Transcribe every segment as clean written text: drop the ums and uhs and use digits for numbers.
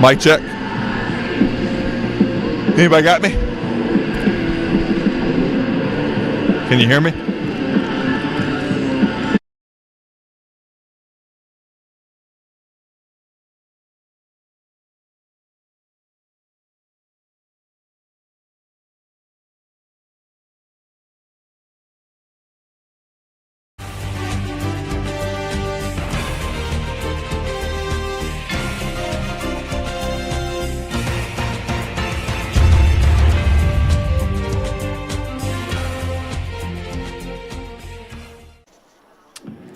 Mic check. Anybody got me? Can you hear me?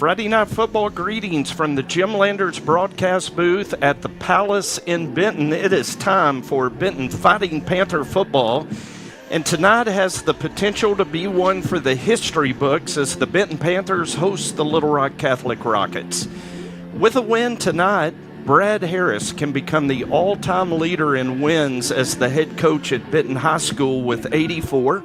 Friday Night Football greetings from the Jim Landers broadcast booth at the Palace in Benton. It is time for Benton Fighting Panther football, and tonight has the potential to be one for the history books as the Benton Panthers host the Little Rock Catholic Rockets. With a win tonight, Brad Harris can become the all-time leader in wins as the head coach at Benton High School with 84.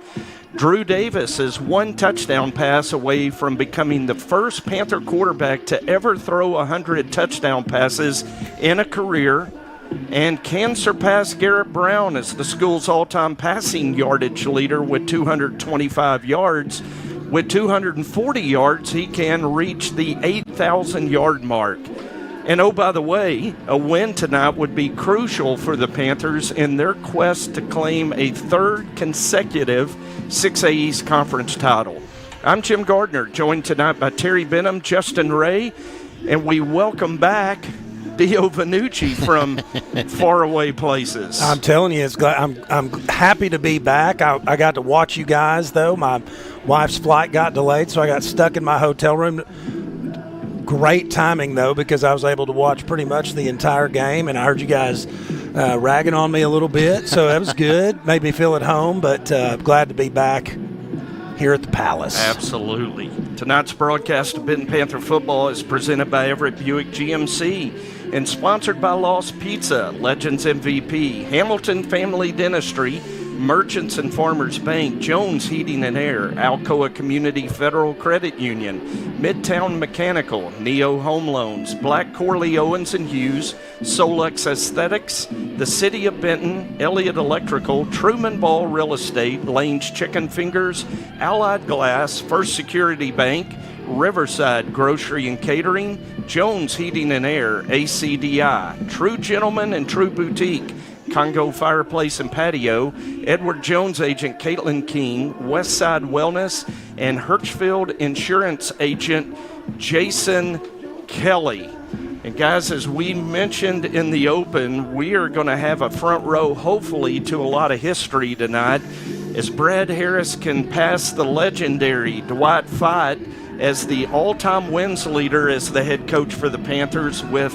Drew Davis is one touchdown pass away from becoming the first Panther quarterback to ever throw 100 touchdown passes in a career and can surpass Garrett Brown as the school's all-time passing yardage leader with 225 yards. With 240 yards, he can reach the 8,000-yard mark. And oh, by the way, a win tonight would be crucial for the Panthers in their quest to claim a third consecutive 6A East Conference title. I'm Jim Gardner, joined tonight by Terry Benham, Justin Ray, and we welcome back Dio Vanucci from faraway places. I'm telling you, I'm happy to be back. I got to watch you guys, though. My wife's flight got delayed, so I got stuck in my hotel room. Great timing, though, because I was able to watch pretty much the entire game, and I heard you guys ragging on me a little bit, so that was good. Made me feel at home, but glad to be back here at the Palace. Absolutely. Tonight's broadcast of Benton Panther football is presented by Everett Buick GMC and sponsored by Lost Pizza, Legends MVP, Hamilton Family Dentistry, Merchants and Farmers Bank, Jones Heating and Air, Alcoa Community Federal Credit Union, Midtown Mechanical, Neo Home Loans, Black Corley Owens and Hughes, Solex Aesthetics, the City of Benton, Elliott Electrical, Truman Ball Real Estate, Lane's Chicken Fingers, Allied Glass, First Security Bank, Riverside Grocery and Catering, Jones Heating and Air, ACDI, True Gentleman and True Boutique, Congo Fireplace and Patio, Edward Jones agent Caitlin King, Westside Wellness, and Hirschfield Insurance agent Jason Kelly. And guys, as we mentioned in the open, we are going to have a front row, hopefully, to a lot of history tonight, as Brad Harris can pass the legendary Dwight Fite as the all-time wins leader as the head coach for the Panthers with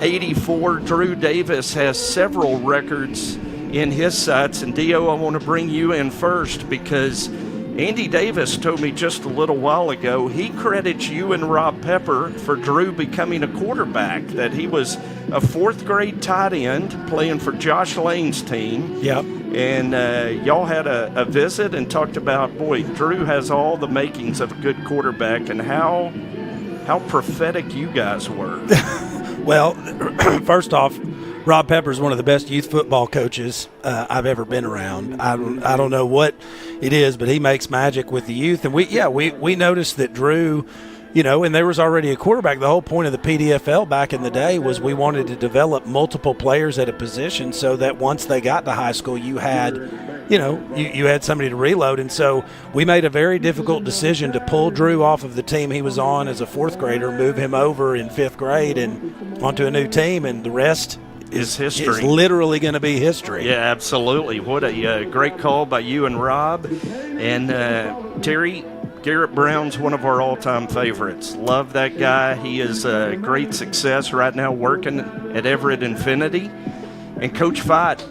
84. Drew Davis has several records in his sights. And Dio, I want to bring you in first because Andy Davis told me just a little while ago he credits you and Rob Pepper for Drew becoming a quarterback, that he was a fourth grade tight end playing for Josh Lane's team. Yep. And y'all had a visit and talked about, boy, Drew has all the makings of a good quarterback, and how prophetic you guys were. Well, first off, Rob Pepper is one of the best youth football coaches I've ever been around. I don't know what it is, but he makes magic with the youth. And we noticed that Drew, and there was already a quarterback. The whole point of the PDFL back in the day was we wanted to develop multiple players at a position so that once they got to high school, you had you had somebody to reload. And so we made a very difficult decision to pull Drew off of the team he was on as a fourth grader, move him over in fifth grade and onto a new team, and the rest is history. It's literally going to be history. Yeah, absolutely. What a great call by you and Rob. And Terry, Garrett Brown's one of our all-time favorites. Love that guy. He is a great success right now working at Everett Infinity. And Coach Fite,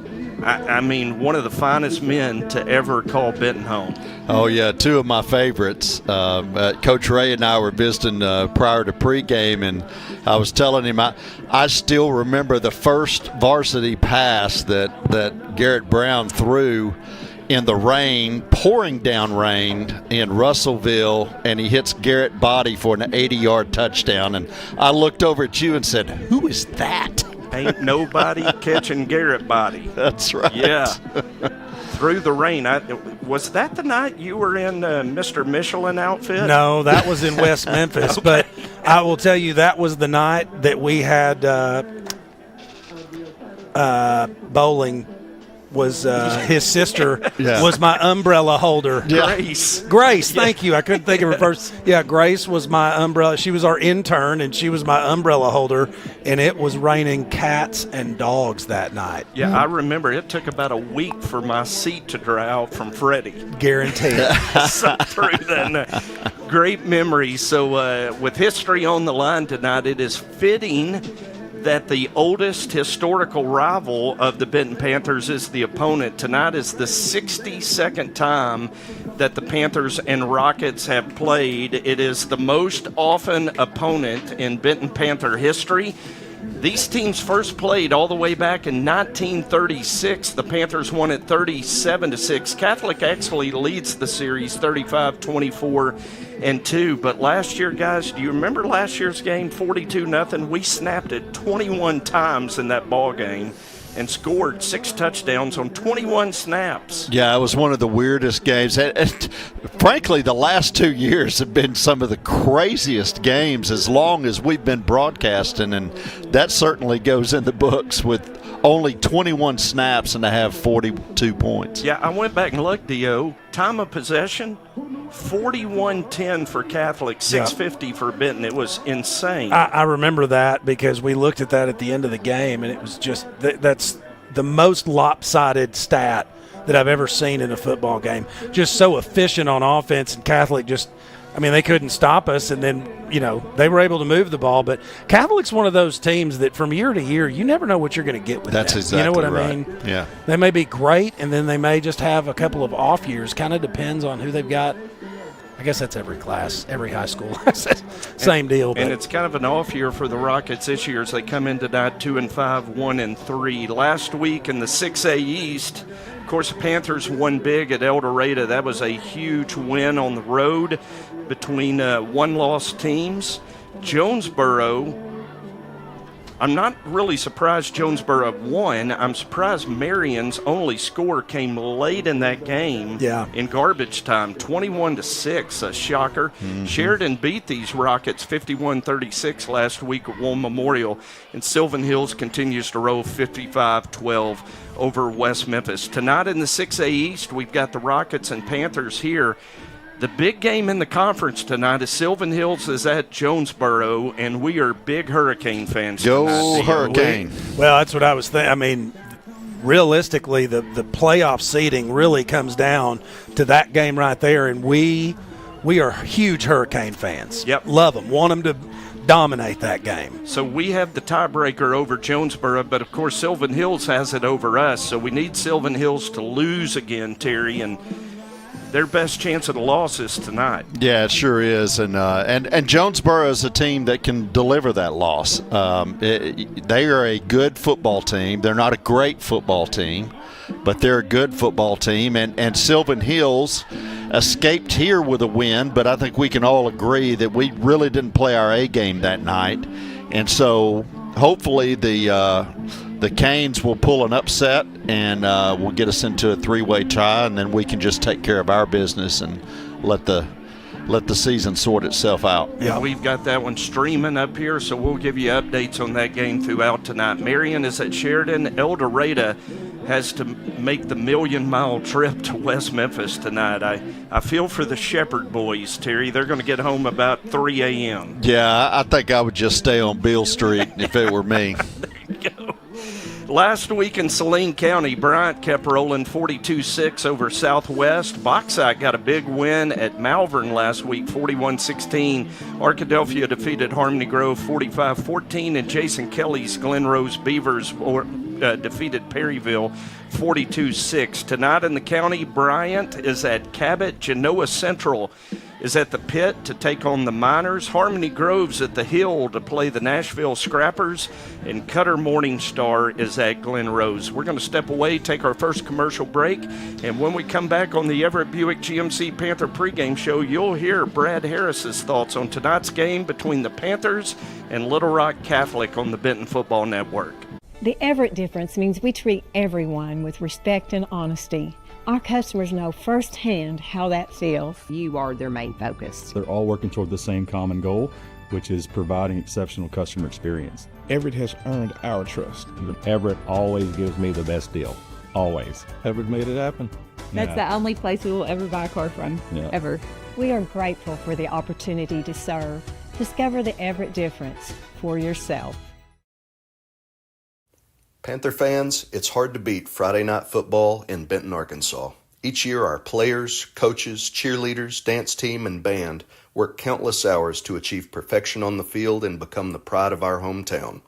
I mean, one of the finest men to ever call Benton home. Oh, yeah, two of my favorites. Coach Ray and I were visiting prior to pregame, and I was telling him I still remember the first varsity pass that Garrett Brown threw in the rain, pouring down rain in Russellville, and he hits Garrett body for an 80-yard touchdown. And I looked over at you and said, "Who is that?" Ain't nobody catching Garrett body. That's right. Yeah. Through the rain. Was that the night you were in Mr. Michelin outfit? No, that was in West Memphis. Okay. But I will tell you, that was the night that we had bowling. Was his sister was my umbrella holder. Yeah. Grace, thank you. I couldn't think of her first. Yeah, Grace was my umbrella. She was our intern, and she was my umbrella holder, and it was raining cats and dogs that night. Yeah, I remember it took about a week for my seat to dry out from Freddie. Guaranteed. So through that. great memory. So with history on the line tonight, it is fitting that the oldest historical rival of the Benton Panthers is the opponent. Tonight is the 62nd time that the Panthers and Rockets have played. It is the most often opponent in Benton Panther history. These teams first played all the way back in 1936. The Panthers won it 37-6. Catholic actually leads the series 35-24-2. But last year, guys, do you remember last year's game, 42-0? We snapped it 21 times in that ball game and scored 6 touchdowns on 21 snaps. Yeah, it was one of the weirdest games. And frankly, the last 2 years have been some of the craziest games as long as we've been broadcasting, and that certainly goes in the books with only 21 snaps and to have 42 points. Yeah, I went back and looked, Dio. Time of possession, 41-10 for Catholic, 650 for Benton. It was insane. I remember that because we looked at that at the end of the game, and it was just that's the most lopsided stat that I've ever seen in a football game. Just so efficient on offense, and Catholic they couldn't stop us, and then, they were able to move the ball. But Catholic's one of those teams that from year to year, you never know what you're going to get with That's them. exactly You know what right. I mean? Yeah. They may be great, and then they may just have a couple of off years. Kind of depends on who they've got. I guess that's every class, every high school. Same deal. And it's kind of an off year for the Rockets this year as they come in tonight 2-5, 1-3. Last week in the 6A East, of course, the Panthers won big at El Dorado. That was a huge win on the road between one-loss teams. Jonesboro, I'm not really surprised Jonesboro won. I'm surprised Marion's only score came late in that game in garbage time, 21-6, a shocker. Mm-hmm. Sheridan beat these Rockets 51-36 last week at War Memorial, and Sylvan Hills continues to roll 55-12 over West Memphis. Tonight in the 6A East, we've got the Rockets and Panthers here. The big game in the conference tonight is Sylvan Hills is at Jonesboro, and we are big Hurricane fans Go tonight. Hurricane. Well, that's what I was thinking. Realistically, the playoff seeding really comes down to that game right there, and we are huge Hurricane fans. Yep. Love them. Want them to dominate that game. So we have the tiebreaker over Jonesboro, but of course Sylvan Hills has it over us, so we need Sylvan Hills to lose again, Terry, and their best chance of a loss is tonight. Yeah, it sure is, and Jonesboro is a team that can deliver that loss. They are a good football team. They're not a great football team, but they're a good football team. And Sylvan Hills escaped here with a win, but I think we can all agree that we really didn't play our A game that night, and so hopefully the Canes will pull an upset and will get us into a 3-way tie, and then we can just take care of our business and let the season sort itself out. Yeah, we've got that one streaming up here, so we'll give you updates on that game throughout tonight. Marion is at Sheridan. El Dorado has to make the million-mile trip to West Memphis tonight. I feel for the Shepherd boys, Terry. They're going to get home about 3 a.m. Yeah, I think I would just stay on Beale Street if it were me. There you go. Last week in Saline County, Bryant kept rolling 42-6 over Southwest. Bauxite got a big win at Malvern last week, 41-16. Arkadelphia defeated Harmony Grove 45-14, and Jason Kelly's Glen Rose Beavers defeated Perryville 42-6. Tonight in the county, Bryant is at Cabot. Genoa Central is at the Pit to take on the Miners. Harmony Grove's at the Hill to play the Nashville Scrappers. And Cutter Morningstar is at Glen Rose. We're going to step away, take our first commercial break. And when we come back on the Everett Buick GMC Panther pregame show, you'll hear Brad Harris's thoughts on tonight's game between the Panthers and Little Rock Catholic on the Benton Football Network. The Everett difference means we treat everyone with respect and honesty. Our customers know firsthand how that feels. You are their main focus. They're all working toward the same common goal, which is providing exceptional customer experience. Everett has earned our trust. Everett always gives me the best deal. Always. Everett made it happen. That's the only place we will ever buy a car from, ever. We are grateful for the opportunity to serve. Discover the Everett difference for yourself. Panther fans, it's hard to beat Friday Night Football in Benton, Arkansas. Each year, our players, coaches, cheerleaders, dance team, and band work countless hours to achieve perfection on the field and become the pride of our hometown.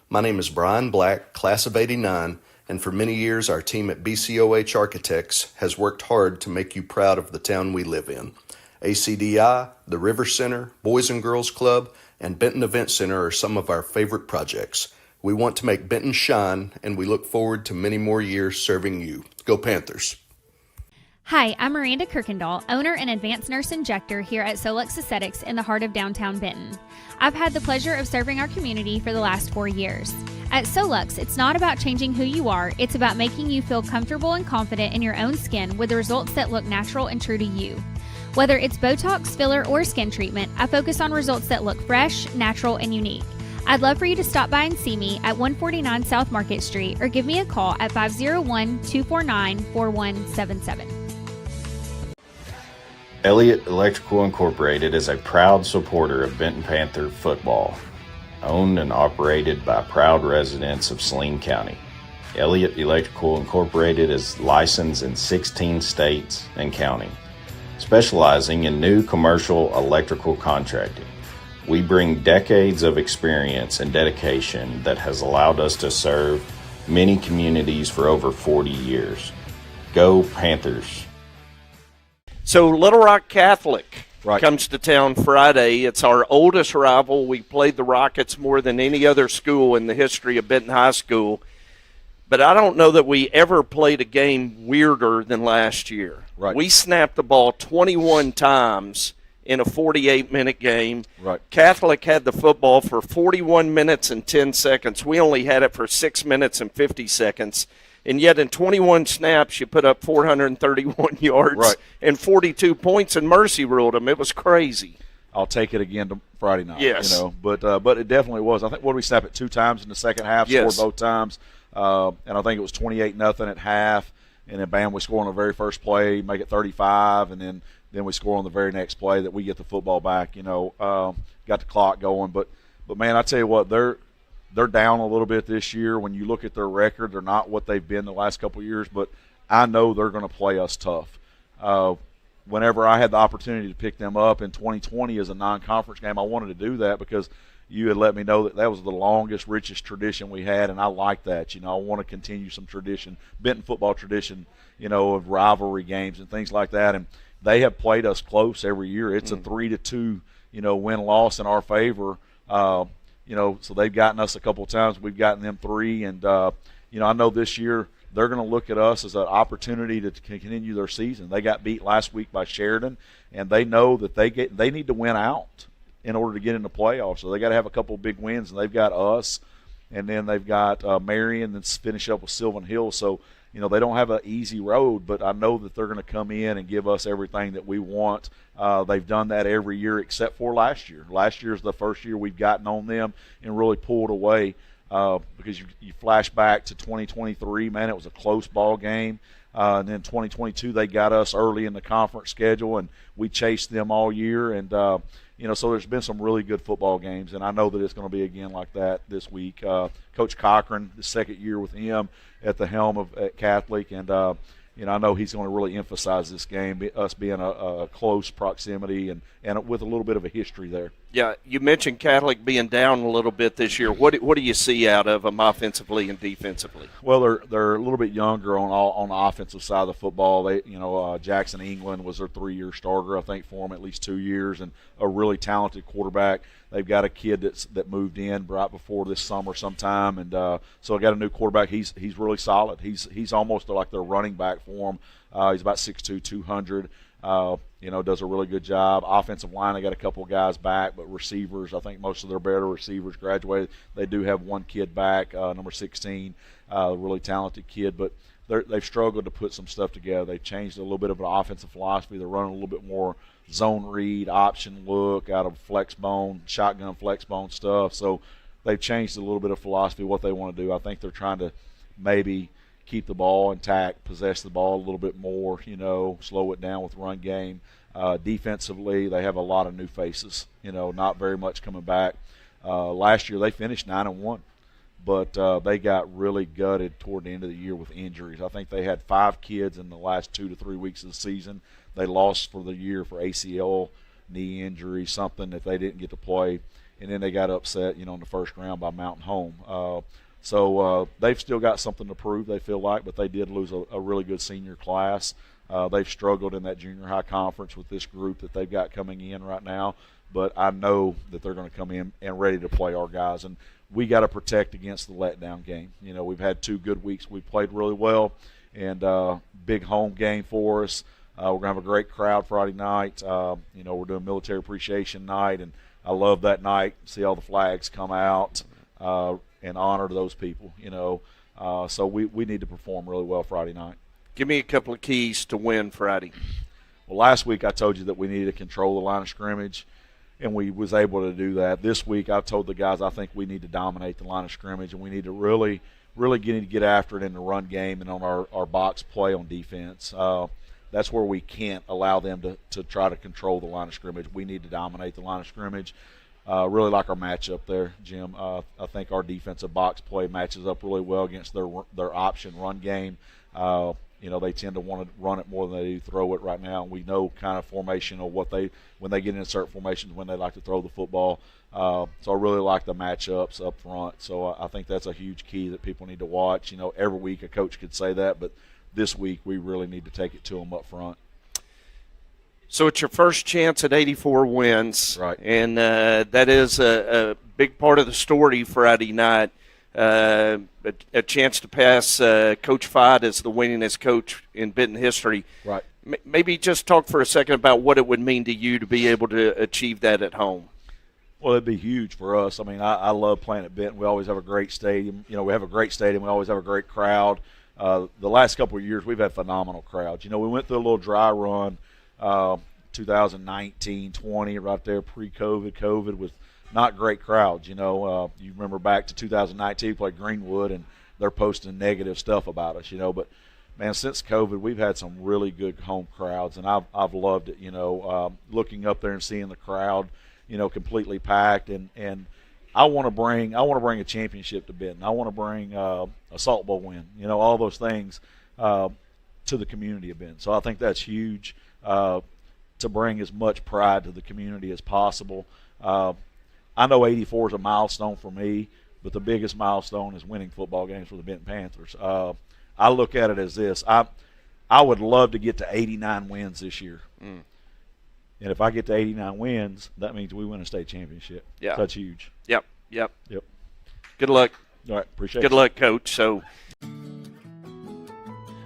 My name is Brian Black, class of '89, and for many years our team at BCOH Architects has worked hard to make you proud of the town we live in. ACDI, the River Center, Boys and Girls Club, and Benton Event Center are some of our favorite projects. We want to make Benton shine, and we look forward to many more years serving you. Go Panthers! Hi, I'm Miranda Kirkendall, owner and advanced nurse injector here at Solux Aesthetics in the heart of downtown Benton. I've had the pleasure of serving our community for the last 4 years. At Solux, it's not about changing who you are, it's about making you feel comfortable and confident in your own skin with the results that look natural and true to you. Whether it's Botox, filler, or skin treatment, I focus on results that look fresh, natural, and unique. I'd love for you to stop by and see me at 149 South Market Street or give me a call at 501-249-4177. Elliott Electrical Incorporated is a proud supporter of Benton Panther football, owned and operated by proud residents of Saline County. Elliott Electrical Incorporated is licensed in 16 states and counting, specializing in new commercial electrical contracting. We bring decades of experience and dedication that has allowed us to serve many communities for over 40 years. Go Panthers! So Little Rock Catholic comes to town Friday. It's our oldest rival. We played the Rockets more than any other school in the history of Benton High School. But I don't know that we ever played a game weirder than last year. Right. We snapped the ball 21 times in a 48-minute game. Right. Catholic had the football for 41 minutes and 10 seconds. We only had it for 6 minutes and 50 seconds. And yet in 21 snaps, you put up 431 yards and 42 points, and Mercy ruled them. It was crazy. I'll take it again to Friday night. Yes. But it definitely was. I think, what did we snap it 2 times in the second half, yes. Scored both times. And I think it was 28-0 at half. And then, bam, we score on the very first play, make it 35, and then we score on the very next play that we get the football back, got the clock going. But man, I tell you what, they're down a little bit this year. When you look at their record, they're not what they've been the last couple of years, but I know they're going to play us tough. Whenever I had the opportunity to pick them up in 2020 as a non-conference game, I wanted to do that because you had let me know that was the longest, richest tradition we had, and I like that. I want to continue some tradition, Benton football tradition, of rivalry games and things like that. And they have played us close every year. It's a 3-2, win-loss in our favor. So they've gotten us a couple of times. We've gotten them 3. And, I know this year they're going to look at us as an opportunity to continue their season. They got beat last week by Sheridan, and they know that they need to win out in order to get in the playoffs. So they got to have a couple of big wins, and they've got us, and then they've got Marion, and finish up with Sylvan Hills. So, they don't have an easy road, but I know that they're going to come in and give us everything that we want. They've done that every year except for last year. Last year is the first year we've gotten on them and really pulled away because you flash back to 2023, man, it was a close ball game. And then 2022, they got us early in the conference schedule, and we chased them all year. And, so there's been some really good football games, and I know that it's going to be again like that this week. Coach Cochran, the second year with him at the helm at Catholic, and I know he's going to really emphasize this game, us being a close proximity and with a little bit of a history there. Yeah, you mentioned Catholic being down a little bit this year. What do you see out of them offensively and defensively? Well, they're a little bit younger on the offensive side of the football. They, Jackson England was their 3-year starter, I think, for them at least 2 years, and a really talented quarterback. They've got a kid that moved in right before this summer sometime, and so I got a new quarterback. He's really solid. He's almost like their running back for them. He's about 6'2", 200. Does a really good job. Offensive line, they got a couple of guys back, but receivers, I think most of their better receivers graduated. They do have one kid back, number 16, really talented kid, but they've struggled to put some stuff together. They've changed a little bit of an offensive philosophy. They're running a little bit more zone read, option look out of shotgun flexbone stuff. So they've changed a little bit of philosophy, what they want to do. I think they're trying to maybe keep the ball intact, possess the ball a little bit more, slow it down with run game. Defensively, they have a lot of new faces, not very much coming back. Last year they finished 9-1, but they got really gutted toward the end of the year with injuries. I think they had 5 kids in the last 2 to 3 weeks of the season. They lost for the year for ACL knee injury, something that they didn't get to play, and then they got upset, in the first round by Mountain Home. So they've still got something to prove, they feel like, but they did lose a really good senior class. They've struggled in that junior high conference with this group that they've got coming in right now, but I know that they're going to come in and ready to play our guys, and we got to protect against the letdown game. We've had 2 good weeks. We've played really well, and big home game for us. We're going to have a great crowd Friday night. We're doing military appreciation night, and I love that night. See all the flags come out and honor those people, So we need to perform really well Friday night. Give me a couple of keys to win Friday. Well, last week I told you that we needed to control the line of scrimmage, and we was able to do that. This week I've told the guys I think we need to dominate the line of scrimmage, and we need to really get after it in the run game and on our box play on defense. That's where we can't allow them to try to control the line of scrimmage. We need to dominate the line of scrimmage. Really like our matchup there, Jim. I think our defensive box play matches up really well against their option run game. They tend to want to run it more than they do throw it right now. And we know kind of formation of when they get in certain formations, when they like to throw the football. So I really like the matchups up front. So I think that's a huge key that people need to watch. Every week a coach could say that, but this week we really need to take it to them up front. So it's your first chance at 84 wins. Right. And that is a big part of the story Friday night. A chance to pass Coach Fott as the winningest coach in Benton history. Right. Maybe just talk for a second about what it would mean to you to be able to achieve that at home. Well, it'd be huge for us. I mean, I love playing at Benton. We always have a great stadium. We have a great stadium. We always have a great crowd. The last couple of years, we've had phenomenal crowds. We went through a little dry run, 2019, 20, right there, pre-COVID, COVID, with not great crowds. You remember back to 2019, we played Greenwood, and they're posting negative stuff about us. But man, since COVID, we've had some really good home crowds, and I've loved it. Looking up there and seeing the crowd, completely packed, and I want to bring a championship to Benton. I want to bring a Salt Bowl win. All those things to the community of Benton. So I think that's huge to bring as much pride to the community as possible. I know 84 is a milestone for me, but the biggest milestone is winning football games for the Benton Panthers. I look at it as this. I would love to get to 89 wins this year. And if I get to 89 wins, that means we win a state championship. Yeah. That's huge. Yep. Good luck. All right, appreciate it. Good luck, Coach. So,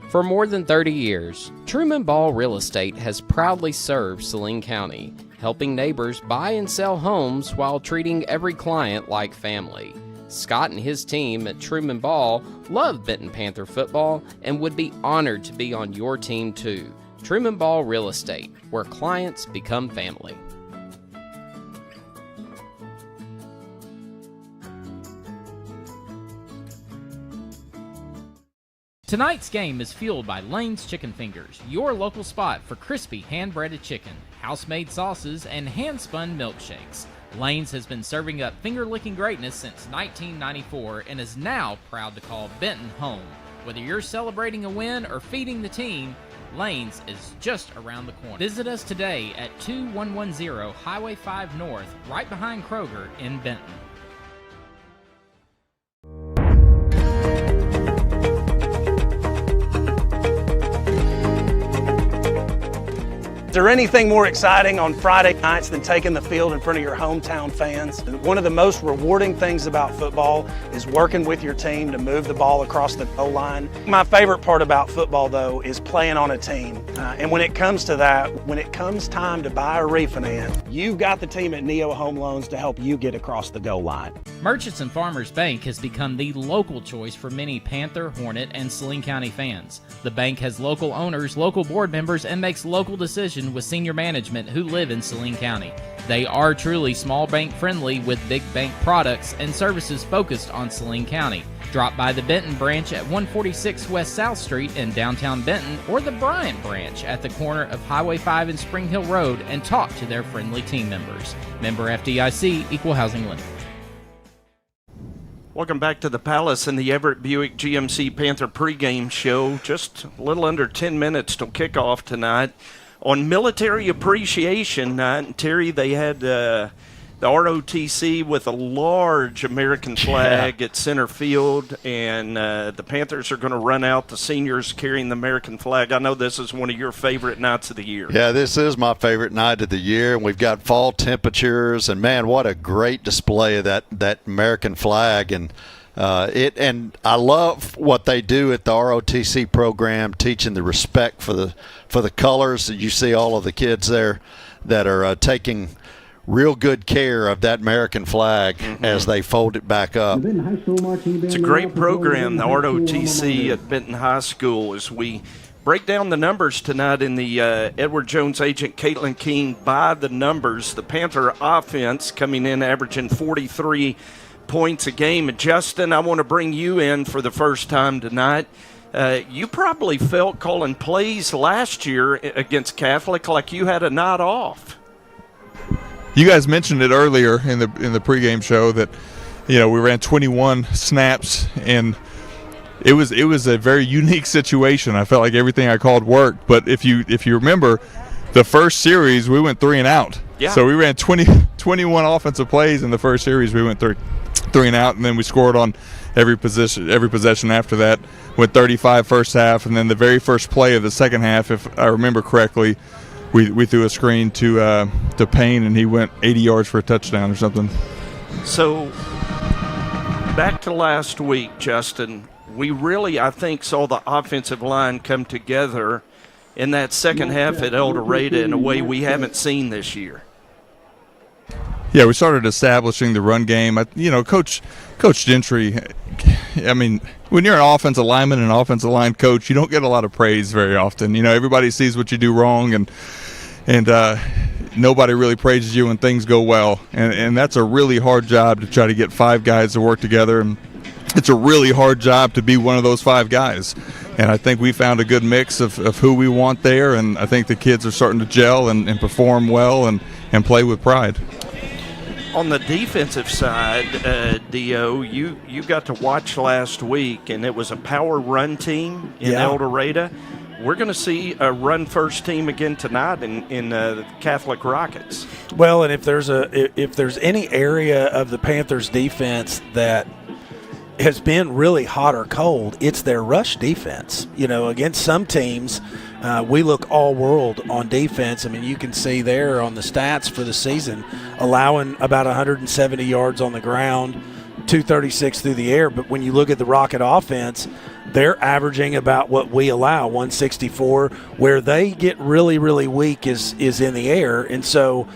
for more than 30 years, Truman Ball Real Estate has proudly served Saline County, helping neighbors buy and sell homes while treating every client like family. Scott and his team at Truman Ball love Benton Panther football and would be honored to be on your team too. Truman Ball Real Estate, where clients become family. Tonight's game is fueled by Lane's Chicken Fingers, your local spot for crispy hand-breaded chicken, house-made sauces, and hand-spun milkshakes. Lane's has been serving up finger-licking greatness since 1994 and is now proud to call Benton home. Whether you're celebrating a win or feeding the team, Lane's is just around the corner. Visit us today at 2110 Highway 5 North, right behind Kroger in Benton. Is there anything more exciting on Friday nights than taking the field in front of your hometown fans? One of the most rewarding things about football is working with your team to move the ball across the goal line. My favorite part about football, though, is playing on a team. And when it comes to that, when it comes time to buy or refinance, you've got the team at Neo Home Loans to help you get across the goal line. Merchants and Farmers Bank has become the local choice for many Panther, Hornet, and Saline County fans. The bank has local owners, local board members, and makes local decisions with senior management who live in Saline County. They are truly small bank friendly with big bank products and services focused on Saline County. Drop by the Benton branch at 146 West South Street in downtown Benton or the Bryant branch at the corner of Highway 5 and Spring Hill Road and talk to their friendly team members. Member FDIC, Equal Housing Lender. Welcome back to the Palace and the Everett Buick GMC Panther pregame show. Just a little under 10 minutes till kickoff tonight. On Military Appreciation Night, Terry, they had the ROTC with a large American flag at center field, and the Panthers are going to run out, the seniors carrying the American flag. I know this is one of your favorite nights of the year. Yeah, this is my favorite night of the year, and we've got fall temperatures, and man, what a great display of that American flag. And I love what they do at the ROTC program, teaching the respect for the colors. You see all of the kids there that are taking real good care of that American flag as they fold it back up. It's a great program, the ROTC at Benton High School, as we break down the numbers tonight in the Edward Jones agent Caitlin King by the numbers. The Panther offense coming in averaging 43 points a game. And Justin, I want to bring you in for the first time tonight. You probably felt calling plays last year against Catholic like you had a night off. You guys mentioned it earlier in the pregame show that, we ran 21 snaps, and it was a very unique situation. I felt like everything I called worked, but if you remember, the first series we went 3 and out. Yeah. So we ran 21 offensive plays in the first series. We went 3 and out, and then we scored on every possession after that. Went 35 first half, and then the very first play of the second half, if I remember correctly, we threw a screen to Payne, and he went 80 yards for a touchdown or something. So back to last week, Justin, we really, I think, saw the offensive line come together in that second half at El Dorado in a way we haven't seen this year. Yeah, we started establishing the run game. Coach Gentry, when you're an offensive lineman and an offensive line coach, you don't get a lot of praise very often. Everybody sees what you do wrong, and nobody really praises you when things go well. And that's a really hard job to try to get 5 guys to work together. And it's a really hard job to be one of those 5 guys. And I think we found a good mix of who we want there, and I think the kids are starting to gel and perform well and play with pride. On the defensive side, Dio, you got to watch last week, and it was a power run team in El Dorado. We're going to see a run-first team again tonight in the Catholic Rockets. Well, and if there's any area of the Panthers' defense that has been really hot or cold, it's their rush defense. Against some teams, we look all world on defense. You can see there on the stats for the season, allowing about 170 yards on the ground, 236 through the air. But when you look at the Rocket offense, they're averaging about what we allow, 164. Where they get really, really weak is in the air. And so,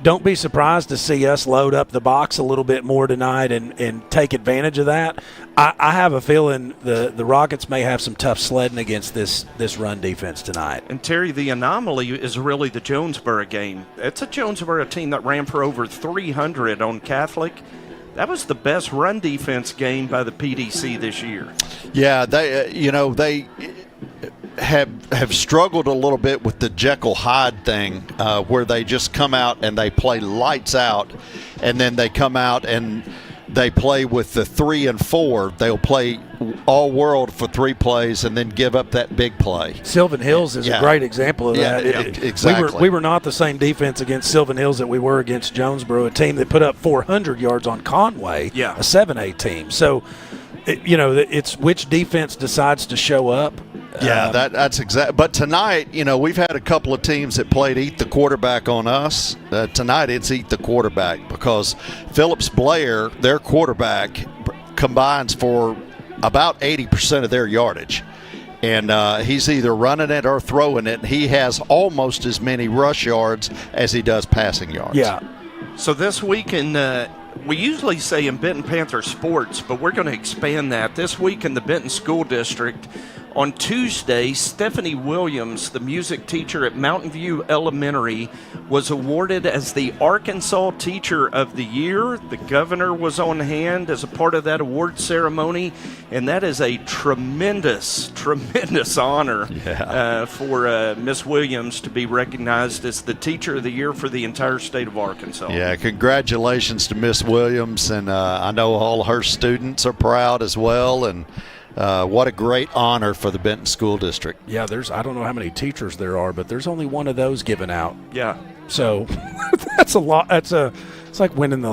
don't be surprised to see us load up the box a little bit more tonight and take advantage of that. I have a feeling the Rockets may have some tough sledding against this run defense tonight. And, Terry, the anomaly is really the Jonesboro game. It's a Jonesboro team that ran for over 300 on Catholic. That was the best run defense game by the PDC this year. Yeah, they have struggled a little bit with the Jekyll Hyde thing, where they just come out and they play lights out, and then they come out and they play with the 3 and 4. They'll play all world for 3 plays and then give up that big play. Sylvan Hills is a great example of that. Exactly. We were not the same defense against Sylvan Hills that we were against Jonesboro, a team that put up 400 yards on Conway, a 7A team. So, it's which defense decides to show up. Yeah, that's exactly. But tonight, we've had a couple of teams that played eat the quarterback on us. Tonight, it's eat the quarterback because Phillips Blair, their quarterback, combines for about 80% of their yardage. And he's either running it or throwing it. He has almost as many rush yards as he does passing yards. Yeah. So this week we usually say in Benton Panther sports, but we're going to expand that. This week in the Benton School District, on Tuesday, Stephanie Williams, the music teacher at Mountain View Elementary, was awarded as the Arkansas Teacher of the Year. The governor was on hand as a part of that award ceremony, and that is a tremendous honor for Miss Williams to be recognized as the Teacher of the Year for the entire state of Arkansas. Yeah, congratulations to Miss Williams, and I know all her students are proud as well, and what a great honor for the Benton School District. Yeah, I don't know how many teachers there are, but there's only one of those given out. Yeah. So that's a lot. It's like winning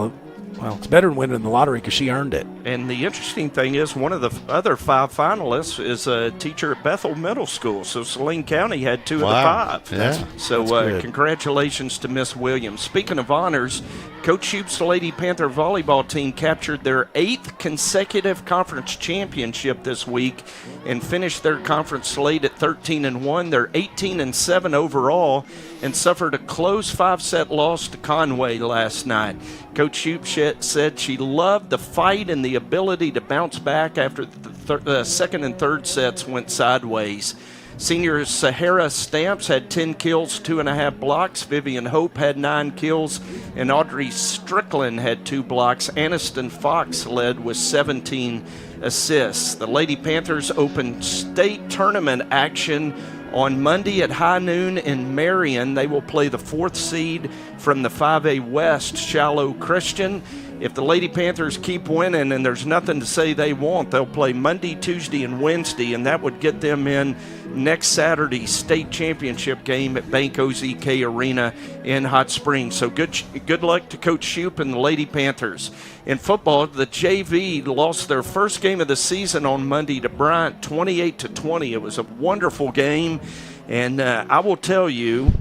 it's better than winning the lottery because she earned it. And the interesting thing is one of the other 5 finalists is a teacher at Bethel Middle School. So Saline County had 2 of the 5. Yeah. So congratulations to Miss Williams. Speaking of honors, Coach Shoup's Lady Panther volleyball team captured their 8th consecutive conference championship this week and finished their conference slate at 13-1. They're 18-7 overall and suffered a close 5-set loss to Conway last night. Coach Shoup said she loved the fight and the ability to bounce back after the second and third sets went sideways. Senior Sahara Stamps had 10 kills, 2.5 blocks. Vivian Hope had 9 kills, and Audrey Strickland had 2 blocks. Aniston Fox led with 17 assists. The Lady Panthers opened state tournament action on Monday at high noon in Marion. They will play the 4th seed from the 5A West, Shallow Christian. If the Lady Panthers keep winning, and there's nothing to say they won't, they'll play Monday, Tuesday, and Wednesday, and that would get them in next Saturday's state championship game at Bank OZK Arena in Hot Springs. So good luck to Coach Shoup and the Lady Panthers. In football, the JV lost their first game of the season on Monday to Bryant, 28-20. It was a wonderful game. And I will tell you,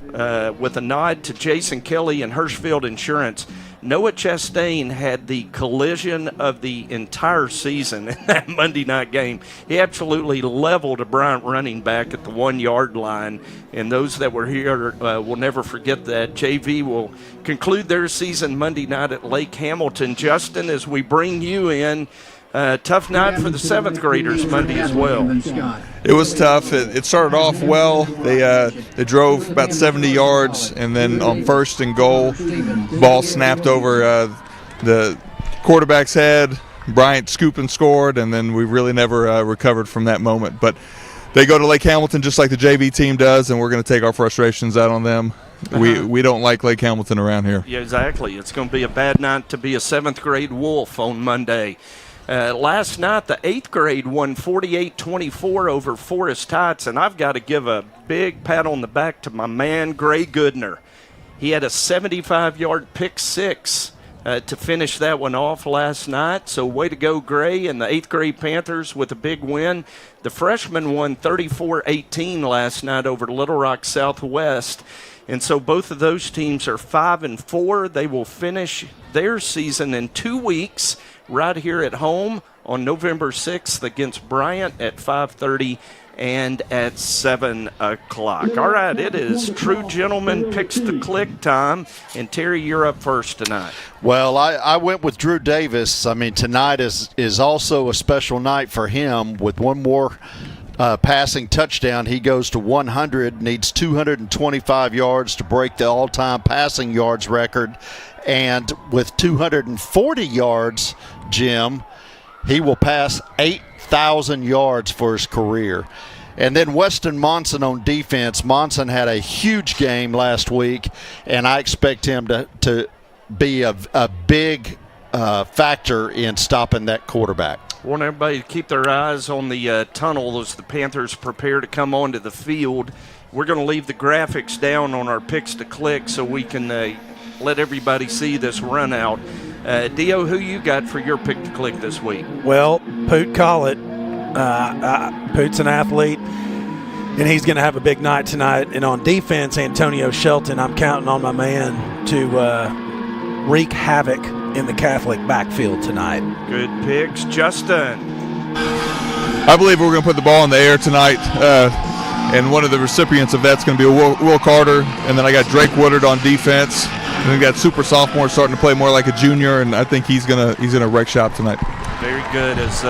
with a nod to Jason Kelly and Hirschfield Insurance, Noah Chastain had the collision of the entire season in that Monday night game. He absolutely leveled a Bryant running back at the 1-yard line, and those that were here will never forget that. JV will conclude their season Monday night at Lake Hamilton. Justin, as we bring you in, tough night for the 7th graders Monday as well. It was tough. It started off well. They drove about 70 yards, and then on 1st and goal, ball snapped over the quarterback's head. Bryant scooped and scored, and then we really never recovered from that moment. But they go to Lake Hamilton just like the JV team does, and we're going to take our frustrations out on them. We don't like Lake Hamilton around here. Yeah, exactly. It's going to be a bad night to be a 7th grade Wolf on Monday. Last night, the 8th grade won 48-24 over Forest Heights, and I've got to give a big pat on the back to my man, Gray Goodner. He had a 75-yard pick 6 to finish that one off last night, so way to go, Gray, and the 8th grade Panthers with a big win. The freshmen won 34-18 last night over Little Rock Southwest, and so both of those teams are 5-4. They will finish their season in 2 weeks right here at home on November 6th against Bryant at 5:30 and at 7 o'clock. All right, it is True Gentleman Picks to Click time, and Terry, you're up first tonight. Well, I went with Drew Davis. I mean, tonight is also a special night for him with one more passing touchdown. He goes to 100, needs 225 yards to break the all-time passing yards record. And with 240 yards, Jim, he will pass 8,000 yards for his career. And then Weston Monson on defense. Monson had a huge game last week, and I expect him to be a big factor in stopping that quarterback. I want everybody to keep their eyes on the tunnel as the Panthers prepare to come onto the field. We're going to leave the graphics down on our Picks to Click so we can let everybody see this run out. Dio, who you got for your Pick to Click this week? Well, Poot Collett. Poot's an athlete, and he's going to have a big night tonight. And on defense, Antonio Shelton, I'm counting on my man to wreak havoc in the Catholic backfield tonight. Good picks. Justin. I believe we're going to put the ball in the air tonight. And one of the recipients of that's going to be Will Carter. And then I got Drake Woodard on defense. And then got super sophomore starting to play more like a junior, and I think he's gonna wreck shop tonight. Very good. As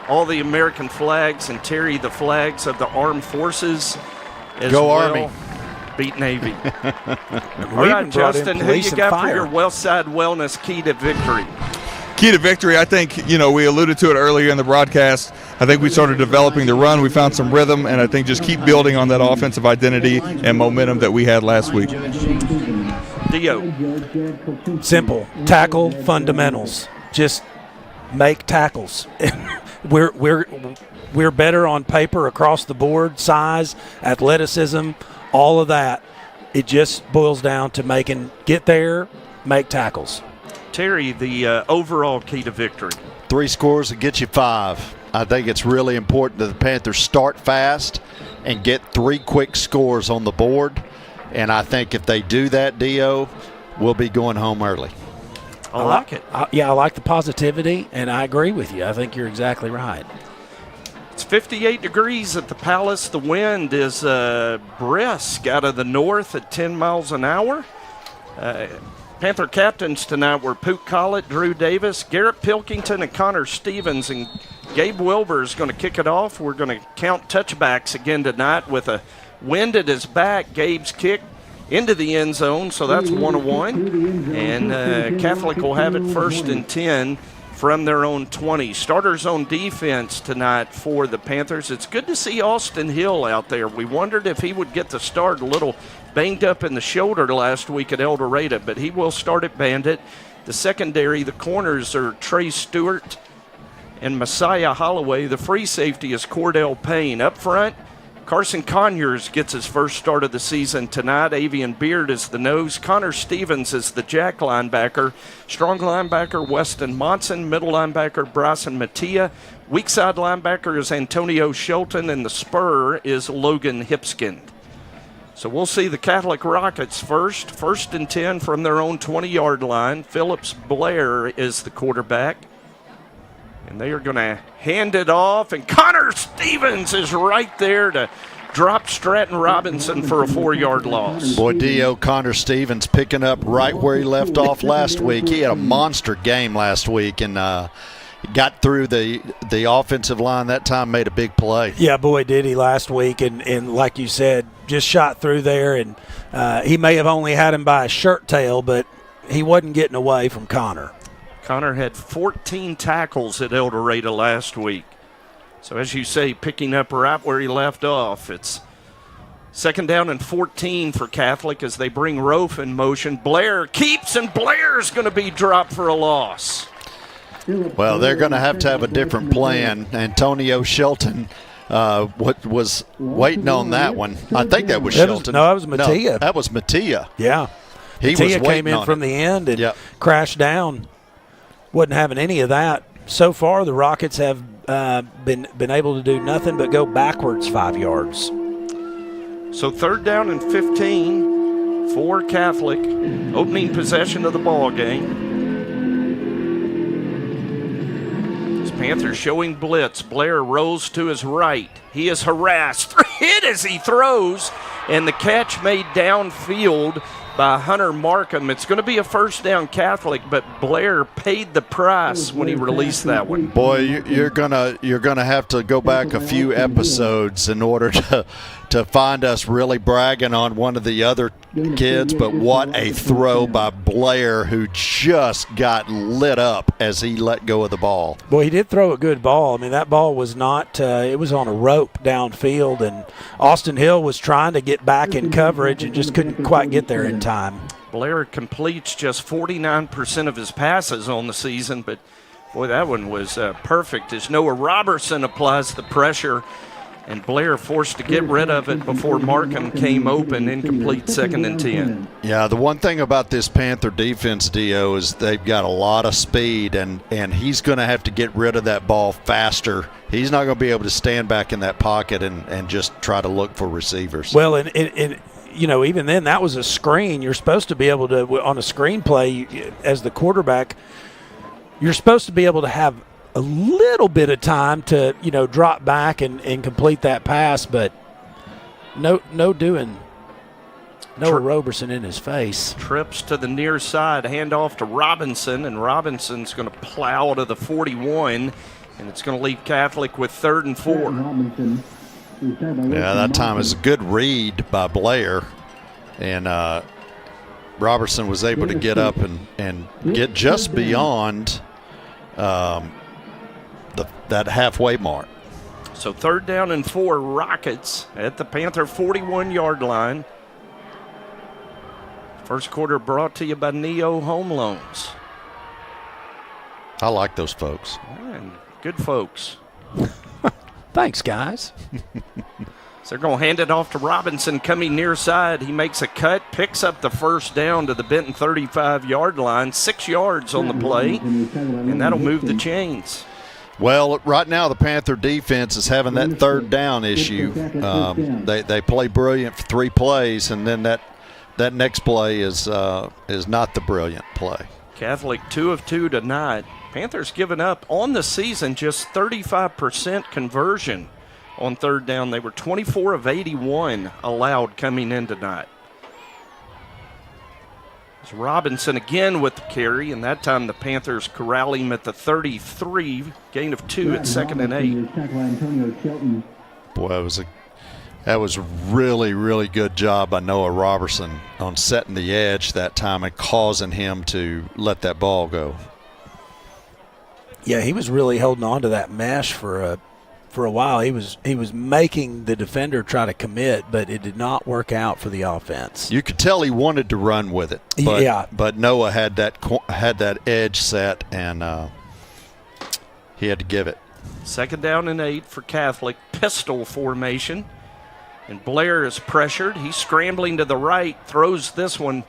all the American flags, and Terry, the flags of the armed forces as Go well. Army. Beat Navy. All right, Justin, who you got for your Westside Wellness key to victory? Key to victory, I think, we alluded to it earlier in the broadcast. I think we started developing the run. We found some rhythm, and I think just keep building on that offensive identity and momentum that we had last week. Simple. Tackle fundamentals. Just make tackles. we're better on paper across the board, size, athleticism, all of that. It just boils down to get there, make tackles. Terry, the overall key to victory. 3 scores will get you 5. I think it's really important that the Panthers start fast and get 3 quick scores on the board. And I think if they do that, Dio, we'll be going home early. I like it. I like the positivity, and I agree with you. I think you're exactly right. It's 58 degrees at the Palace. The wind is brisk out of the north at 10 miles an hour. Panther captains tonight were Pook Collett, Drew Davis, Garrett Pilkington, and Connor Stevens. And Gabe Wilbur is going to kick it off. We're going to count touchbacks again tonight with a wind at his back. Gabe's kick into the end zone, so that's 1-1. And Catholic will have it 1st and 10 from their own 20. Starters on defense tonight for the Panthers. It's good to see Austin Hill out there. We wondered if he would get the start, a little banged up in the shoulder last week at El Dorado, but he will start at Bandit. The secondary, the corners are Trey Stewart and Messiah Holloway. The free safety is Cordell Payne. Up front, Carson Conyers gets his first start of the season tonight. Avian Beard is the nose. Connor Stevens is the jack linebacker. Strong linebacker, Weston Monson. Middle linebacker, Bryson Mattia. Weak side linebacker is Antonio Shelton, and the spur is Logan Hipskind. So we'll see the Catholic Rockets first. 1st and 10 from their own 20-yard line. Phillips Blair is the quarterback. And they are going to hand it off, and Connor Stevens is right there to drop Stratton Robinson for a 4-yard loss. Boy, Dio, Connor Stevens picking up right where he left off last week. He had a monster game last week and got through the offensive line that time, made a big play. Yeah, boy, did he last week. And like you said, just shot through there. And he may have only had him by a shirt tail, but he wasn't getting away from Connor. Connor had 14 tackles at El Dorado last week. So as you say, picking up right where he left off. It's 2nd down and 14 for Catholic as they bring Rofe in motion. Blair keeps, and Blair's going to be dropped for a loss. Well, they're going to have a different plan. Antonio Shelton was waiting on that one. I think that was Shelton. That was Mattia. No, that was Mattia. Yeah. Mattia came in from the end and crashed down. Wasn't having any of that. So far, the Rockets have been able to do nothing but go backwards 5 yards. So 3rd down and 15 for Catholic. Opening possession of the ball game. This Panthers showing blitz. Blair rolls to his right. He is harassed. Hit as he throws, and the catch made downfield by Hunter Markham. It's going to be a 1st down Catholic, but Blair paid the price when he released that one. Boy, you're gonna have to go back a few episodes in order to find us really bragging on one of the other kids, but what a throw by Blair, who just got lit up as he let go of the ball. Boy, he did throw a good ball. I mean, that ball was not it was on a rope downfield, and Austin Hill was trying to get back in coverage and just couldn't quite get there in time. Blair completes just 49% of his passes on the season, but boy, that one was perfect as Noah Robertson applies the pressure, and Blair forced to get rid of it before Markham came open. Incomplete, 2nd and 10. Yeah, the one thing about this Panther defense, Dio, is they've got a lot of speed, and he's going to have to get rid of that ball faster. He's not going to be able to stand back in that pocket and just try to look for receivers. Well, and you know, even then, that was a screen. You're supposed to be able to, on a screen play, as the quarterback, you're supposed to be able to have a little bit of time to, you know, drop back and complete that pass, but no doing Noah Roberson in his face. Trips to the near side, handoff to Robinson, and Robinson's going to plow to the 41, and it's going to leave Catholic with 3rd and 4. Yeah, that time is a good read by Blair, and Robertson was able to get up and get just beyond that halfway mark. So 3rd down and 4, Rockets at the Panther 41-yard line. First quarter brought to you by Neo Home Loans. I like those folks. And good folks. Thanks, guys. So they're going to hand it off to Robinson coming near side. He makes a cut, picks up the first down to the Benton 35-yard line, 6 yards on the play, and that'll move the chains. Well, right now the Panther defense is having that third down issue. They play brilliant for 3 plays, and then that next play is not the brilliant play. Catholic 2 of 2 tonight. Panthers giving up on the season just 35% conversion on third down. They were 24 of 81 allowed coming in tonight. It's Robinson again with the carry, and that time the Panthers corral him at the 33, gain of 2 at 2nd and 8. Boy, that was a really, really good job by Noah Robertson on setting the edge that time and causing him to let that ball go. Yeah, he was really holding on to that mesh for a while. He was making the defender try to commit, but it did not work out for the offense. You could tell he wanted to run with it. But Noah had that edge set, and he had to give it. 2nd down and 8 for Catholic. Pistol formation. And Blair is pressured. He's scrambling to the right, throws this one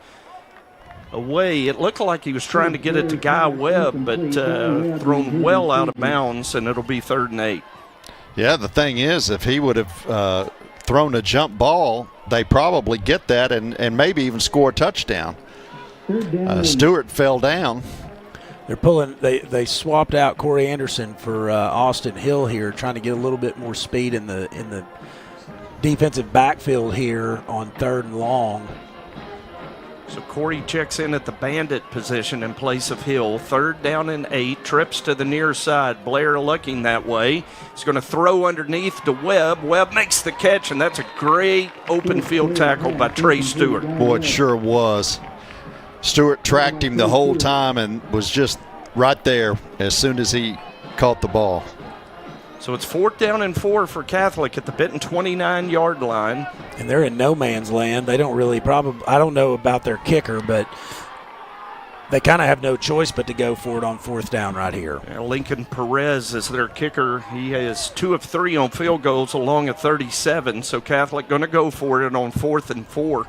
away. It looked like he was trying to get it to Guy Webb, but thrown well out of bounds, and it'll be 3rd and 8. Yeah, the thing is, if he would have thrown a jump ball, they probably get that and maybe even score a touchdown. Stewart fell down. They're pulling. They swapped out Corey Anderson for Austin Hill here, trying to get a little bit more speed in the defensive backfield here on 3rd and long. So Corey checks in at the bandit position in place of Hill. 3rd down and 8, trips to the near side. Blair looking that way. He's going to throw underneath to Webb. Webb makes the catch, and that's a great open field tackle by Trey Stewart. Boy, it sure was. Stewart tracked him the whole time and was just right there as soon as he caught the ball. So it's 4th down and 4 for Catholic at the Benton 29-yard line. And they're in no man's land. They don't really I don't know about their kicker, but they kind of have no choice but to go for it on 4th down right here. Lincoln Perez is their kicker. He has 2 of 3 on field goals along a 37. So Catholic going to go for it on 4th and 4.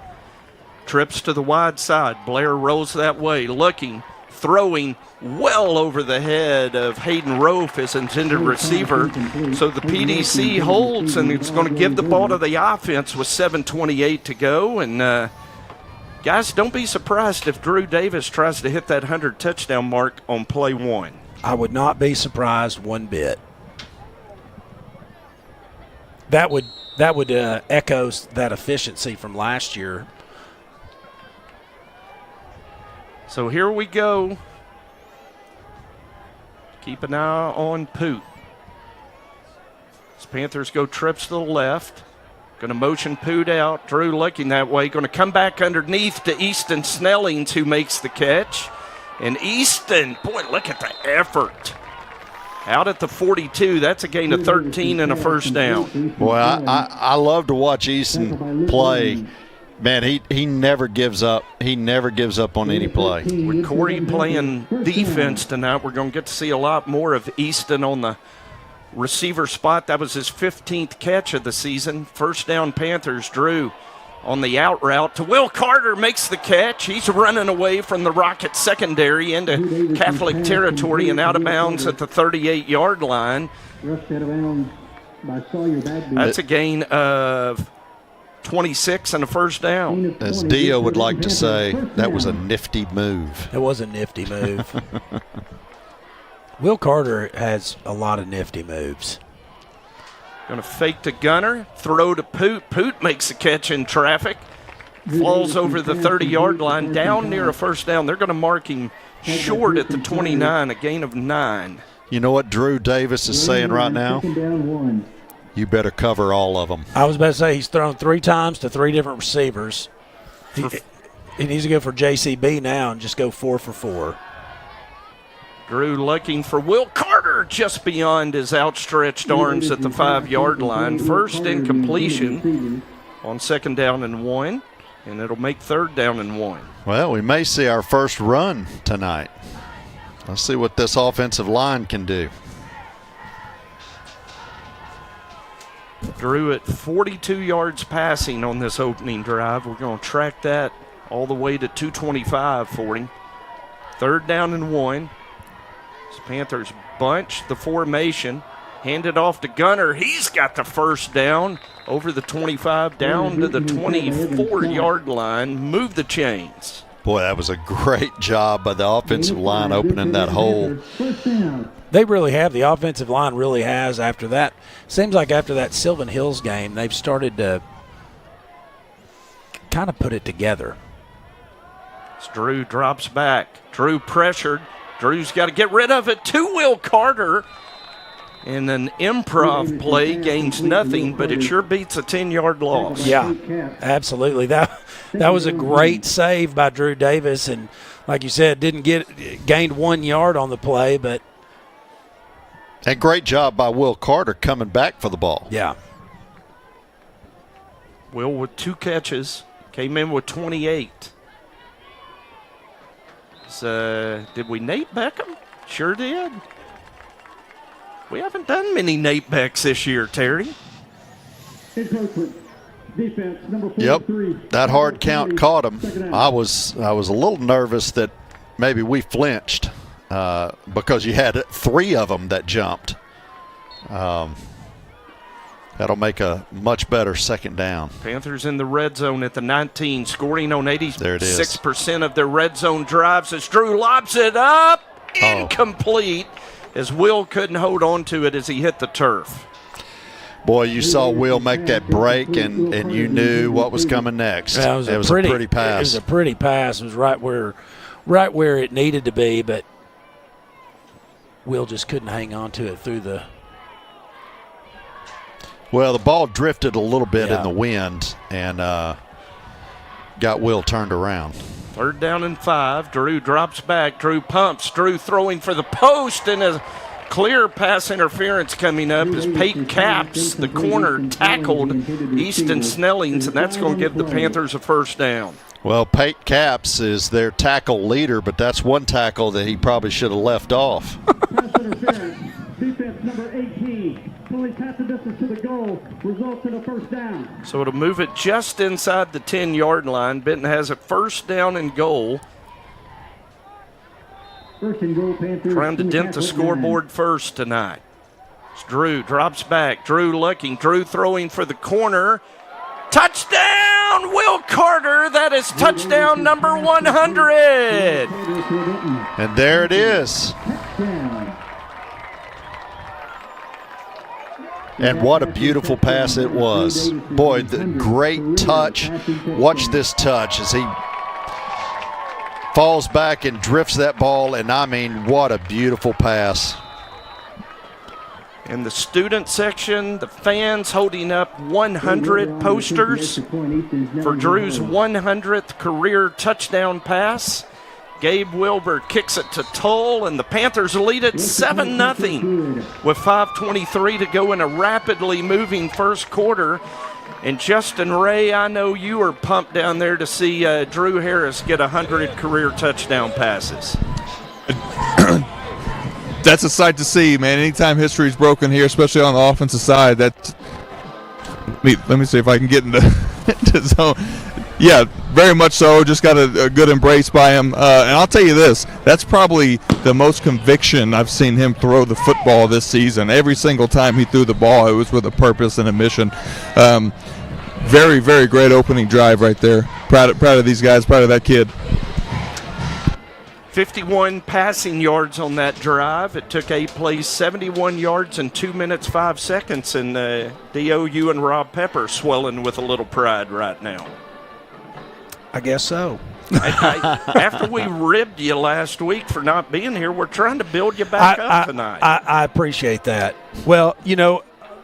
Trips to the wide side. Blair rolls that way, looking, throwing well over the head of Hayden Rofe, his intended receiver. So the PDC holds, and it's going to give the ball to the offense with 7:28 to go. And guys, don't be surprised if Drew Davis tries to hit that 100 touchdown mark on play 1. I would not be surprised one bit. That would echo that efficiency from last year. So here we go. Keep an eye on Poot. As Panthers go trips to the left. Going to motion Poot out. Drew looking that way. Going to come back underneath to Easton Snellings, who makes the catch. And Easton, boy, look at the effort. Out at the 42. That's a gain of 13 and a 1st down. Boy, I love to watch Easton play. Man, he never gives up. He never gives up on any play. With Corey playing defense tonight, we're going to get to see a lot more of Easton on the receiver spot. That was his 15th catch of the season. 1st down Panthers. Drew on the out route to Will Carter, makes the catch. He's running away from the Rocket secondary into Catholic territory and out of bounds at the 38-yard line. That's a gain of 26 and a 1st down. As Dio would like to say, that was a nifty move. It was a nifty move. Will Carter has a lot of nifty moves. Going to fake to Gunner, throw to Poot. Poot makes a catch in traffic. Falls over the 30-yard line, down near a 1st down. They're going to mark him short at the 29, a gain of 9. You know what Drew Davis is saying right now? You better cover all of them. I was about to say he's thrown 3 times to 3 different receivers. He needs to go for JCB now and just go 4 for 4. Drew looking for Will Carter just beyond his outstretched arms at the 5-yard line. 1st incompletion on 2nd down and 1, and it'll make 3rd down and 1. Well, we may see our first run tonight. Let's see what this offensive line can do. Drew at 42 yards passing on this opening drive. We're going to track that all the way to 225 for him. 3rd down and 1. As Panthers bunch the formation. Hand it off to Gunner. He's got the first down over the 25 down to the 24-yard line. Move the chains. Boy, that was a great job by the offensive line opening that hole. They really have. The offensive line really has after that. Seems like after that Sylvan Hills game, they've started to kind of put it together. As Drew drops back. Drew pressured. Drew's got to get rid of it to Will Carter. And an improv play gains nothing, but it sure beats a 10-yard loss. Yeah, absolutely. That was a great save by Drew Davis, and like you said, gained 1 yard on the play, but and great job by Will Carter coming back for the ball. Yeah. Will with 2 catches, came in with 28. Did we Nate Beckham? Sure did. We haven't done many Nate Becks this year, Terry. Yep, that hard count caught him. I was a little nervous that maybe we flinched because you had 3 of them that jumped. That'll make a much better 2nd down. Panthers in the red zone at the 19, scoring on 86% of their red zone drives as Drew lobs it up. Incomplete. As Will couldn't hold on to it as he hit the turf. Boy, you saw Will make that break, and you knew what was coming next. Yeah, it was a pretty pass. It was a pretty pass. It was right where it needed to be, but Will just couldn't hang on to it through the. Well, the ball drifted a little bit in the wind and got Will turned around. 3rd down and 5. Drew drops back. Drew pumps. Drew throwing for the post, and a clear pass interference coming up as Peyton Capps, the corner, tackled Easton Snellings, and that's going to give the Panthers a 1st down. Well, Peyton Capps is their tackle leader, but that's one tackle that he probably should have left off. Defense number 18. Fully pass the distance to the goal. Results in a 1st down. So it'll move it just inside the 10-yard line. Benton has a 1st down and goal. 1st and goal, Panthers. Trying to dent the scoreboard first tonight. As Drew drops back. Drew looking. Drew throwing for the corner. Touchdown, Will Carter. That is touchdown number 100. And there it is. And what a beautiful pass it was. Boy, the great touch. Watch this touch as he falls back and drifts that ball. And, I mean, what a beautiful pass. In the student section, the fans holding up 100 posters for Drew's 100th career touchdown pass. Gabe Wilbur kicks it to Tull, and the Panthers lead it 7-0 with 5:23 to go in a rapidly moving first quarter. And Justin Ray, I know you are pumped down there to see Drew Harris get 100 career touchdown passes. That's a sight to see, man. Anytime history is broken here, especially on the offensive side, let me see if I can get into zone. Yeah, very much so. Just got a good embrace by him. And I'll tell you this, that's probably the most conviction I've seen him throw the football this season. Every single time he threw the ball, it was with a purpose and a mission. Very, very great opening drive right there. Proud of these guys, proud of that kid. 51 passing yards on that drive. It took 8 plays, 71 yards in 2 minutes, 5 seconds. And DOU and Rob Pepper swelling with a little pride right now. I guess so. After we ribbed you last week for not being here, we're trying to build you back up tonight. I appreciate that. Well,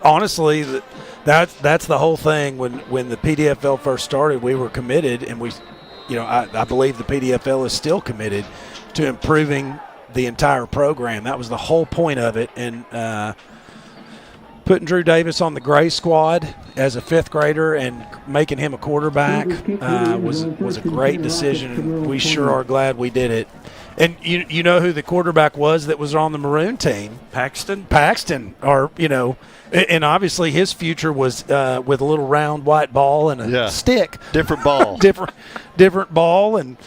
honestly, that's the whole thing. When the PDFL first started, we were committed, and I believe the PDFL is still committed to improving the entire program. That was the whole point of it, and putting Drew Davis on the gray squad as a 5th grader and making him a quarterback was a great decision. We sure are glad we did it. And you know who the quarterback was that was on the Maroon team? Paxton. Or, and obviously his future was with a little round white ball and a stick. Different ball. different ball. And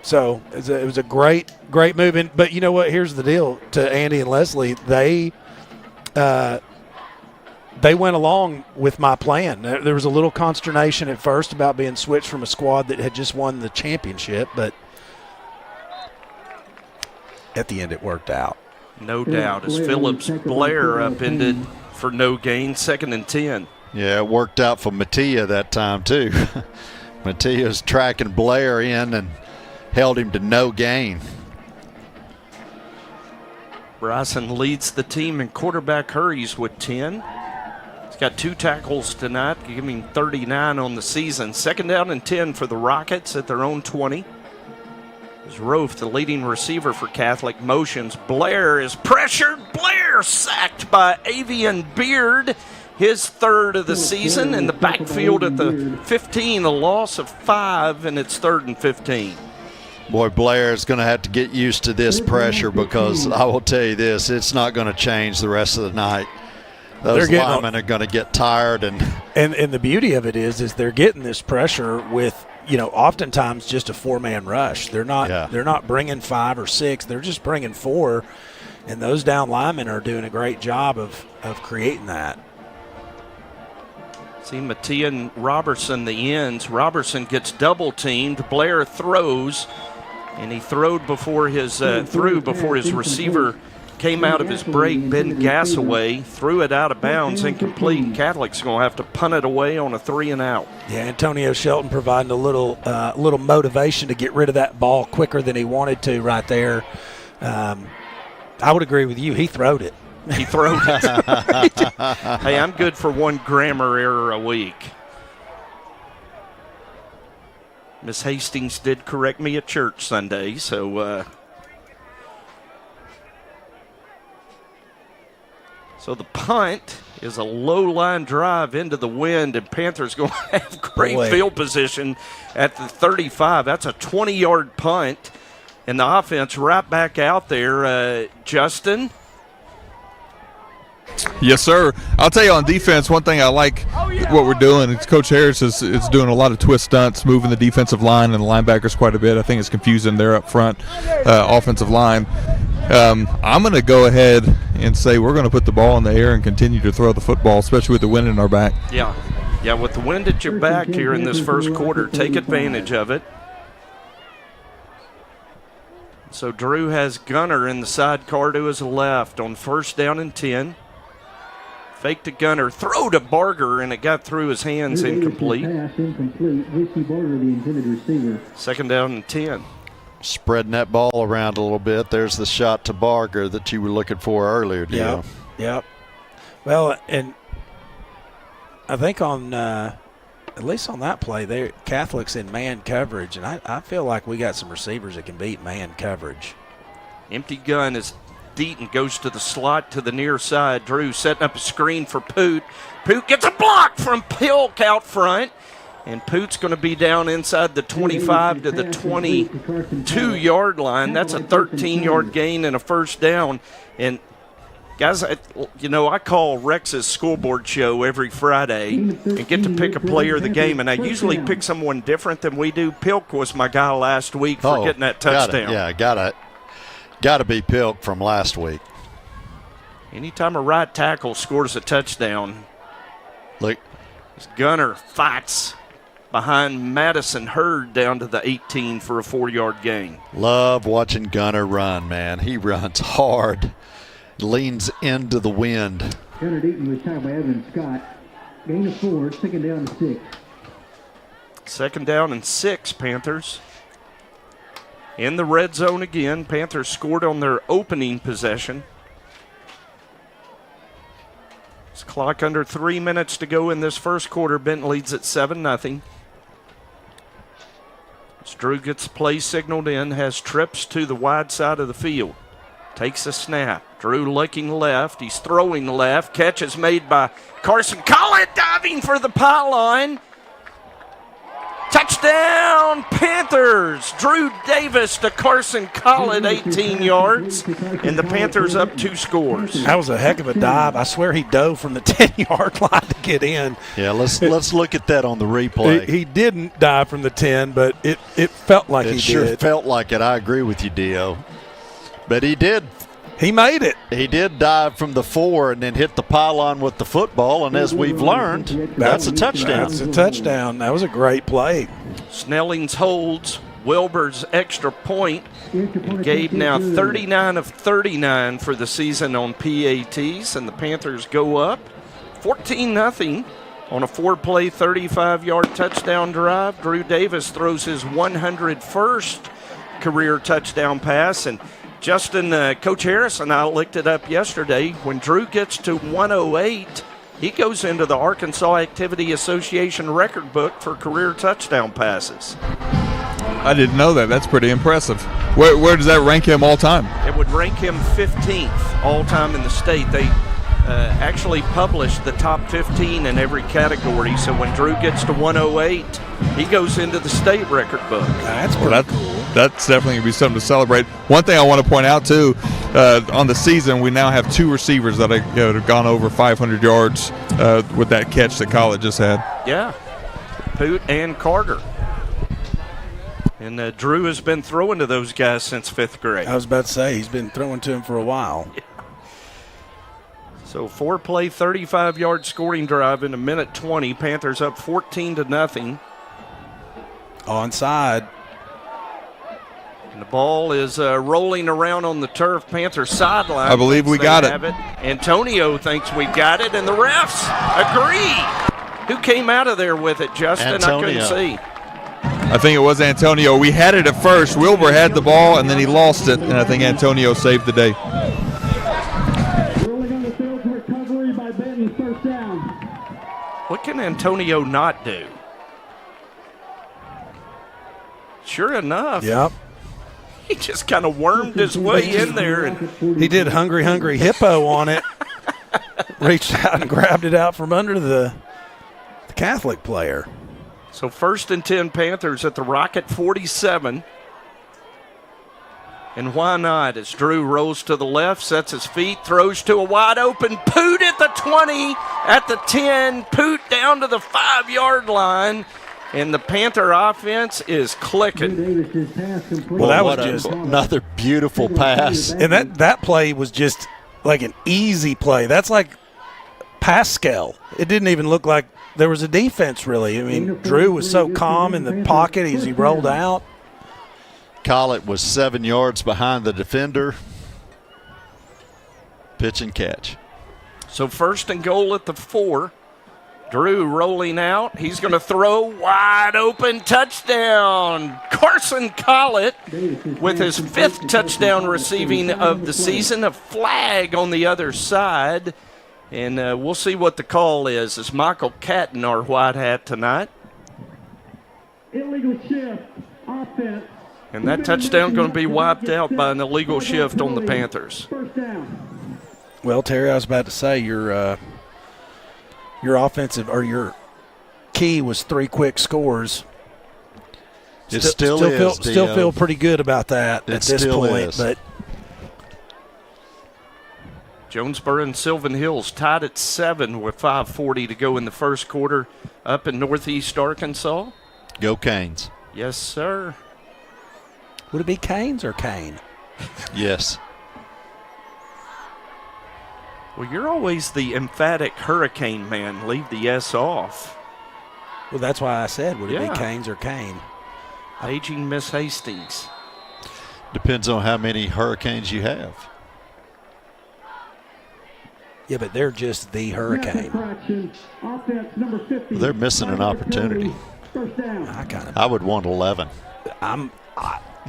so it was a great move. But you know what? Here's the deal to Andy and Leslie. They went along with my plan. There was a little consternation at first about being switched from a squad that had just won the championship, but at the end it worked out. No doubt. As Phillips Blair upended for no gain, 2nd and 10. Yeah, it worked out for Mattia that time too. Mattia's tracking Blair in and held him to no gain. Bryson leads the team in quarterback hurries with 10. He's got 2 tackles tonight, giving 39 on the season. 2nd down and 10 for the Rockets at their own 20. As Rofe, the leading receiver for Catholic, motions. Blair is pressured. Blair sacked by Avian Beard. His 3rd of the season in the backfield at the 15, a loss of 5, and it's 3rd and 15. Boy, Blair is going to have to get used to this pressure because I will tell you this, it's not going to change the rest of the night. Those linemen are going to get tired. And the beauty of it is they're getting this pressure with, oftentimes just a 4-man rush. They're not bringing 5 or 6. They're just bringing 4, and those down linemen are doing a great job of creating that. See Mattia and Robertson, the ends. Robertson gets double-teamed. Blair throws, and he threw before his receiver came out of his break. Ben Gassaway threw it out of bounds, incomplete. Catholic's going to have to punt it away on a 3-and-out. Yeah, Antonio Shelton providing a little motivation to get rid of that ball quicker than he wanted to right there. I would agree with you. He throwed it. He throwed it. Hey, I'm good for 1 grammar error a week. Miss Hastings did correct me at church Sunday, so the punt is a low-line drive into the wind, and Panthers going to have great field position at the 35. That's a 20-yard punt, and the offense right back out there. Justin? Yes, sir. I'll tell you on defense, one thing I like what we're doing is Coach Harris is doing a lot of twist stunts, moving the defensive line and the linebackers quite a bit. I think it's confusing their up front offensive line. I'm going to go ahead and say we're going to put the ball in the air and continue to throw the football, especially with the wind in our back. Yeah, with the wind at your back here in this first quarter, take advantage of it. So Drew has Gunner in the sidecar to his left on 1st down and 10. Fake to Gunner, throw to Barger, and it got through his hands, incomplete. 2nd down and 10. Spreading that ball around a little bit. There's the shot to Barger that you were looking for earlier, Dio. Yep. Well, and I think on at least on that play, Catholic's in man coverage, and I feel like we got some receivers that can beat man coverage. Empty gun is Deaton goes to the slot to the near side. Drew setting up a screen for Poot. Poot gets a block from Pilk out front. And Poot's going to be down inside the 25 to the 22-yard line. That's a 13-yard gain and a 1st down. And, guys, I call Rex's scoreboard show every Friday and get to pick a player of the game. And I usually pick someone different than we do. Pilk was my guy last week for getting that touchdown. Got to be Pilk from last week. Anytime a right tackle scores a touchdown, look, Gunner fights behind Madison Hurd down to the 18 for a 4-yard gain. Love watching Gunner run, man. He runs hard, leans into the wind. Gunner Deaton was tied by Evan Scott. Gain of 4, 2nd down and 6. 2nd down and 6, Panthers. In the red zone again. Panthers scored on their opening possession. It's clock under 3 minutes to go in this first quarter. Benton leads at 7-0. As Drew gets play signaled in, has trips to the wide side of the field. Takes a snap. Drew looking left. He's throwing left. Catch is made by Carson Collett, diving for the pylon. Touchdown, Panthers. Drew Davis to Carson Collett, 18 yards, and the Panthers up 2 scores. That was a heck of a dive. I swear he dove from the 10-yard line to get in. Yeah, let's look at that on the replay. He didn't dive from the 10, but it felt like he did. It sure felt like it. I agree with you, Dio. But he did. He made it. He did dive from the 4 and then hit the pylon with the football, and as we've learned, that's a touchdown. That's a touchdown. That was a great play. Snellings holds Wilbur's extra point. And Gabe now 39 of 39 for the season on PATs, and the Panthers go up 14-0 on a 4-play, 35-yard touchdown drive. Drew Davis throws his 101st career touchdown pass, and Justin, Coach Harris and I looked it up yesterday. When Drew gets to 108, he goes into the Arkansas Activity Association record book for career touchdown passes. I didn't know that. That's pretty impressive. Where does that rank him all time? It would rank him 15th all time in the state. They actually published the top 15 in every category. So when Drew gets to 108, he goes into the state record book. That's pretty cool. That's definitely going to be something to celebrate. One thing I want to point out, too, on the season, we now have 2 receivers that have gone over 500 yards with that catch that Collett just had. Yeah, Poot and Carter. And Drew has been throwing to those guys since 5th grade. I was about to say, he's been throwing to him for a while. Yeah. So 4-play, 35-yard scoring drive in a minute 20. Panthers up 14-0. Onside. And the ball is rolling around on the turf. Panther sideline. I believe we got it. Antonio thinks we got it, and the refs agree. Who came out of there with it, Justin? Antonio. I couldn't see. I think it was Antonio. We had it at first. Wilbur had the ball, and then he lost it, and I think Antonio saved the day. Rolling on the field, recovery by Benton, first down. What can Antonio not do? Sure enough. Yep. He just kind of wormed his way in there. And he did hungry, hungry hippo on it. Reached out and grabbed it out from under the Catholic player. So 1st and 10 Panthers at the Rocket 47. And why not? As Drew rolls to the left, sets his feet, throws to a wide open Poot at the 20, at the 10, Poot down to the 5-yard line. And the Panther offense is clicking. Well, that was just another beautiful pass. And that play was just like an easy play. That's like Pascal. It didn't even look like there was a defense, really. I mean, Drew was so calm in the pocket as he rolled out. Collett was 7 yards behind the defender. Pitch and catch. So 1st and goal at the 4. Drew rolling out. He's going to throw wide open touchdown. Carson Collett with his 5th touchdown receiving of the season. A flag on the other side. And we'll see what the call is. It's Michael Catton, our white hat tonight. Illegal shift, offense. And that touchdown going to be wiped out by an illegal shift on the Panthers. First down. Well, Terry, I was about to say your offensive or your key was 3 quick scores. It still feel pretty good about that at this point. Is. But Jonesboro and Sylvan Hills tied at 7 with 5:40 to go in the first quarter up in Northeast Arkansas. Go Canes. Yes, sir. Would it be Canes or Kane? Yes. Well, you're always the emphatic Hurricane man. Leave the S off. Well, that's why I said, would it Yeah. be Canes or Kane? Aging Miss Hastings. Depends on how many Hurricanes you have. Yeah, but they're just the Hurricane. They're missing an opportunity. I would want 11.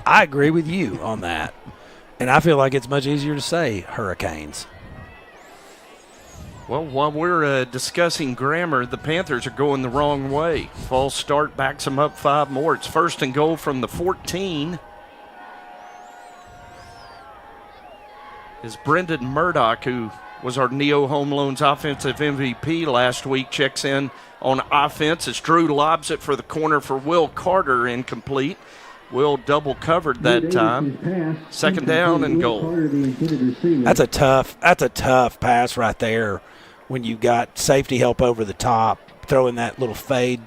I agree with you on that. And I feel like it's much easier to say Hurricanes. Well, while we're discussing grammar, the Panthers are going the wrong way. False start backs them up 5 more. It's 1st and goal from the 14. As Brendan Murdoch, who was our Neo Home Loans offensive MVP last week, checks in on offense as Drew lobs it for the corner for Will Carter, incomplete. Will double covered that time. Second down and goal. That's a tough pass right there when you got safety help over the top, throwing that little fade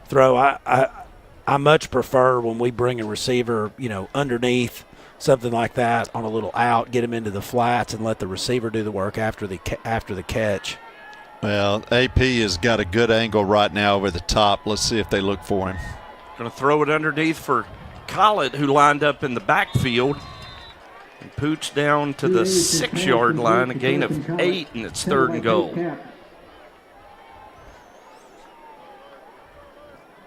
throw. I much prefer when we bring a receiver, underneath something like that on a little out, get him into the flats and let the receiver do the work after the catch. Well, AP has got a good angle right now over the top. Let's see if they look for him. Going to throw it underneath for Collett, who lined up in the backfield. And Pooch down to the 6-yard line, a gain of 8, and it's 3rd and goal.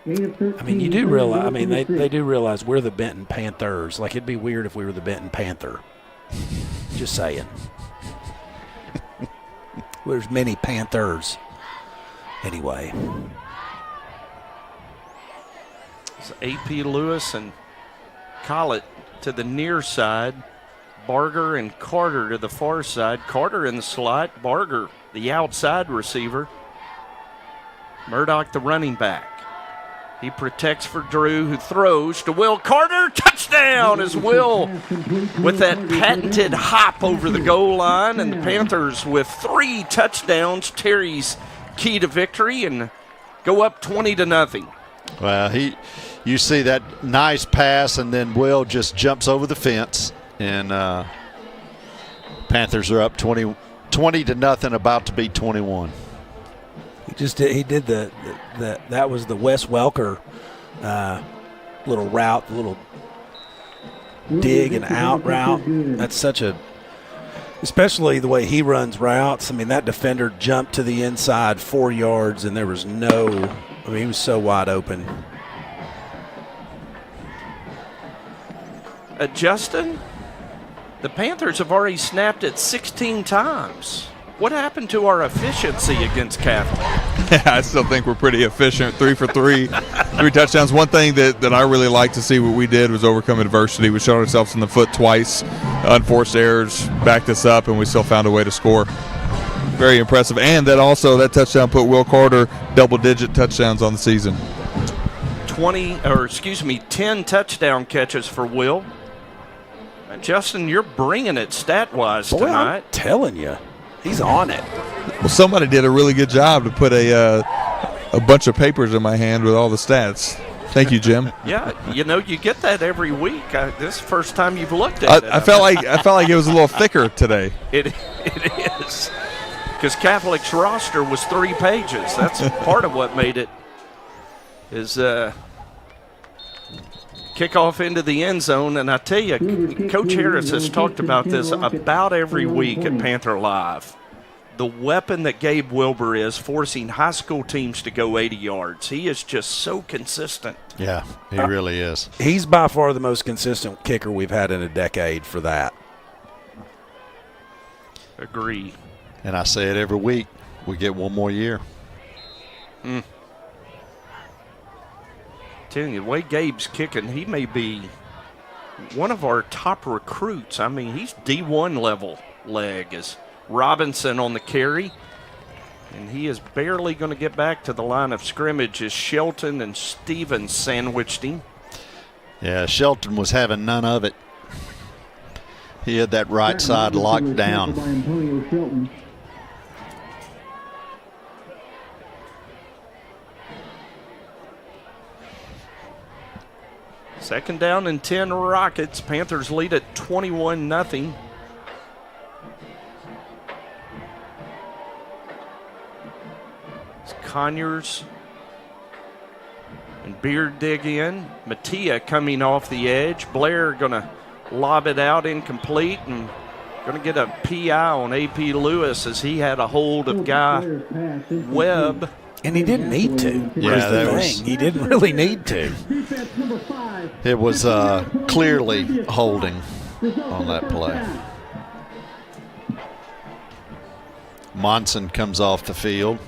I mean, you do realize, they do realize we're the Benton Panthers. Like, it'd be weird if we were the Benton Panther. Just saying. There's many Panthers. Anyway. It's AP Lewis and Collett to the near side. Barger and Carter to the far side. Carter in the slot. Barger, the outside receiver. Murdoch, the running back. He protects for Drew, who throws to Will Carter. Touchdown as Will with that patented hop over the goal line. And the Panthers with 3 touchdowns. Terry's key to victory and go up 20-0. Well, you see that nice pass, and then Will just jumps over the fence. And Panthers are up 20-0, about to be 21. He did that was the Wes Welker little route, the little dig and out route. That's such a, especially the way he runs routes. I mean, that defender jumped to the inside 4 yards, and there was he was so wide open. Justin, the Panthers have already snapped it 16 times. What happened to our efficiency against Catholic? Yeah, I still think we're pretty efficient. 3 for 3, 3 touchdowns. One thing that I really like to see what we did was overcome adversity. We shot ourselves in the foot twice. Unforced errors backed us up, and we still found a way to score. Very impressive. And that touchdown put Will Carter double-digit touchdowns on the season. 10 touchdown catches for Will. Justin, you're bringing it stat-wise tonight. I'm telling you. He's on it. Well, somebody did a really good job to put a bunch of papers in my hand with all the stats. Thank you, Jim. Yeah, you get that every week. This is the first time you've looked at it. I felt like it was a little thicker today. It is, because Catholic's roster was 3 pages. That's part of what made it. Is kickoff into the end zone, and I tell you, Coach Harris has talked about this about every week at Panther Live. The weapon that Gabe Wilbur is, forcing high school teams to go 80 yards. He is just so consistent. Yeah, he really is. He's by far the most consistent kicker we've had in a decade for that. Agree. And I say it every week. We get one more year. Telling you, the way Gabe's kicking, he may be one of our top recruits. I mean, he's D1 level leg. Is Robinson on the carry, and he is barely going to get back to the line of scrimmage as Shelton and Stevens sandwiched him. Yeah, Shelton was having none of it. He had that right side locked down. Second down and 10 Rockets. Panthers lead at 21-0. It's Conyers and Beard dig in. Mattia coming off the edge. Blair going to lob it out incomplete and going to get a PI on AP Lewis as he had a hold of Guy Webb. And he didn't need to. Yeah, that was. He didn't really need to. It was clearly holding on that play. Monson comes off the field.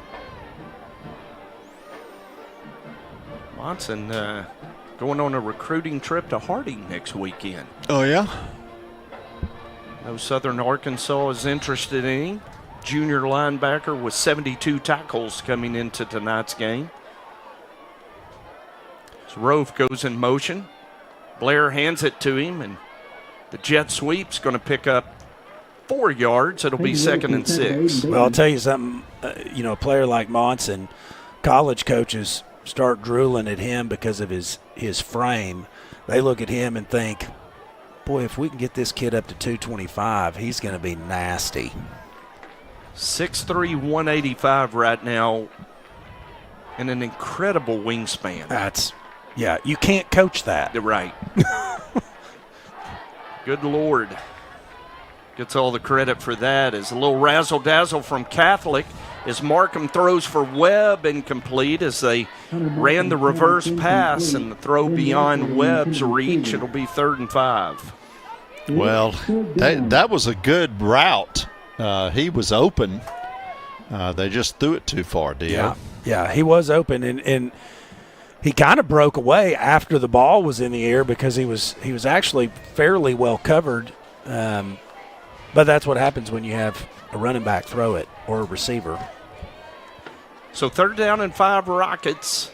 Monson going on a recruiting trip to Harding next weekend. Oh, yeah? No Southern Arkansas is interested in him. Junior linebacker with 72 tackles coming into tonight's game. So Rove goes in motion. Blair hands it to him, and the jet sweep's going to pick up 4 yards. It'll be 2nd and 6. Well, I'll tell you something. A player like Monson, college coaches start drooling at him because of his frame. They look at him and think, boy, if we can get this kid up to 225, he's going to be nasty. 6'3", 185 right now, and an incredible wingspan. You can't coach that. Right. Good Lord. Gets all the credit for that. As a little razzle-dazzle from Catholic as Markham throws for Webb, incomplete as they ran the reverse pass and the throw beyond Webb's reach. It'll be 3rd and 5. Well, that was a good route. He was open. They just threw it too far, Dio. Yeah, he was open, and he kind of broke away after the ball was in the air because he was actually fairly well covered. But that's what happens when you have a running back throw it or a receiver. So 3rd down and 5 Rockets.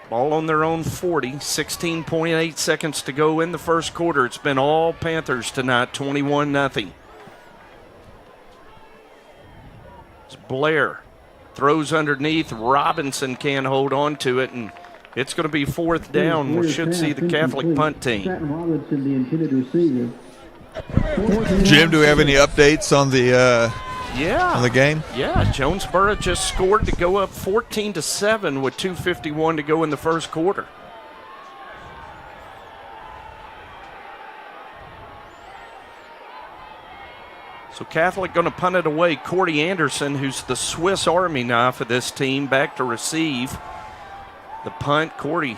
Ball on their own 40, 16.8 seconds to go in the first quarter. It's been all Panthers tonight, 21-0. It's Blair. Throws underneath. Robinson can't hold on to it, and it's going to be 4th down. We should see the Catholic punt team. Jim, do we have any updates on the on the game? Yeah, Jonesboro just scored to go up 14-7 with 2:51 to go in the first quarter. So Catholic going to punt it away. Cordy Anderson, who's the Swiss Army knife of this team, back to receive the punt. Cordy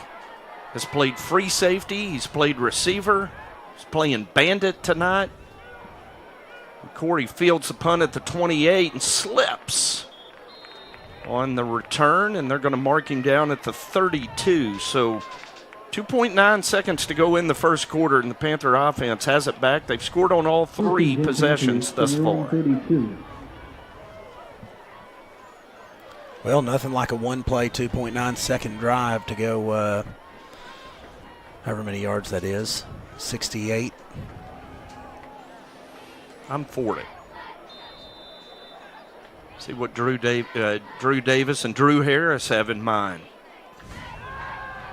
has played free safety. He's played receiver. He's playing bandit tonight. And Cordy fields the punt at the 28 and slips on the return, and they're going to mark him down at the 32. So 2.9 seconds to go in the first quarter, and the Panther offense has it back. They've scored on all 3 possessions thus far. Well, nothing like a one-play, 2.9-second drive to go however many yards that is, 68. I'm 40. See what Drew Davis and Drew Harris have in mind.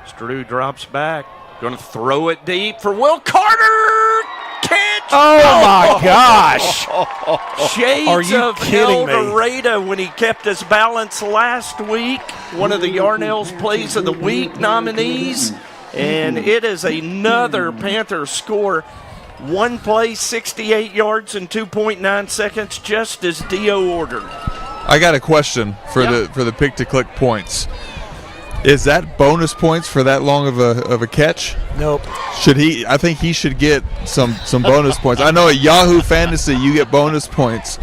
As Drew drops back, going to throw it deep for Will Carter. Catch! Oh my gosh! Shades Are you of kidding me? El Dorado when he kept his balance last week. One of the Yarnell's Plays of the Week nominees. And it is another Panther score. One play, 68 yards in 2.9 seconds, just as Dio ordered. I got a question for the pick-to-click points. Is that bonus points for that long of a catch? Nope. Should he? I think he should get some bonus points. I know at Yahoo Fantasy you get bonus points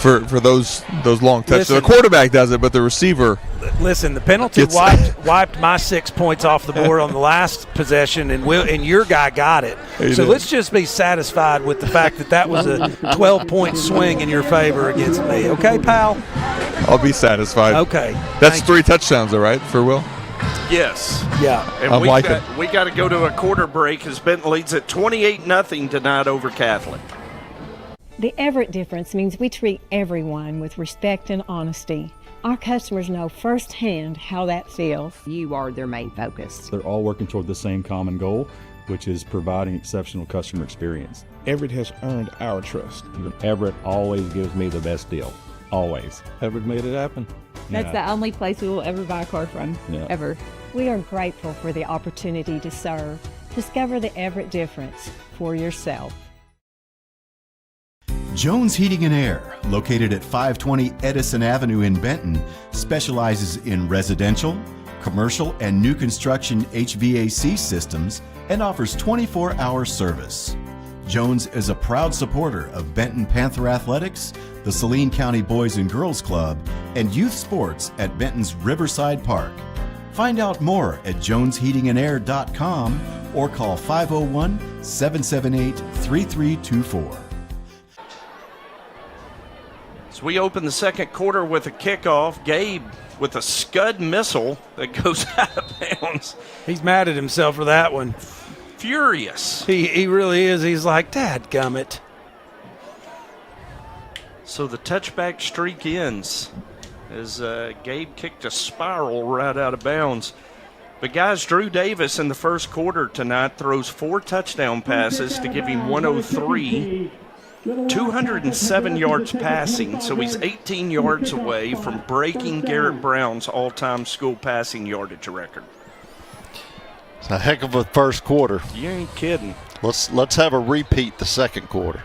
for those long touches. So the quarterback does it, but the receiver. Listen, the penalty wiped my 6 points off the board on the last possession, and your guy got it. So let's just be satisfied with the fact that was a 12-point swing in your favor against me. Okay, pal? I'll be satisfied. Okay. That's 3 touchdowns, all right, for Will? Yes. Yeah. And we got to go to a quarter break as Benton leads at 28-0 tonight over Catholic. The Everett difference means we treat everyone with respect and honesty. Our customers know firsthand how that feels. You are their main focus. They're all working toward the same common goal, which is providing exceptional customer experience. Everett has earned our trust. Everett always gives me the best deal. Always. Everett made it happen. That's the only place we will ever buy a car from, ever. We are grateful for the opportunity to serve. Discover the Everett difference for yourself. Jones Heating and Air, located at 520 Edison Avenue in Benton, specializes in residential, commercial, and new construction HVAC systems and offers 24-hour service. Jones is a proud supporter of Benton Panther Athletics, the Saline County Boys and Girls Club, and youth sports at Benton's Riverside Park. Find out more at jonesheatingandair.com or call 501-778-3324. As we open the second quarter with a kickoff, Gabe with a scud missile that goes out of bounds. He's mad at himself for that one. Furious. He really is. He's like, dadgummit. So the touchback streak ends as Gabe kicked a spiral right out of bounds. But guys, Drew Davis in the first quarter tonight throws 4 touchdown passes to give him 103. 207 yards passing, so he's 18 yards away from breaking Garrett Brown's all-time school passing yardage record. It's a heck of a first quarter. You ain't kidding. Let's have a repeat the second quarter.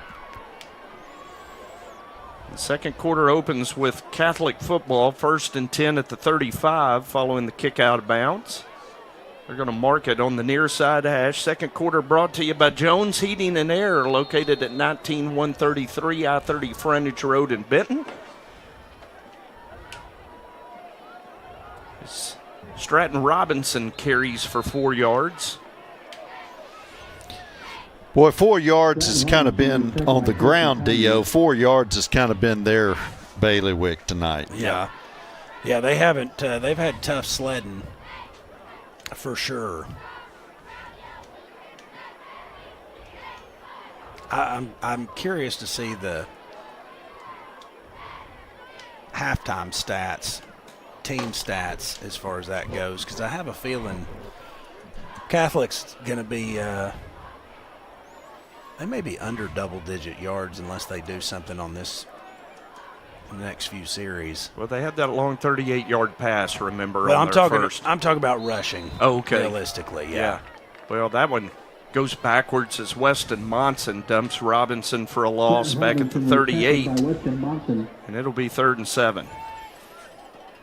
The second quarter opens with Catholic football, 1st and 10 at the 35 following the kick out of bounds. They're going to mark it on the near side hash. Second quarter brought to you by Jones Heating and Air, located at 19133 I-30 Frontage Road in Benton. Stratton Robinson carries for 4 yards. Boy, 4 yards has kind of been on the ground, Dio. 4 yards has kind of been their bailiwick tonight. Yeah. Yeah, they haven't. They've had tough sledding for sure. I'm curious to see the halftime stats, team stats as far as that goes, because I have a feeling Catholic's going to be they may be under double-digit yards unless they do something on this next few series. Well, they had that long 38-yard pass, remember, well, on first. I'm talking about rushing. Oh, okay. Realistically, yeah. Well, that one goes backwards as Weston Monson dumps Robinson for a loss back at the 38, and it'll be 3rd and 7.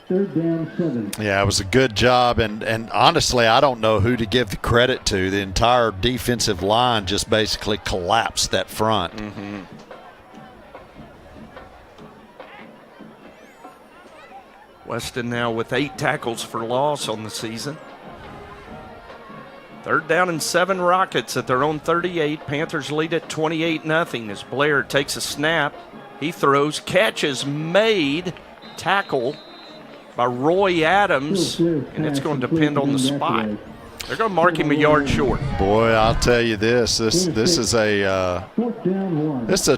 3rd down 7. Yeah, it was a good job, and honestly, I don't know who to give the credit to. The entire defensive line just basically collapsed that front. Mm-hmm. Weston now with 8 tackles for loss on the season. 3rd down and 7 Rockets at their own 38. Panthers lead at 28-0 as Blair takes a snap. He throws, catches made, tackle by Roy Adams, and it's going to depend on the spot. They're going to mark him a yard short. Boy, I'll tell you this is a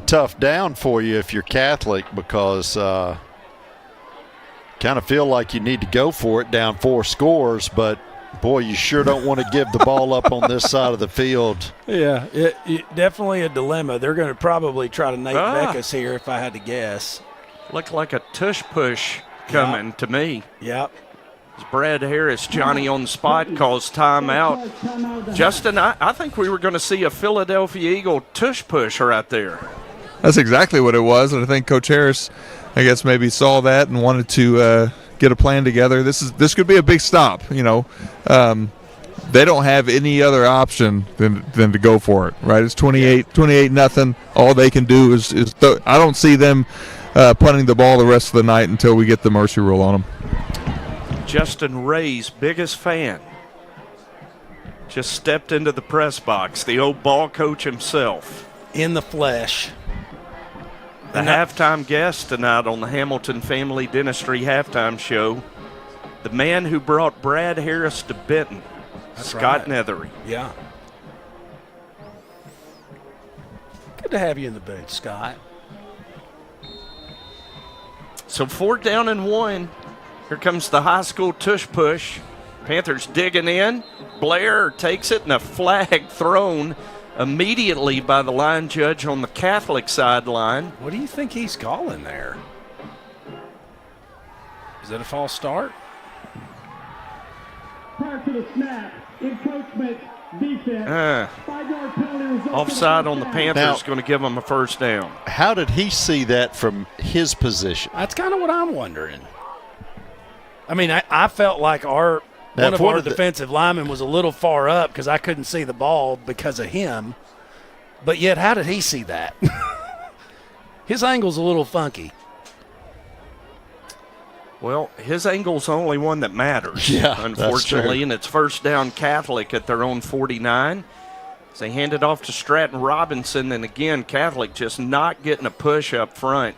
tough down for you if you're Catholic, because kind of feel like you need to go for it down 4 scores, but boy, you sure don't want to give the ball up on this side of the field. Yeah, it definitely a dilemma. They're going to probably try to Nate Beckus here, if I had to guess. Looked like a tush push coming to me. Yep. As Brad Harris, Johnny on the spot, calls timeout. Justin, I think we were going to see a Philadelphia Eagle tush push right there. That's exactly what it was, and I think Coach Harris, I guess, maybe saw that and wanted to get a plan together. This could be a big stop. You know, they don't have any other option than to go for it. Right? It's 28-0. All they can do is I don't see them punting the ball the rest of the night until we get the mercy rule on them. Justin Ray's biggest fan just stepped into the press box. The old ball coach himself, in the flesh. The halftime guest tonight on the Hamilton Family Dentistry halftime show, the man who brought Brad Harris to Benton, Scott Nethery. Yeah. Good to have you in the booth, Scott. So 4th down and 1. Here comes the high school tush push. Panthers digging in. Blair takes it, and a flag thrown immediately by the line judge on the Catholic sideline. What do you think he's calling there? Is that a false start? Prior to the snap, encroachment, defense, 5-yard penalty. Offside on the Panthers, going to give them a 1st down. How did he see that from his position? That's kind of what I'm wondering. I mean, I felt like one of our defensive linemen was a little far up because I couldn't see the ball because of him. But yet, how did he see that? His angle's a little funky. Well, his angle's the only one that matters, unfortunately, and it's 1st down Catholic at their own 49. As they hand it off to Stratton Robinson, and again, Catholic just not getting a push up front.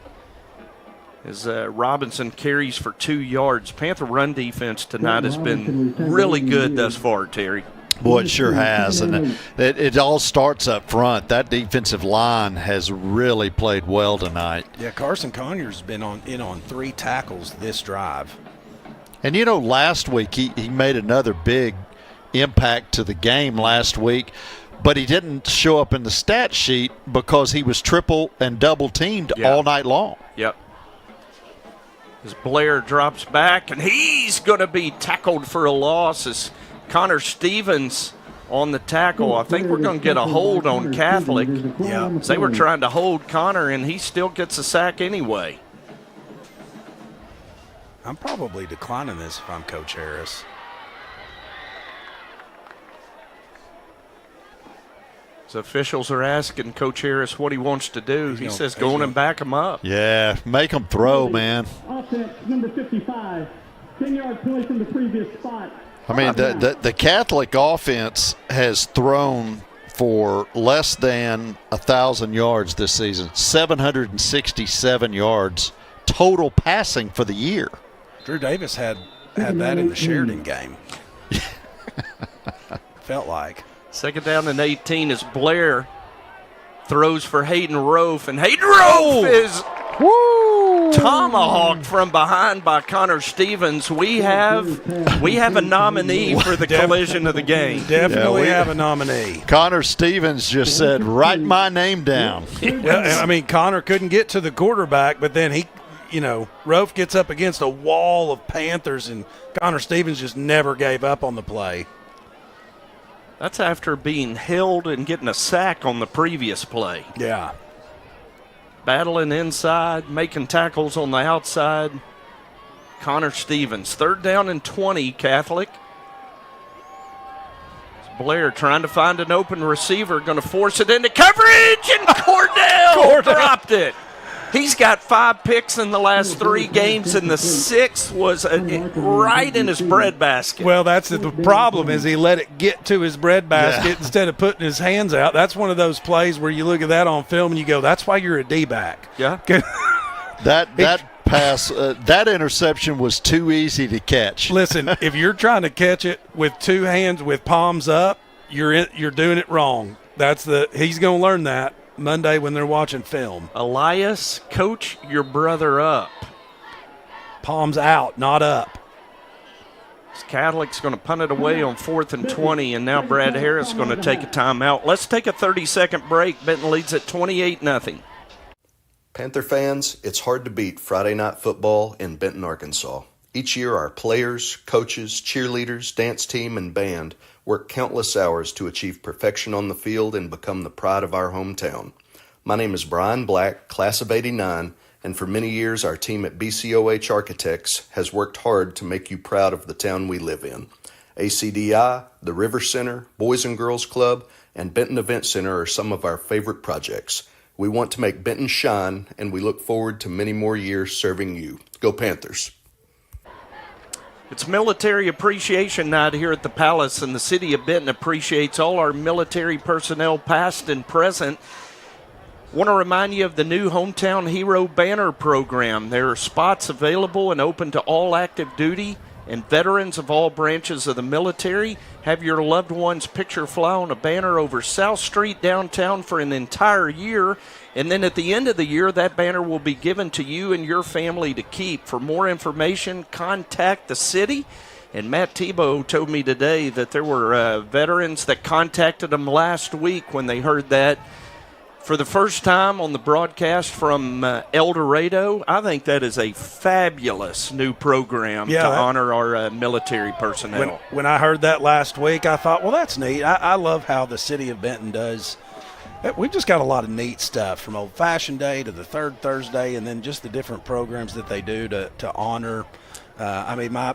as Robinson carries for 2 yards. Panther run defense tonight has been really good thus far, Terry. Boy, it sure has, and it all starts up front. That defensive line has really played well tonight. Yeah, Carson Conyers been on 3 tackles this drive. And last week he made another big impact to the game last week, but he didn't show up in the stat sheet because he was triple and double teamed all night long. Yep. As Blair drops back, and he's going to be tackled for a loss as Connor Stevens on the tackle. I think we're going to get a hold on Catholic. Yeah. They were trying to hold Connor, and he still gets a sack anyway. I'm probably declining this if I'm Coach Harris. So officials are asking Coach Harris what he wants to do. He says go on and back him up. Yeah, make him throw, man. Offense number 55, 10 yards away from the previous spot. I mean, the Catholic offense has thrown for less than 1,000 yards this season, 767 yards total passing for the year. Drew Davis had that in the Sheridan game. Felt like. 2nd down and 18 as Blair throws for Hayden Rofe, and Hayden Rofe is tomahawked from behind by Connor Stevens. We have a nominee for the collision of the game. Definitely have a nominee. Connor Stevens just said, write my name down. Well, I mean, Connor couldn't get to the quarterback, but then Rofe gets up against a wall of Panthers, and Connor Stevens just never gave up on the play. That's after being held and getting a sack on the previous play. Yeah. Battling inside, making tackles on the outside. Connor Stevens. 3rd down and 20, Catholic. Blair trying to find an open receiver, going to force it into coverage, and Cordell dropped it. He's got 5 picks in the last 3 games, and the 6th was right in his breadbasket. Well, that's the problem is he let it get to his breadbasket instead of putting his hands out. That's one of those plays where you look at that on film and you go, that's why you're a D-back. Yeah. That pass, that interception was too easy to catch. Listen, if you're trying to catch it with 2 hands with palms up, you're doing it wrong. He's going to learn that Monday when they're watching film. Elias, coach your brother up. Palms out, not up. Catholic's going to punt it away on 4th and 20, and now Brad Harris is going to take a timeout. Let's take a 30-second break. Benton leads at 28-0. Panther fans, it's hard to beat Friday Night Football in Benton, Arkansas. Each year, our players, coaches, cheerleaders, dance team, and band work countless hours to achieve perfection on the field and become the pride of our hometown. My name is Brian Black, class of '89, and for many years our team at BCOH Architects has worked hard to make you proud of the town we live in. ACDI, the River Center, Boys and Girls Club, and Benton Event Center are some of our favorite projects. We want to make Benton shine, and we look forward to many more years serving you. Go Panthers! It's Military Appreciation Night here at the Palace, and the city of Benton appreciates all our military personnel, past and present. Want to remind you of the new Hometown Hero Banner program. There are spots available and open to all active duty and veterans of all branches of the military. Have your loved one's picture fly on a banner over South Street downtown for an entire year, and then at the end of the year, that banner will be given to you and your family to keep. For more information, contact the city. And Matt Tebow told me today that there were veterans that contacted him last week when they heard that for the first time on the broadcast from El Dorado. I think that is a fabulous new program to honor our military personnel. When I heard that last week, I thought, well, that's neat. I love how the city of Benton does. We've just got a lot of neat stuff, from Old Fashioned Day to the Third Thursday, and then just the different programs that they do to honor. My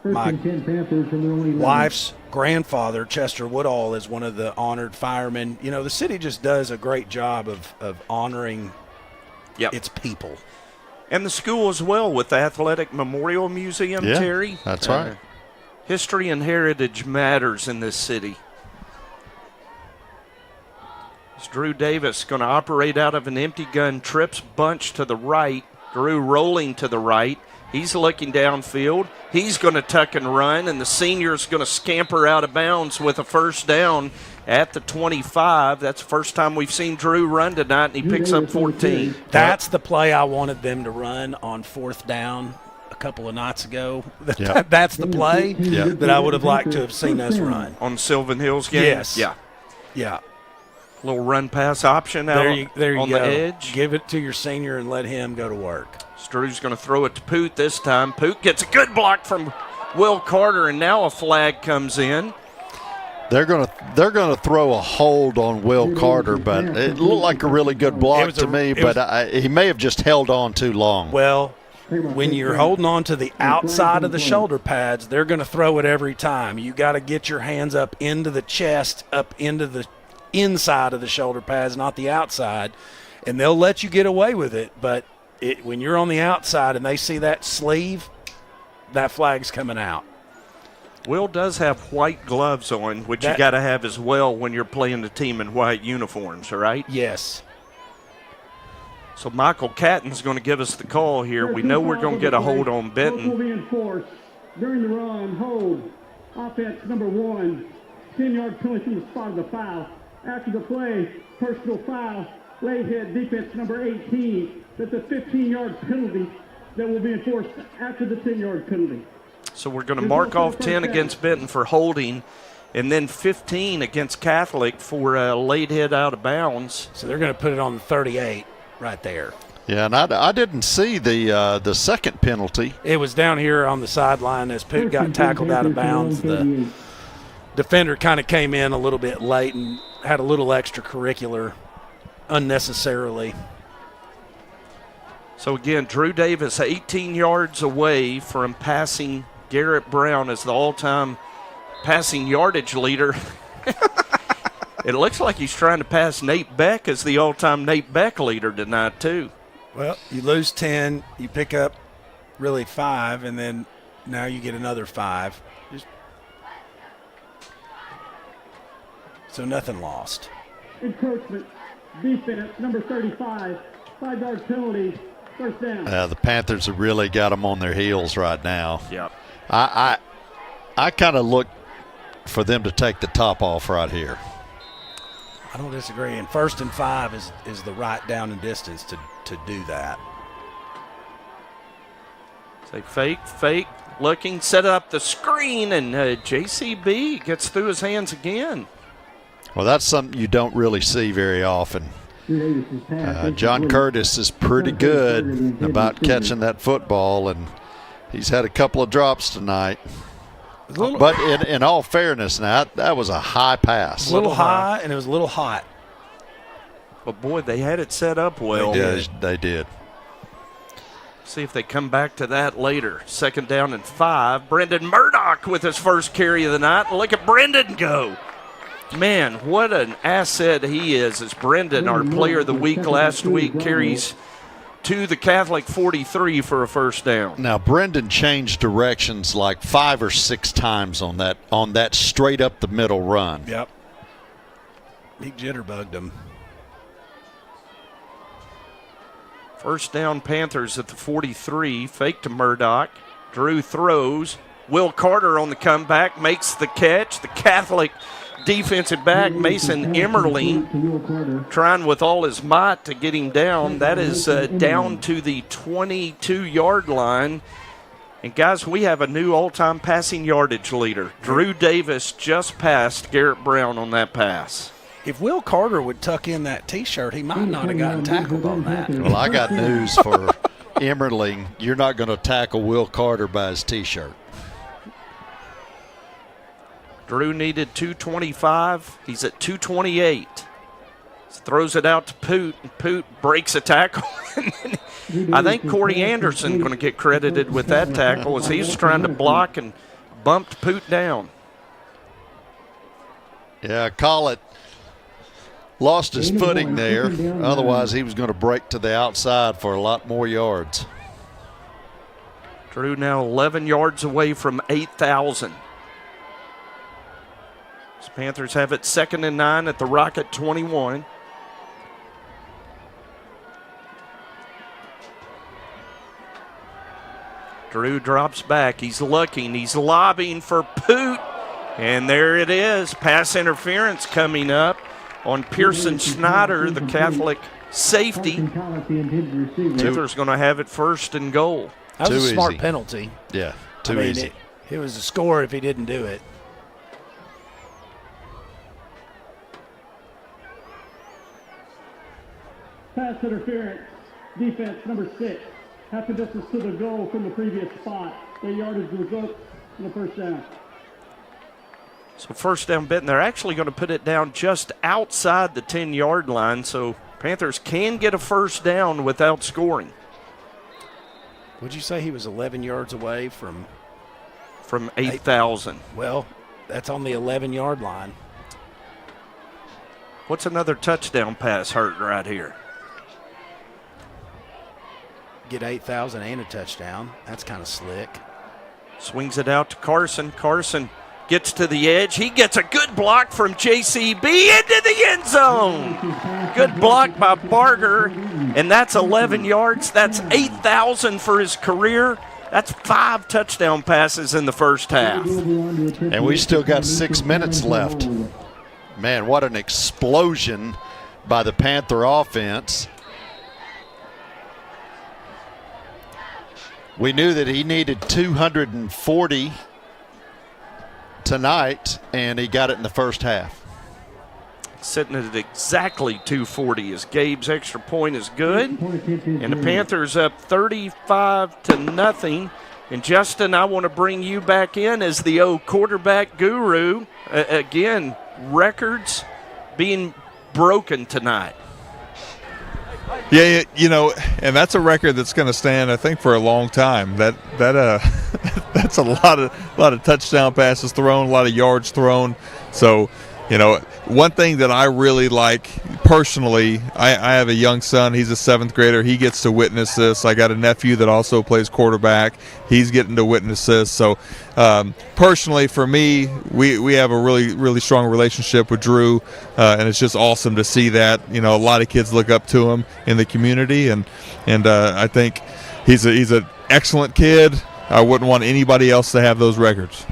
wife's grandfather, Chester Woodall, is one of the honored firemen. You know, the city just does a great job of honoring its people. And the school as well with the Athletic Memorial Museum, Terry. That's right. History and heritage matters in this city. It's Drew Davis going to operate out of an empty gun, trips bunch to the right. Drew rolling to the right. He's looking downfield. He's going to tuck and run, and the senior's going to scamper out of bounds with a first down at the 25. That's the first time we've seen Drew run tonight, and he picks up 14. That's the play I wanted them to run on fourth down a couple of nights ago. Yep. That's the play that I would have liked to have seen us run. On Sylvan Hills game? Yes. Yeah. Little run-pass option out there you on go. the edge. Give it to your senior and let him go to work. Drew's going to throw it to Poot this time. Poot gets a good block from Will Carter, and now a flag comes in. They're gonna throw a hold on Will Carter, but it looked like a really good block to me. But he may have just held on too long. Well, when you're holding on to the outside of the shoulder pads, they're going to throw it every time. You got to get your hands up into the chest, up into the inside of the shoulder pads, not the outside, and they'll let you get away with it. But when you're on the outside and they see that sleeve, that flag's coming out. Will does have white gloves on, which you got to have as well when you're playing the team in white uniforms, right? Yes. So Michael Catton's going to give us the call here. We know we're going to get a hold on Benton. Will be enforced during the run. Hold. Offense number 1. 10-yard penalty from the spot of the foul. After the play, personal foul. Late hit defense number 18. That's a 15-yard penalty that will be enforced after the 10-yard penalty. So we're going to mark off 10 against Benton for holding, and then 15 against Catholic for a late hit out of bounds. So they're going to put it on the 38 right there. Yeah, and I didn't see the second penalty. It was down here on the sideline as Pitt got tackled out of bounds. The defender kind of came in a little bit late and had a little extracurricular unnecessarily. So again, Drew Davis 18 yards away from passing Garrett Brown as the all-time passing yardage leader. It looks like he's trying to pass Nate Beck as the all-time Nate Beck leader tonight, too. Well, you lose 10, you pick up really 5, and then now you get another 5. So nothing lost. Encroachment, defense, number 35, 5-yard penalty, first down. The Panthers have really got them on their heels right now. Yep. I kind of look for them to take the top off right here. I don't disagree. And 1st and 5 is the right down and distance to do that. Say fake, looking, set up the screen, and JCB gets through his hands again. Well, that's something you don't really see very often. John Curtis is pretty good about catching that football, and he's had a couple of drops tonight. But in all fairness now, that was a high pass. A little high, and it was a little hot. But, boy, they had it set up well. They did. See if they come back to that later. 2nd down and 5. Brendan Murdoch with his first carry of the night. Look at Brendan go. Man, what an asset he is as Brendan, our player of the week last week, carries to the Catholic 43 for a first down. Now, Brendan changed directions like 5 or 6 times on that straight up the middle run. Yep. He jitterbugged him. First down, Panthers at the 43. Fake to Murdoch. Drew throws. Will Carter on the comeback makes the catch. The Catholic defensive back, Mason Emmerling, trying with all his might to get him down. That is down to the 22-yard line. And, guys, we have a new all-time passing yardage leader. Drew Davis just passed Garrett Brown on that pass. If Will Carter would tuck in that T-shirt, he might not have gotten tackled on that. Well, I got news for Emmerling. You're not going to tackle Will Carter by his T-shirt. Drew needed 225. He's at 228. Throws it out to Poot, and Poot breaks a tackle. I think Corey Anderson going to get credited with that tackle as he's trying to block and bumped Poot down. Yeah, Collett lost his footing there. Otherwise, he was going to break to the outside for a lot more yards. Drew now 11 yards away from 8,000. Panthers have it 2nd and 9 at the Rocket 21. Drew drops back. He's looking. He's lobbing for Poot. And there it is. Pass interference coming up on Pearson Snyder, the Catholic safety. Panthers going to have it 1st and goal. That was Too a smart easy. penalty. Yeah, too easy. It was a score if he didn't do it. Pass interference, defense number 6. Half the distance to the goal from the previous spot. The yardage results in the first down. So 1st down, Benton. They're actually going to put it down just outside the 10-yard line, so Panthers can get a 1st down without scoring. Would you say he was 11 yards away from 8,000? Well, that's on the 11-yard line. What's another touchdown pass hurt right here? Get 8,000 and a touchdown. That's kind of slick. Swings it out to Carson. Carson gets to the edge. He gets a good block from JCB into the end zone. Good block by Barger, and that's 11 yards. That's 8,000 for his career. That's 5 touchdown passes in the first half. And we still got 6 minutes left. Man, what an explosion by the Panther offense. We knew that he needed 240 tonight, and he got it in the first half. Sitting at exactly 240 as Gabe's extra point is good. And the Panthers up 35-0. And Justin, I want to bring you back in as the quarterback guru. Again, records being broken tonight. Yeah, you know, and that's a record that's going to stand, I think, for a long time. That's a lot of touchdown passes thrown, a lot of yards thrown. So, you know, one thing that I really like personally, I have a young son. He's a 7th grader. He gets to witness this. I got a nephew that also plays quarterback. He's getting to witness this. So, personally, for me, we have a really, really strong relationship with Drew, and it's just awesome to see that. You know, a lot of kids look up to him in the community, and I think he's an excellent kid. I wouldn't want anybody else to have those records.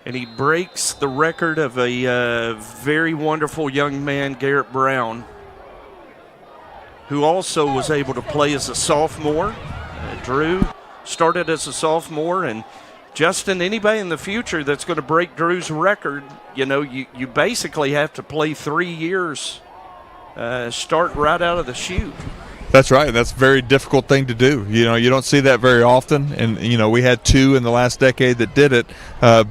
And he breaks the record of a very wonderful young man, Garrett Brown, who also was able to play as a sophomore. Drew started as a sophomore, and Justin, anybody in the future that's going to break Drew's record, you know, you basically have to play 3 years, start right out of the chute. That's right. That's a very difficult thing to do. You know, you don't see that very often. And, you know, we had 2 in the last decade that did it,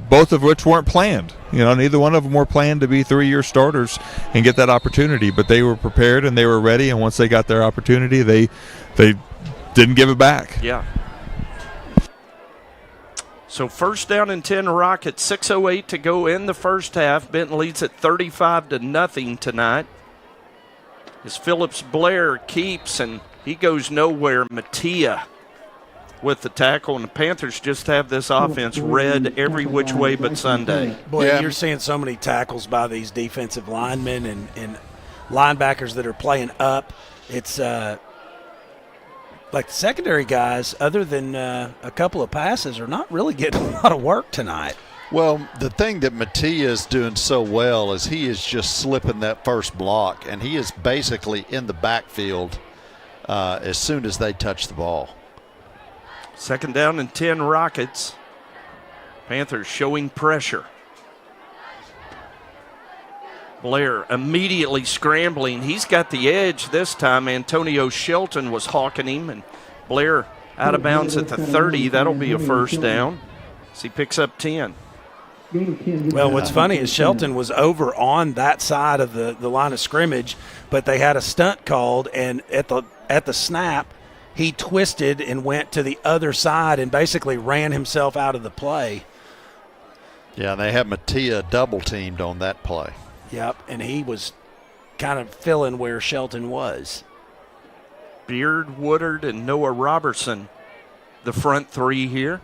both of which weren't planned. You know, neither one of them were planned to be 3-year starters and get that opportunity. But they were prepared and they were ready. And once they got their opportunity, they didn't give it back. Yeah. So 1st down and 10 Rockets, 6:08 to go in the first half. Benton leads at 35-0 tonight. As Phillips Blair keeps, and he goes nowhere. Mattia with the tackle, and the Panthers just have this offense read every which way but Sunday. Boy, you're seeing so many tackles by these defensive linemen and linebackers that are playing up. It's like the secondary guys, other than a couple of passes, are not really getting a lot of work tonight. Well, the thing that Mattia is doing so well is he is just slipping that first block, and he is basically in the backfield as soon as they touch the ball. 2nd down and 10 Rockets. Panthers showing pressure. Blair immediately scrambling. He's got the edge this time. Antonio Shelton was hawking him, and Blair out of bounds at the 30. That'll be a 1st down as he picks up 10. Well, what's funny is Shelton was over on that side of the line of scrimmage, but they had a stunt called, and at the snap, he twisted and went to the other side and basically ran himself out of the play. Yeah, and they have Mattia double-teamed on that play. Yep, and he was kind of filling where Shelton was. Beard, Woodard, and Noah Robertson, the front 3 here.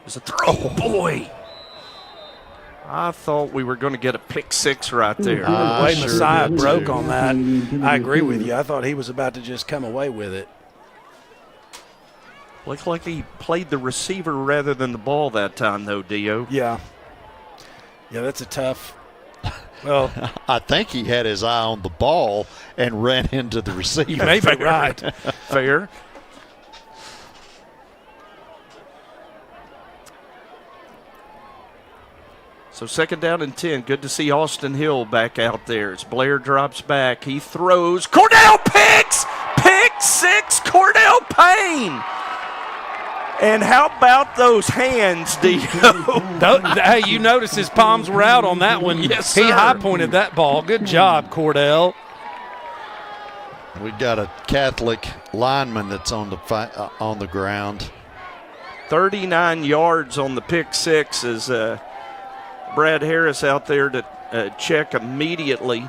There's a throw. Oh, boy. I thought we were going to get a pick six right there. The way Messiah broke on that, I agree with you. I thought he was about to just come away with it. Looked like he played the receiver rather than the ball that time, though, Dio. Yeah. Yeah, that's a tough. Well, I think he had his eye on the ball and ran into the receiver. You may be right. Fair. So 2nd down and 10. Good to see Austin Hill back out there as Blair drops back. He throws. Cordell picks! Pick six, Cordell Payne! And how about those hands, Dio? Hey, you notice his palms were out on that one. Yes, sir. He high-pointed that ball. Good job, Cordell. We got a Catholic lineman that's on the ground. 39 yards on the pick six as Brad Harris out there to check immediately.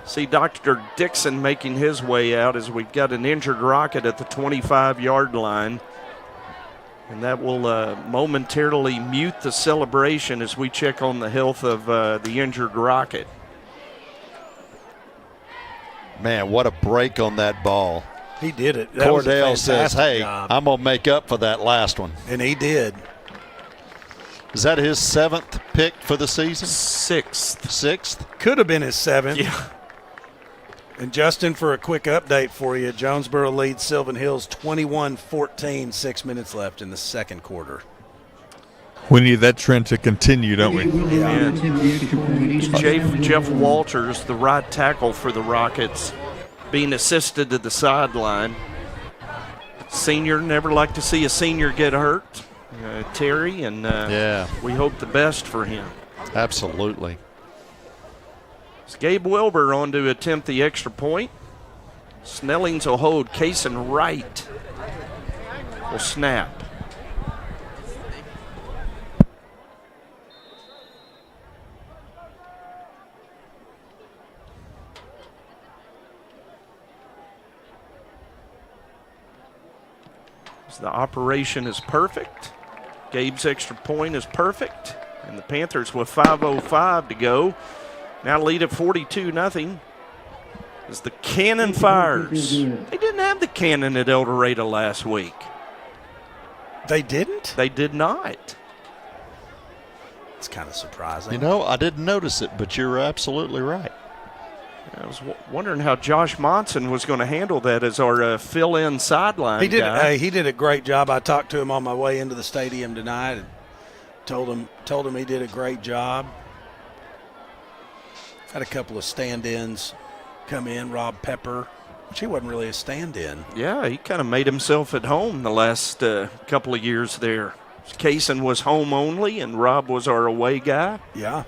See Dr. Dixon making his way out as we've got an injured Rocket at the 25-yard line. And that will momentarily mute the celebration as we check on the health of the injured Rocket. Man, what a break on that ball. He did it. Cordell says, hey, I'm going to make up for that last one. And he did. Is that his 7th pick for the season? 6th. Could have been his 7th. Yeah. And Justin, for a quick update for you, Jonesboro leads Sylvan Hills 21-14, 6 minutes left in the second quarter. We need that trend to continue, don't we? Yeah. Jeff Walters, the right tackle for the Rockets, being assisted to the sideline. Senior, never like to see a senior get hurt. Terry, and we hope the best for him. Absolutely. It's Gabe Wilbur on to attempt the extra point. Snellings will hold. Kaysen Wright will snap. So the operation is perfect. Gabe's extra point is perfect. And the Panthers with 5:05 to go. Now lead at 42-0 as the cannon fires. They didn't have the cannon at El Dorado last week. They didn't? They did not. It's kind of surprising. You know, I didn't notice it, but you're absolutely right. I was wondering how Josh Monson was going to handle that as our fill-in sideline guy. He did a great job. I talked to him on my way into the stadium tonight and told him he did a great job. Had a couple of stand-ins come in. Rob Pepper, she wasn't really a stand-in. Yeah, he kind of made himself at home the last couple of years there. Kaysen was home only, and Rob was our away guy. Yeah.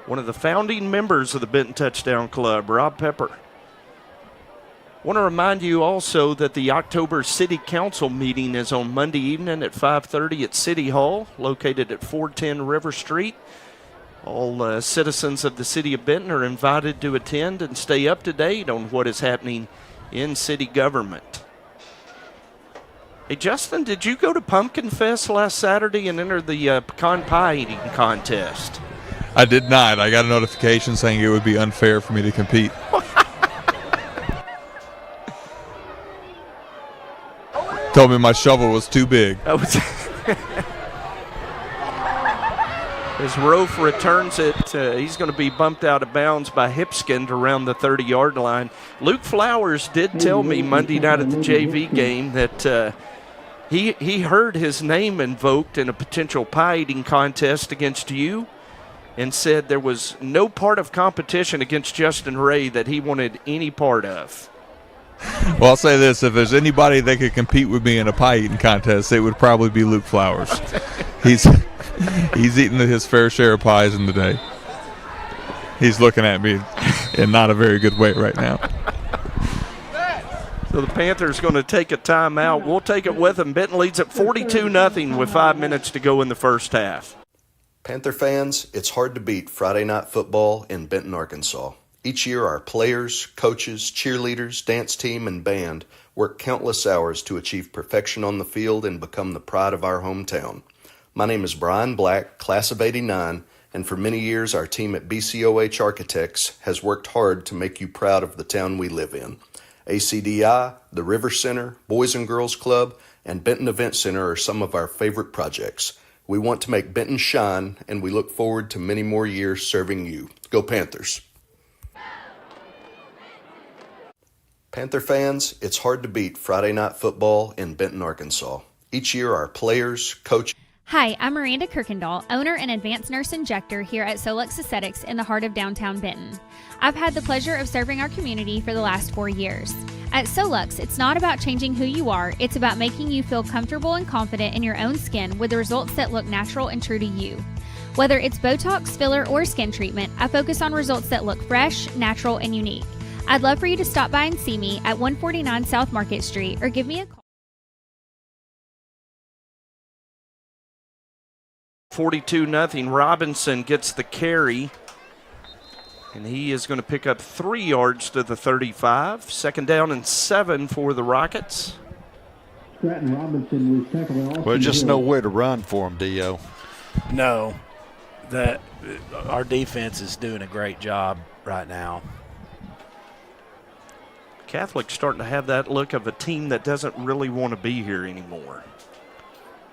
One of the founding members of the Benton Touchdown Club, Rob Pepper. Want to remind you also that the October City Council meeting is on Monday evening at 5:30 at City Hall, located at 410 River Street. All citizens of the city of Benton are invited to attend and stay up to date on what is happening in city government. Hey, Justin, did you go to Pumpkin Fest last Saturday and enter the pecan pie eating contest? I did not. I got a notification saying it would be unfair for me to compete. Told me my shovel was too big. As Rofe returns it, he's going to be bumped out of bounds by Hipskind around the 30-yard line. Luke Flowers did tell me Monday night at the JV game that he heard his name invoked in a potential pie eating contest against you and said there was no part of competition against Justin Ray that he wanted any part of. Well, I'll say this. If there's anybody that could compete with me in a pie eating contest, it would probably be Luke Flowers. He's eaten his fair share of pies in the day. He's looking at me in not a very good way right now. So the Panthers going to take a timeout. We'll take it with them. Benton leads at 42-0 with 5 minutes to go in the first half. Panther fans, it's hard to beat Friday Night Football in Benton, Arkansas. Each year, our players, coaches, cheerleaders, dance team, and band work countless hours to achieve perfection on the field and become the pride of our hometown. My name is Brian Black, class of '89, and for many years our team at BCOH Architects has worked hard to make you proud of the town we live in. ACDI, the River Center, Boys and Girls Club, and Benton Event Center are some of our favorite projects. We want to make Benton shine, and we look forward to many more years serving you. Go Panthers! Panther fans, it's hard to beat Friday Night Football in Benton, Arkansas. Each year our players, coaches... Hi, I'm Miranda Kirkendall, owner and advanced nurse injector here at Solux Aesthetics in the heart of downtown Benton. I've had the pleasure of serving our community for the last 4 years. At Solux, it's not about changing who you are, it's about making you feel comfortable and confident in your own skin with the results that look natural and true to you. Whether it's Botox, filler, or skin treatment, I focus on results that look fresh, natural, and unique. I'd love for you to stop by and see me at 149 South Market Street or give me a call. 42-0. Robinson gets the carry, and he is going to pick up 3 yards to the 35. 2nd down and 7 for the Rockets. Robinson was tackled. Well, just nowhere to run for him, Dio. No, our defense is doing a great job right now. Catholic's starting to have that look of a team that doesn't really want to be here anymore.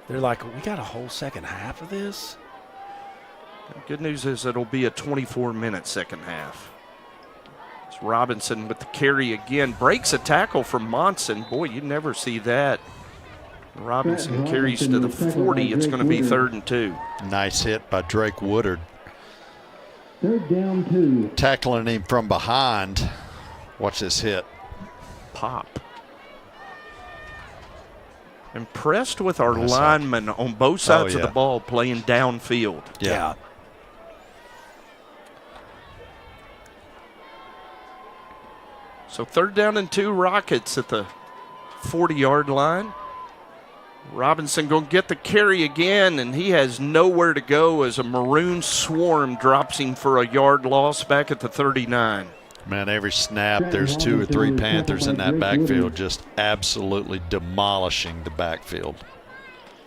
They're like, we got a whole second half of this? The good news is it'll be a 24-minute second half. It's Robinson with the carry again. Breaks a tackle from Monson. Boy, you never see that. Robinson carries to the 40. It's going to be 3rd and 2. Nice hit by Drake Woodard. 3rd down 2. Tackling him from behind. Watch this hit. Pop. Impressed with our linemen on both sides of the ball playing downfield. Yeah. So 3rd down and 2, Rockets at the 40-yard line. Robinson going to get the carry again, and he has nowhere to go as a maroon swarm drops him for a yard loss back at the 39. Man, every snap there's 2 or 3 Panthers in that backfield just absolutely demolishing the backfield.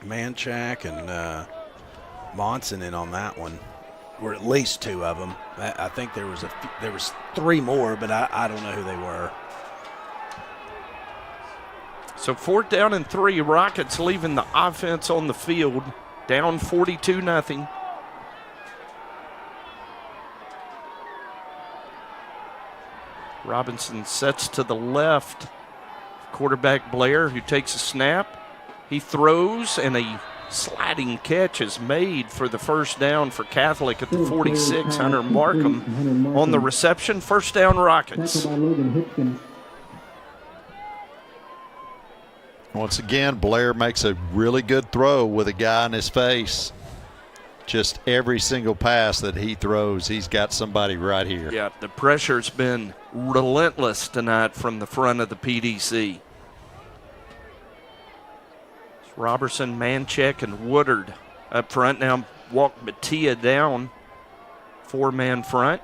Manchak and Monson in on that one. Were at least 2 of them. I think there was 3 more, but I don't know who they were. So 4th down and 3, Rockets leaving the offense on the field, down 42-0. Robinson sets to the left. Quarterback Blair, who takes a snap. He throws, and a sliding catch is made for the 1st down for Catholic at the 46. Hunter Markham on the reception. 1st down, Rockets. Once again, Blair makes a really good throw with a guy in his face. Just every single pass that he throws, he's got somebody right here. Yeah, the pressure's been relentless tonight from the front of the PDC. It's Robertson, Manchek, and Woodard up front. Now walk Mattia down, 4-man front.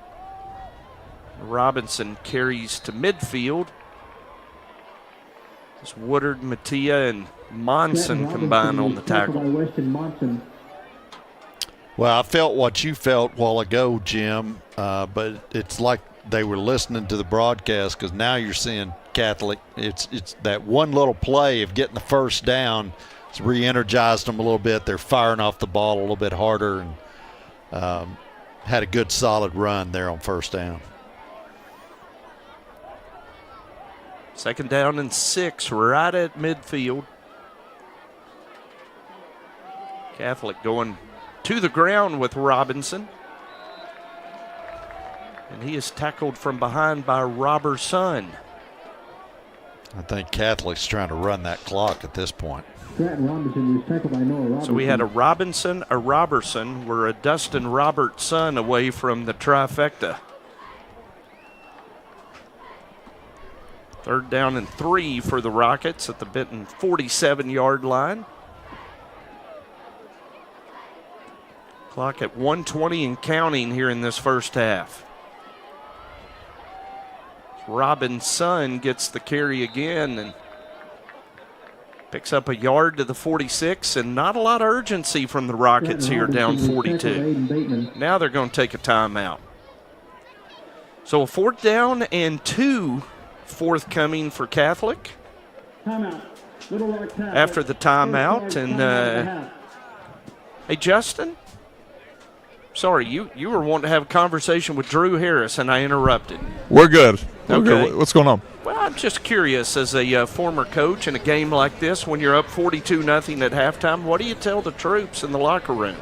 Robinson carries to midfield. It's Woodard, Mattia, and Monson combine on the tackle. Well, I felt what you felt a while ago, Jim, but it's like they were listening to the broadcast, because now you're seeing Catholic. It's that one little play of getting the 1st down. It's re-energized them a little bit. They're firing off the ball a little bit harder, and had a good solid run there on 1st down. 2nd down and 6, right at midfield. Catholic going to the ground with Robinson. And he is tackled from behind by Robertson. I think Catholic's trying to run that clock at this point. So we had a Robinson, a Robertson. We're a Dustin Robertson away from the trifecta. 3rd down and 3 for the Rockets at the Benton 47-yard line. Clock at 1:20 and counting here in this 1st half. Robinson gets the carry again, and Picks up a yard to the 46, and not a lot of urgency from the Rockets here, down 42. Now they're going to take a timeout. So a 4th down and 2 forthcoming for Catholic. After the timeout, and hey, Justin, sorry, you were wanting to have a conversation with Drew Harris, and I interrupted. We're good. Okay. Good. What's going on? Well, I'm just curious, as a former coach in a game like this, when you're up 42-0 at halftime, what do you tell the troops in the locker room?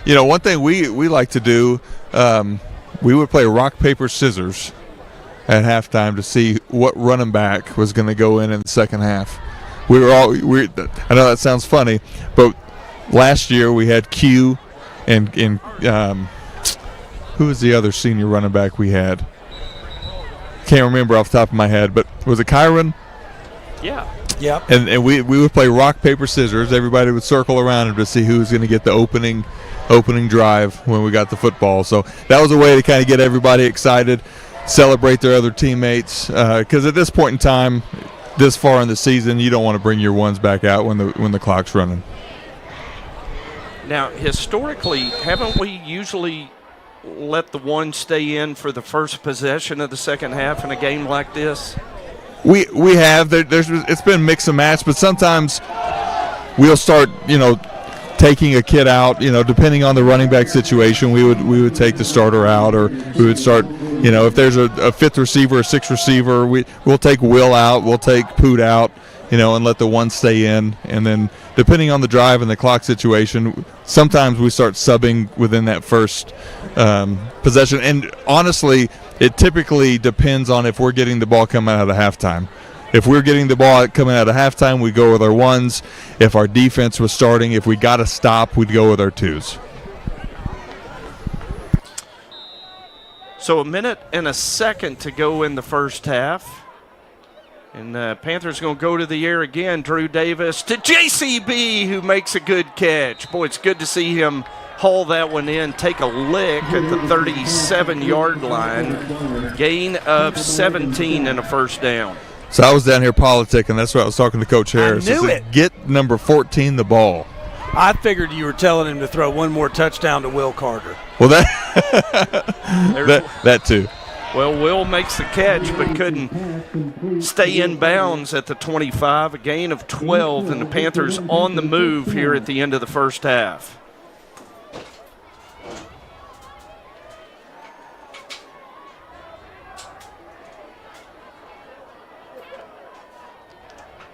You know, one thing we like to do, we would play rock, paper, scissors at halftime to see what running back was going to go in the second half. I know that sounds funny, but last year we had Q and who was the other senior running back we had? Can't remember off the top of my head, but was it Kyron? Yeah. Yep. And we would play rock, paper, scissors. Everybody would circle around him to see who was going to get the opening drive when we got the football. So that was a way to kind of get everybody excited, celebrate their other teammates. Because at this point in time, this far in the season, you don't want to bring your ones back out when the clock's running. Now, historically, haven't we usually let the one stay in for the first possession of the second half in a game like this? We have. It's been mix and match, but sometimes we'll start, taking a kid out, depending on the running back situation. We would take the starter out, or we would start, if there's a fifth receiver, a sixth receiver, we'll take Will out, we'll take Poot out, and let the one stay in. And then depending on the drive and the clock situation, sometimes we start subbing within that first possession. And honestly, it typically depends on if we're getting the ball coming out of halftime. If we're getting the ball coming out of halftime, we go with our ones. If our defense was starting, if we got to stop, we'd go with our twos. So a minute and a second to go in the first half. And the Panthers going to go to the air again. Drew Davis to JCB, who makes a good catch. Boy, it's good to see him haul that one in, take a lick at the 37-yard line. Gain of 17 and a first down. So I was down here politicking. That's what I was talking to Coach Harris. I knew it. Get number 14 the ball. I figured you were telling him to throw one more touchdown to Will Carter. Well, that too. Well, Will makes the catch but couldn't stay in bounds at the 25, a gain of 12, and the Panthers on the move here at the end of the first half.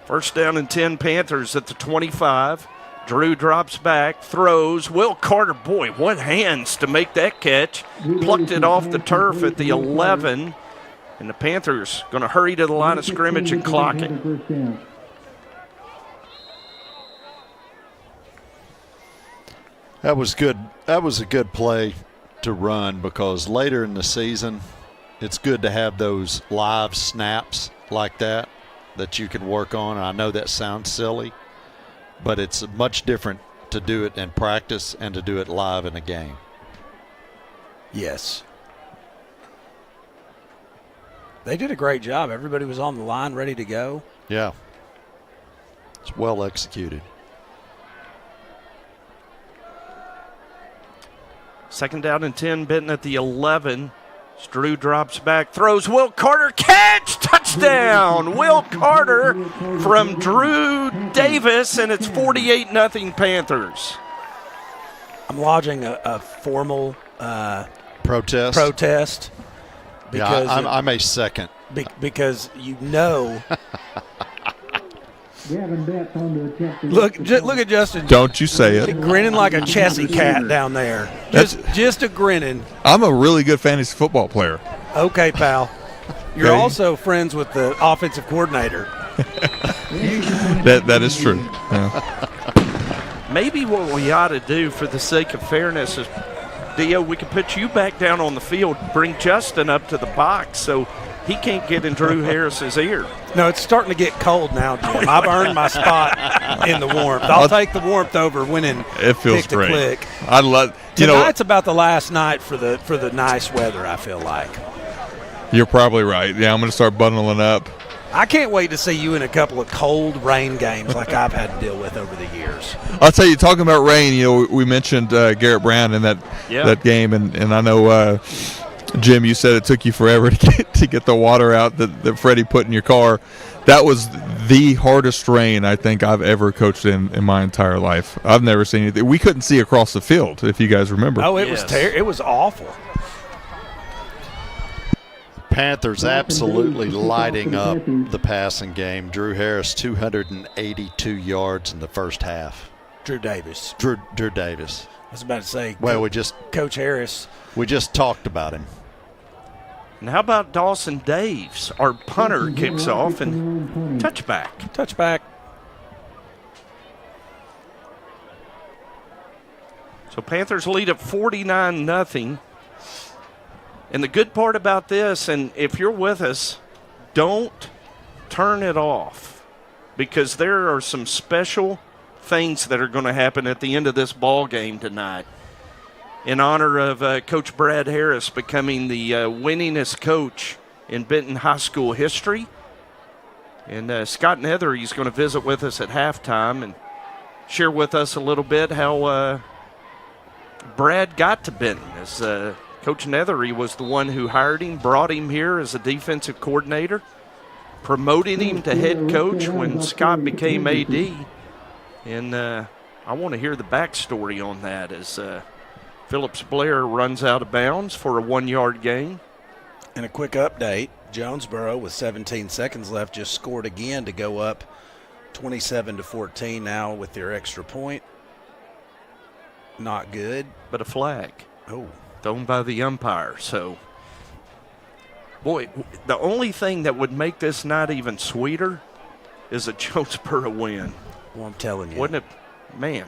First down and 10, Panthers at the 25. Drew drops back, throws. Will Carter, boy, what hands to make that catch. Plucked it off the turf at the 11. And the Panthers going to hurry to the line of scrimmage and clock it. That was good. That was a good play to run, because later in the season, it's good to have those live snaps like that you can work on. And I know that sounds silly, but it's much different to do it in practice and to do it live in a game. Yes. They did a great job. Everybody was on the line ready to go. Yeah. It's well executed. Second down and 10, Benton at the 11. Drew drops back, throws. Will Carter, catch, touchdown. Will Carter from Drew Davis, and it's 48-0 Panthers. I'm lodging a formal protest. Because yeah, I'm a second. Because Look at Justin. Don't you say it. Grinning like a Chessie cat down there. Just a grinning. I'm a really good fantasy football player. Okay, pal. You're also friends with the offensive coordinator. That is true. Yeah. Maybe what we ought to do for the sake of fairness is, Dio, we can put you back down on the field, bring Justin up to the box so he can't get in Drew Harris's ear. No, it's starting to get cold now, Jim. I've earned my spot in the warmth. I'll take the warmth over winning. It feels pick great. To click. I love. Tonight's about the last night for the nice weather, I feel like. You're probably right. Yeah, I'm going to start bundling up. I can't wait to see you in a couple of cold rain games like I've had to deal with over the years. I'll tell you, talking about rain, we mentioned Garrett Brown in that game, and I know Jim, you said it took you forever to get the water out that Freddie put in your car. That was the hardest rain I think I've ever coached in my entire life. I've never seen anything. We couldn't see across the field, if you guys remember. Oh, it was it was awful. Panthers absolutely lighting up the passing game. Drew Harris, 282 yards in the first half. Drew Davis. Drew Davis. I was about to say, well, Coach Harris. We just talked about him. And how about Dawson Daves? Our punter kicks off and touchback. Touchback. So Panthers lead at 49-0. And the good part about this, and if you're with us, don't turn it off, because there are some special things that are going to happen at the end of this ball game tonight in honor of Coach Brad Harris becoming the winningest coach in Benton High School history. And Scott Nethery is going to visit with us at halftime and share with us a little bit how Brad got to Benton, as Coach Nethery was the one who hired him, brought him here as a defensive coordinator, promoted him to head coach when Scott became AD. And I want to hear the backstory on that as Phillips Blair runs out of bounds for a 1-yard gain. And a quick update, Jonesboro with 17 seconds left just scored again to go up 27-14 now with their extra point. Not good. But a flag. Oh. Thrown by the umpire. So, boy, the only thing that would make this night even sweeter is a Jonesboro win. Well, I'm telling you. Wouldn't it? Man.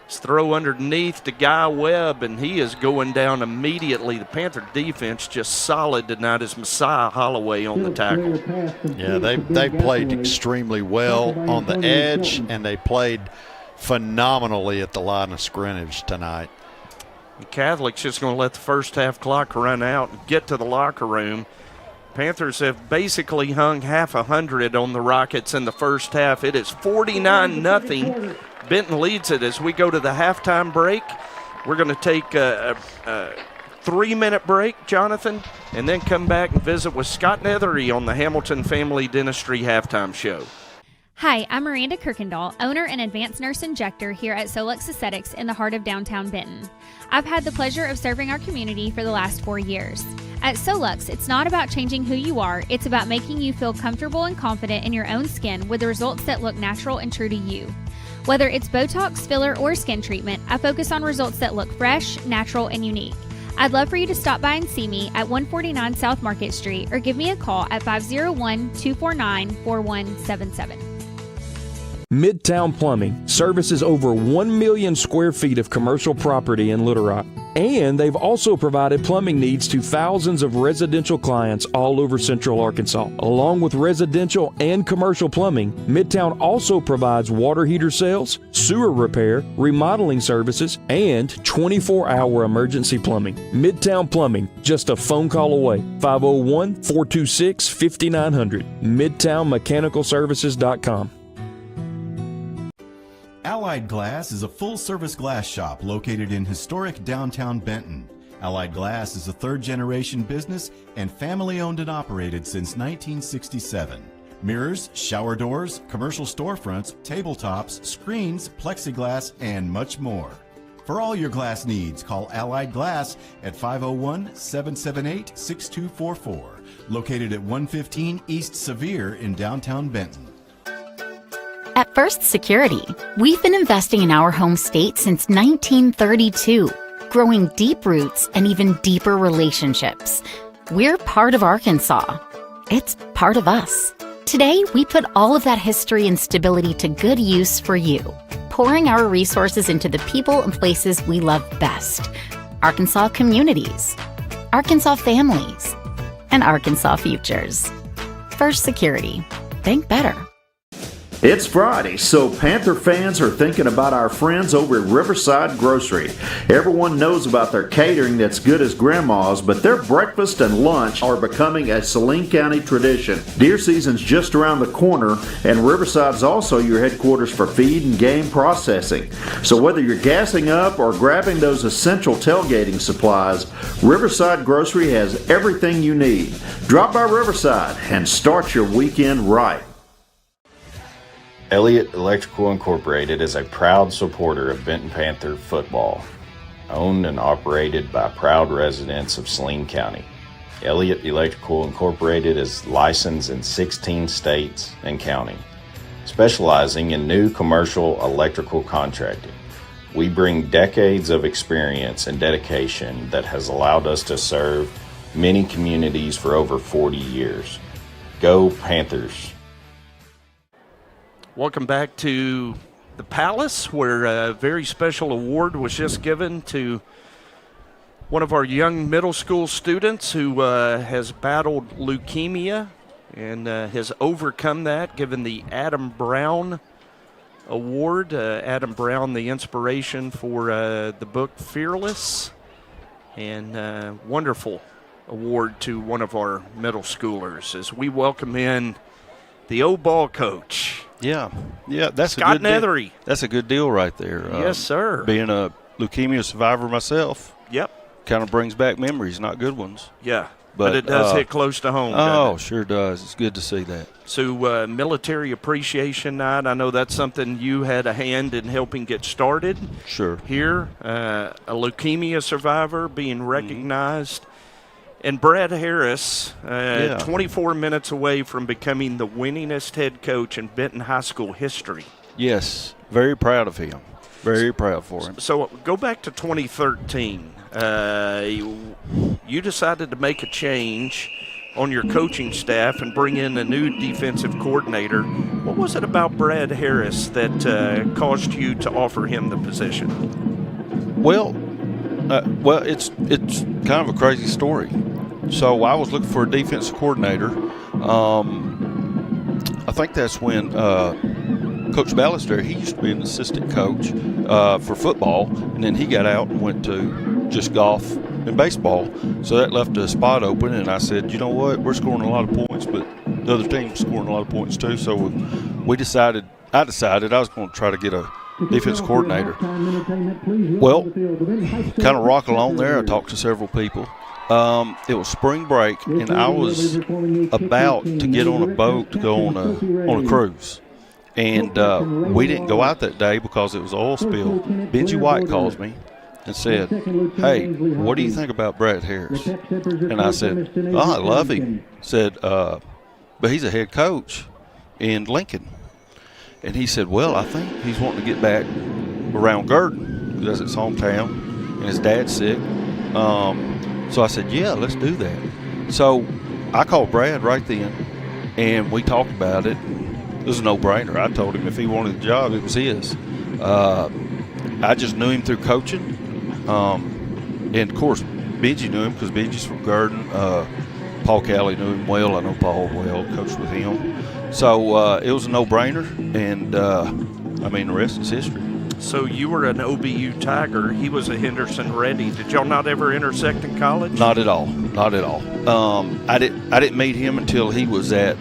Let's throw underneath to Guy Webb, and he is going down immediately. The Panther defense just solid tonight as Messiah Holloway on the tackle. Yeah, they played extremely well on the edge, and they played phenomenally at the line of scrimmage tonight. The Catholics just going to let the first half clock run out and get to the locker room. Panthers have basically hung half 100 on the Rockets in the first half. It is 49-0. Benton leads it as we go to the halftime break. We're going to take a 3-minute break, Jonathan, and then come back and visit with Scott Nethery on the Hamilton Family Dentistry halftime show. Hi, I'm Miranda Kirkendall, owner and advanced nurse injector here at Solux Aesthetics in the heart of downtown Benton. I've had the pleasure of serving our community for the last 4 years. At Solux, it's not about changing who you are, it's about making you feel comfortable and confident in your own skin with the results that look natural and true to you. Whether it's Botox, filler, or skin treatment, I focus on results that look fresh, natural, and unique. I'd love for you to stop by and see me at 149 South Market Street or give me a call at 501-249-4177. Midtown Plumbing services over 1 million square feet of commercial property in Little Rock. And they've also provided plumbing needs to thousands of residential clients all over Central Arkansas. Along with residential and commercial plumbing, Midtown also provides water heater sales, sewer repair, remodeling services, and 24-hour emergency plumbing. Midtown Plumbing, just a phone call away. 501-426-5900. MidtownMechanicalServices.com. Allied Glass is a full-service glass shop located in historic downtown Benton. Allied Glass is a third-generation business and family-owned and operated since 1967. Mirrors, shower doors, commercial storefronts, tabletops, screens, plexiglass, and much more. For all your glass needs, call Allied Glass at 501-778-6244, located at 115 East Sevier in downtown Benton. At First Security, we've been investing in our home state since 1932, growing deep roots and even deeper relationships. We're part of Arkansas. It's part of us. Today, we put all of that history and stability to good use for you, pouring our resources into the people and places we love best. Arkansas communities, Arkansas families, and Arkansas futures. First Security. Think better. It's Friday, so Panther fans are thinking about our friends over at Riverside Grocery. Everyone knows about their catering that's good as grandma's, but their breakfast and lunch are becoming a Saline County tradition. Deer season's just around the corner, and Riverside's also your headquarters for feed and game processing. So whether you're gassing up or grabbing those essential tailgating supplies, Riverside Grocery has everything you need. Drop by Riverside and start your weekend right. Elliott Electrical Incorporated is a proud supporter of Benton Panther football, owned and operated by proud residents of Saline County. Elliott Electrical Incorporated is licensed in 16 states and counting, specializing in new commercial electrical contracting. We bring decades of experience and dedication that has allowed us to serve many communities for over 40 years. Go Panthers! Welcome back to the Palace, where a very special award was just given to one of our young middle school students who has battled leukemia and has overcome that, given the Adam Brown Award. Adam Brown, the inspiration for the book Fearless, and wonderful award to one of our middle schoolers as we welcome in the old ball coach. Yeah, that's Scott a good Nethery. deal. That's a good deal right there. Yes, sir. Being a leukemia survivor myself, yep, kind of brings back memories, not good ones. Yeah, but it does hit close to home. Oh, sure does. It's good to see that. So, Military Appreciation Night, I know that's something you had a hand in helping get started. Sure. Here, a leukemia survivor being recognized. And Brad Harris, 24 minutes away from becoming the winningest head coach in Benton High School history. Yes, very proud of him. Very proud for him. So go back to 2013. You decided to make a change on your coaching staff and bring in a new defensive coordinator. What was it about Brad Harris that caused you to offer him the position? Well, it's kind of a crazy story. So I was looking for a defensive coordinator. I think that's when Coach Ballister, he used to be an assistant coach for football, and then he got out and went to just golf and baseball. So that left a spot open, and I said, you know what, we're scoring a lot of points, but the other team's scoring a lot of points too. So I decided I was going to try to get a defense coordinator. Well, kind of rock along there, I talked to several people. It was spring break, and I was about to get on a boat to go on a cruise. And we didn't go out that day because it was an oil spill. Benji White calls me and said, hey, what do you think about Brad Harris? And I said, oh, I love him. Said, but he's a head coach in Lincoln. And he said, well, I think he's wanting to get back around Gurdon because that's his hometown, and his dad's sick. So I said, yeah, let's do that. So I called Brad right then, and we talked about it. It was a no-brainer. I told him if he wanted the job, it was his. I just knew him through coaching. And, of course, Benji knew him because Benji's from Gurdon. Paul Calley knew him well. I know Paul well, coached with him. So it was a no-brainer, and, the rest is history. So you were an OBU Tiger. He was a Henderson Reddy. Did y'all not ever intersect in college? Not at all. Not at all. I didn't meet him until he was at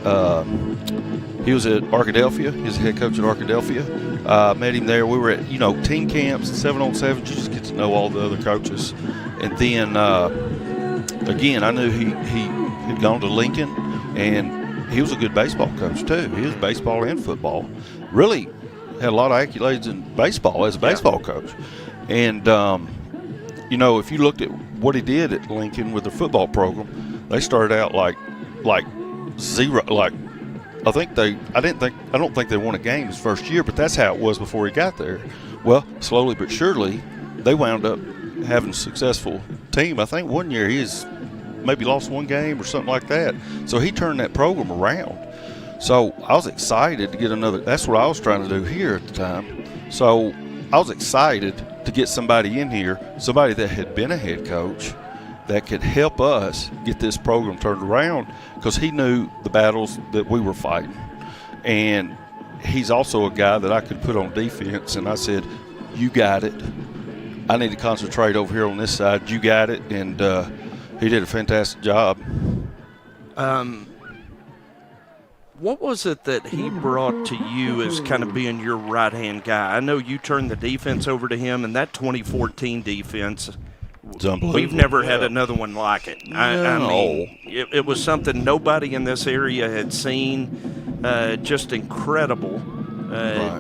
Arkadelphia. He was a head coach at Arkadelphia. Met him there. We were at team camps, 7-on-7. You just get to know all the other coaches. And then again, I knew he had gone to Lincoln, and he was a good baseball coach too. He was baseball and football. Really had a lot of accolades in baseball as a baseball coach. And, if you looked at what he did at Lincoln with their football program, they started out like zero. I don't think they won a game his first year, but that's how it was before he got there. Well, slowly but surely, they wound up having a successful team. I think one year he maybe lost one game or something like that. So he turned that program around. So I was excited to get another. That's what I was trying to do here at the time. So I was excited to get somebody in here, somebody that had been a head coach that could help us get this program turned around, because he knew the battles that we were fighting. And he's also a guy that I could put on defense, and I said, you got it. I need to concentrate over here on this side. You got it, and he did a fantastic job. What was it that he brought to you as kind of being your right-hand guy? I know you turned the defense over to him, and that 2014 defense, we've never had another one like it. I mean, it was something nobody in this area had seen, just incredible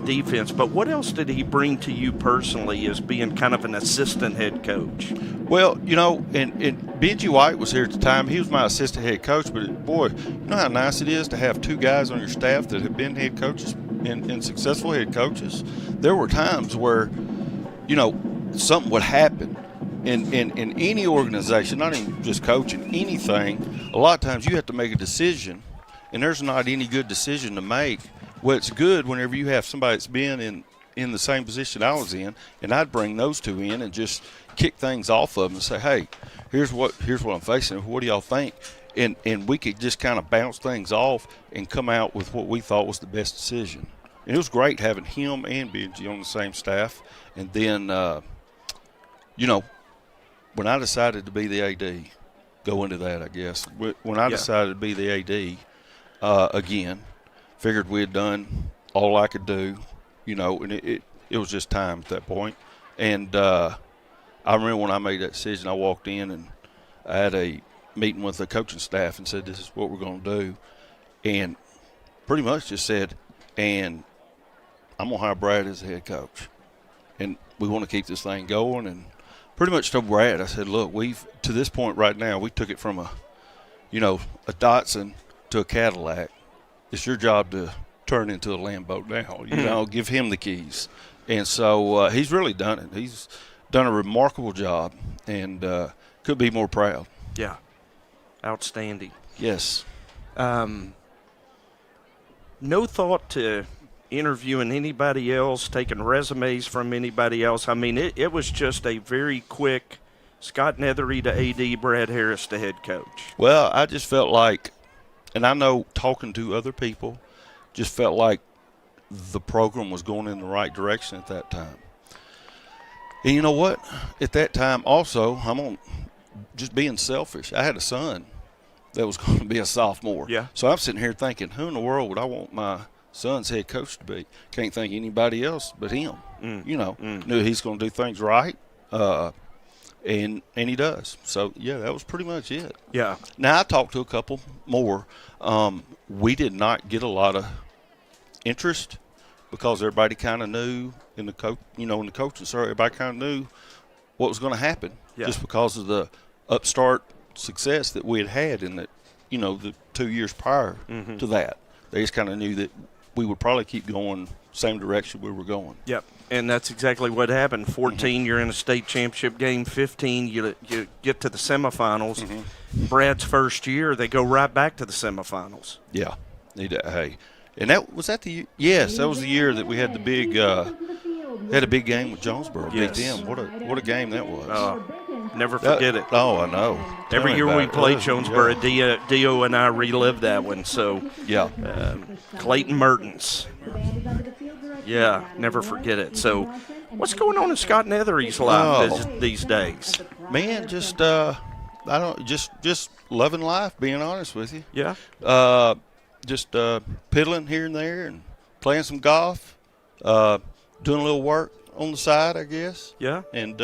defense. But what else did he bring to you personally as being kind of an assistant head coach? Well, and Benji White was here at the time. He was my assistant head coach, but boy, you know how nice it is to have two guys on your staff that have been head coaches and successful head coaches. There were times where, something would happen in any organization, not even just coaching, anything. A lot of times you have to make a decision, and there's not any good decision to make. Well, it's good whenever you have somebody that's been in the same position I was in, and I'd bring those two in and just kick things off of them and say, hey, here's what I'm facing. What do y'all think? And we could just kind of bounce things off and come out with what we thought was the best decision. And it was great having him and Benji on the same staff. And then, when I decided to be the AD, go into that, I guess. When I decided to be the AD, again, figured we had done all I could do, and it was just time at that point. And I remember when I made that decision, I walked in and I had a meeting with the coaching staff and said, this is what we're going to do. And pretty much just said, and I'm going to hire Brad as the head coach. And we want to keep this thing going. And pretty much told Brad, I said, look, to this point right now, we took it from a Datsun to a Cadillac. It's your job to turn into a Lambo now, give him the keys. And so he's really done it. He's done a remarkable job and could be more proud. Yeah. Outstanding. Yes. No thought to interviewing anybody else, taking resumes from anybody else. I mean, it was just a very quick Scott Nethery to AD, Brad Harris to head coach. Well, I just felt like, and I know talking to other people, just felt like the program was going in the right direction at that time. And you know what? At that time also, I'm on just being selfish. I had a son that was going to be a sophomore. Yeah. So I'm sitting here thinking, who in the world would I want my son's head coach to be? Can't think anybody else but him. Knew he's going to do things right, and he does. So, yeah, that was pretty much it. Yeah. Now, I talked to a couple more. We did not get a lot of interest because everybody kind of knew in the coaching circle, everybody kind of knew what was going to happen just because of the upstart success that we had in the 2 years prior to that. They just kind of knew that we would probably keep going same direction we were going. Yep, and that's exactly what happened. 14, you're in a state championship game. 15, you get to the semifinals. Brad's first year, they go right back to the semifinals. Yeah, hey, and that was the year. Yes, that was the year that we had the big had a big game with Jonesboro. Yes. Beat them. What a game that was. Never forget it. Oh, I know. Every year we played Jonesboro, Dio and I relived that one. So yeah, Clayton Mertens. Yeah, never forget it. So, what's going on in Scott Nethery's life these days? Man, just just loving life. Being honest with you. Yeah. Just piddling here and there and playing some golf, doing a little work on the side, I guess. Yeah. And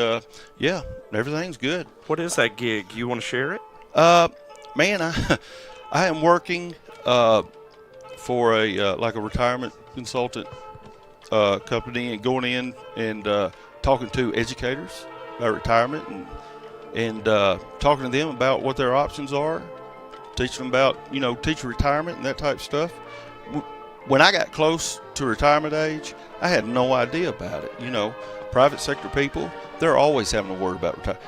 everything's good. What is that gig? You want to share it? Man, I am working for a retirement consultant company and going in and talking to educators about retirement and talking to them about what their options are, teaching them about teacher retirement and that type of stuff. When I got close to retirement age, I had no idea about it. Private sector people, they're always having to worry about retirement.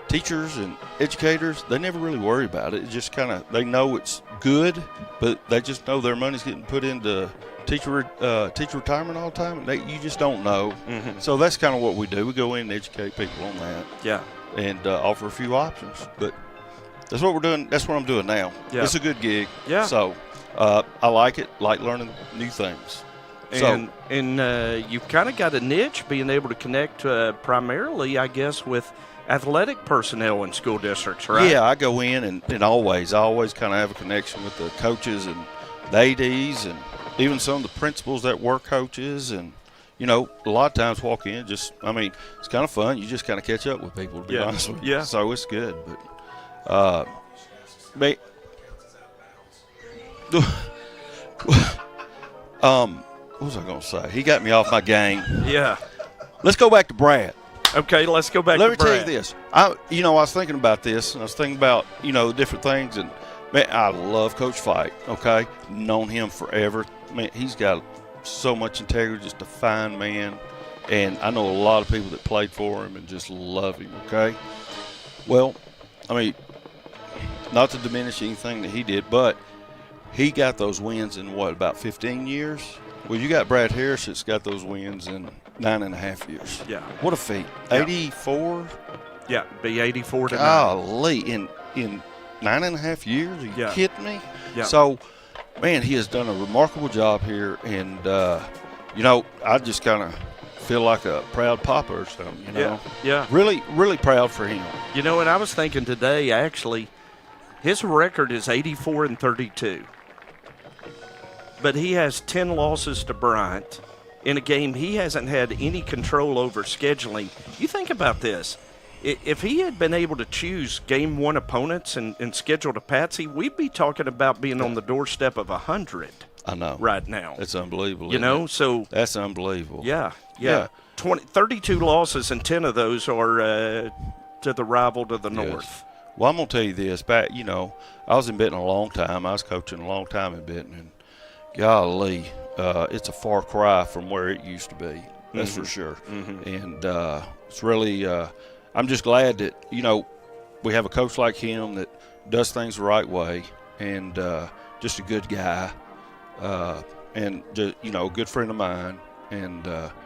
Teachers and educators, they never really worry about it. It's just they know it's good, but they just know their money's getting put into teacher retirement all the time. You just don't know. So that's kind of what we do. We go in and educate people on that. Yeah. And offer a few options. But That's what we're doing. That's what I'm doing now. Yeah. It's a good gig. Yeah. So I like it. Like learning new things. And you've kind of got a niche being able to connect primarily, I guess, with athletic personnel in school districts, right? Yeah, I go in and I always kind of have a connection with the coaches and the ADs and even some of the principals that were coaches. And, a lot of times walk in it's kind of fun. You just kind of catch up with people, to be honest with you. Yeah. So it's good. But, what was I going to say? He got me off my game. Yeah. Let's go back to Brad. Okay, let's go back to Brad. Let me tell you this. I was thinking about this, and I was thinking about, different things. And, man, I love Coach Fight, okay? Known him forever. Man, he's got so much integrity, just a fine man. And I know a lot of people that played for him and just love him, okay? Well, not to diminish anything that he did, but he got those wins in, about 15 years? Well, you got Brad Harris that's got those wins in 9.5 years. Yeah. What a feat. Yeah. 84? Yeah, be 84 to 9. Golly, in 9.5 years? Are you kidding me? Yeah. So, man, he has done a remarkable job here. And, I just kind of feel like a proud papa or something, Yeah. Really, really proud for him. And I was thinking today, actually, his record is 84-32. But he has 10 losses to Bryant in a game he hasn't had any control over scheduling. You think about this. If he had been able to choose game one opponents and scheduled a patsy, we'd be talking about being on the doorstep of 100. I know. Right now. It's unbelievable. So that's unbelievable. Yeah. 32 losses, and 10 of those are to the rival to the north. Well, I'm going to tell you this. Back, I was in Benton a long time. I was coaching a long time in Benton, and golly, it's a far cry from where it used to be. That's for sure. Mm-hmm. And it's really, I'm just glad that, we have a coach like him that does things the right way, and just a good guy, and, a good friend of mine, and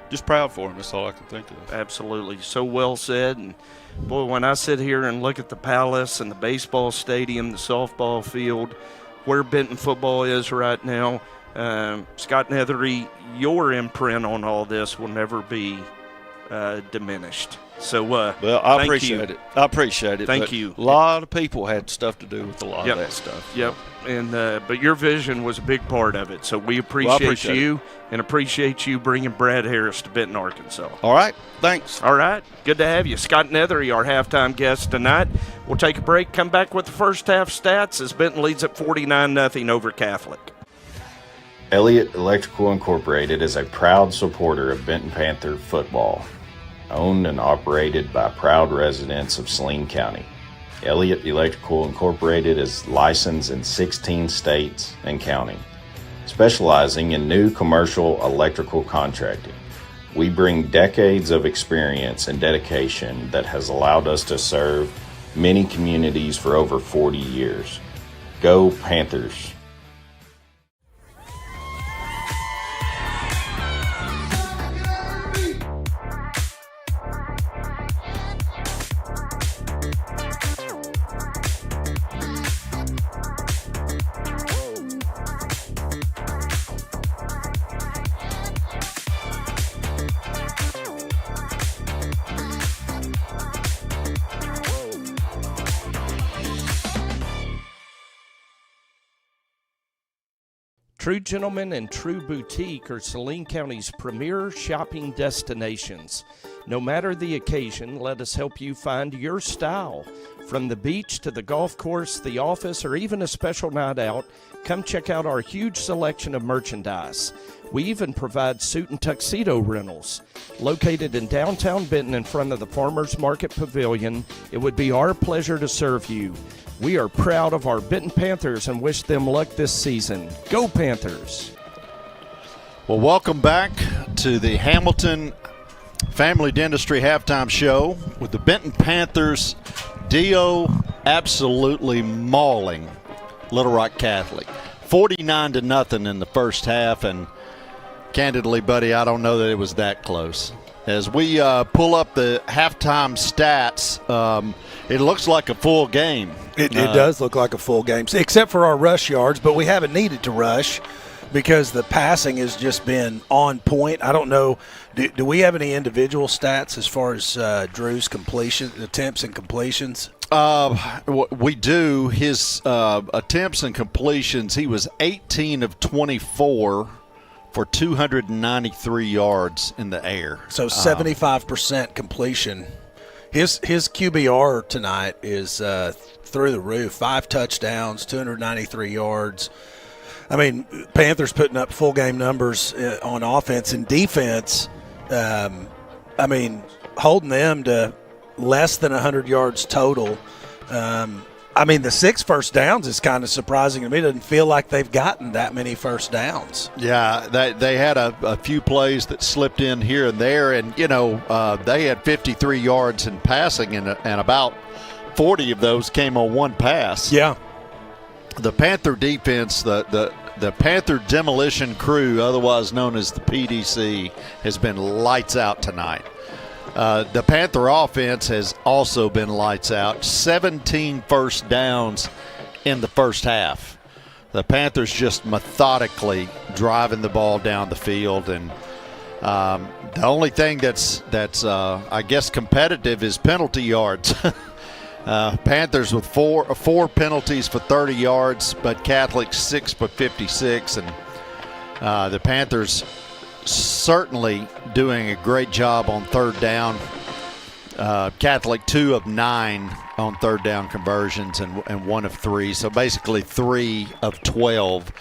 just proud for him. That's all I can think of. Absolutely. So well said. And, boy, when I sit here and look at the Palace and the baseball stadium, the softball field, where Benton football is right now, Scott Nethery, your imprint on all this will never be diminished. So, I appreciate it. I appreciate it. Thank you. A lot of people had stuff to do with a lot of that stuff. Yep. And but your vision was a big part of it. So we appreciate you and appreciate you bringing Brad Harris to Benton, Arkansas. All right. Thanks. All right. Good to have you. Scott Nethery, our halftime guest tonight. We'll take a break, come back with the first half stats as Benton leads at 49-0 over Catholic. Elliott Electrical Incorporated is a proud supporter of Benton Panther football. Owned and operated by proud residents of Saline County. Elliott Electrical Incorporated is licensed in 16 states and counting, specializing in new commercial electrical contracting. We bring decades of experience and dedication that has allowed us to serve many communities for over 40 years. Go Panthers! True Gentleman and True Boutique are Saline County's premier shopping destinations. No matter the occasion, let us help you find your style. From the beach to the golf course, the office, or even a special night out, come check out our huge selection of merchandise. We even provide suit and tuxedo rentals. Located in downtown Benton in front of the Farmers Market Pavilion, it would be our pleasure to serve you. We are proud of our Benton Panthers and wish them luck this season. Go Panthers! Well, welcome back to the Hamilton Family Dentistry Halftime Show with the Benton Panthers. Dio absolutely mauling Little Rock Catholic. 49-0 in the first half, and candidly, buddy, I don't know that it was that close. As we pull up the halftime stats, It looks like a full game. It does look like a full game, except for our rush yards, but we haven't needed to rush because the passing has just been on point. I don't know. Do we have any individual stats as far as Drew's completion attempts and completions? We do. His attempts and completions, he was 18 of 24 for 293 yards in the air. So 75% completion. His QBR tonight is through the roof. 5 touchdowns, 293 yards. I mean, Panthers putting up full game numbers on offense and defense. I mean, holding them to less than 100 yards total. I mean, the 6 first downs is kind of surprising to me. It doesn't feel like they've gotten that many first downs. Yeah, they had a few plays that slipped in here and there, and, they had 53 yards in passing, and about 40 of those came on one pass. Yeah. The Panther defense, the Panther demolition crew, otherwise known as the PDC, has been lights out tonight. The Panther offense has also been lights out. 17 first downs in the first half. The Panthers just methodically driving the ball down the field, and the only thing that's I guess competitive is penalty yards. Panthers with four penalties for 30 yards, but Catholic 6 for 56, and the Panthers certainly doing a great job on third down. Catholic 2 of 9 on third down conversions and 1 of 3, so basically 3 of 12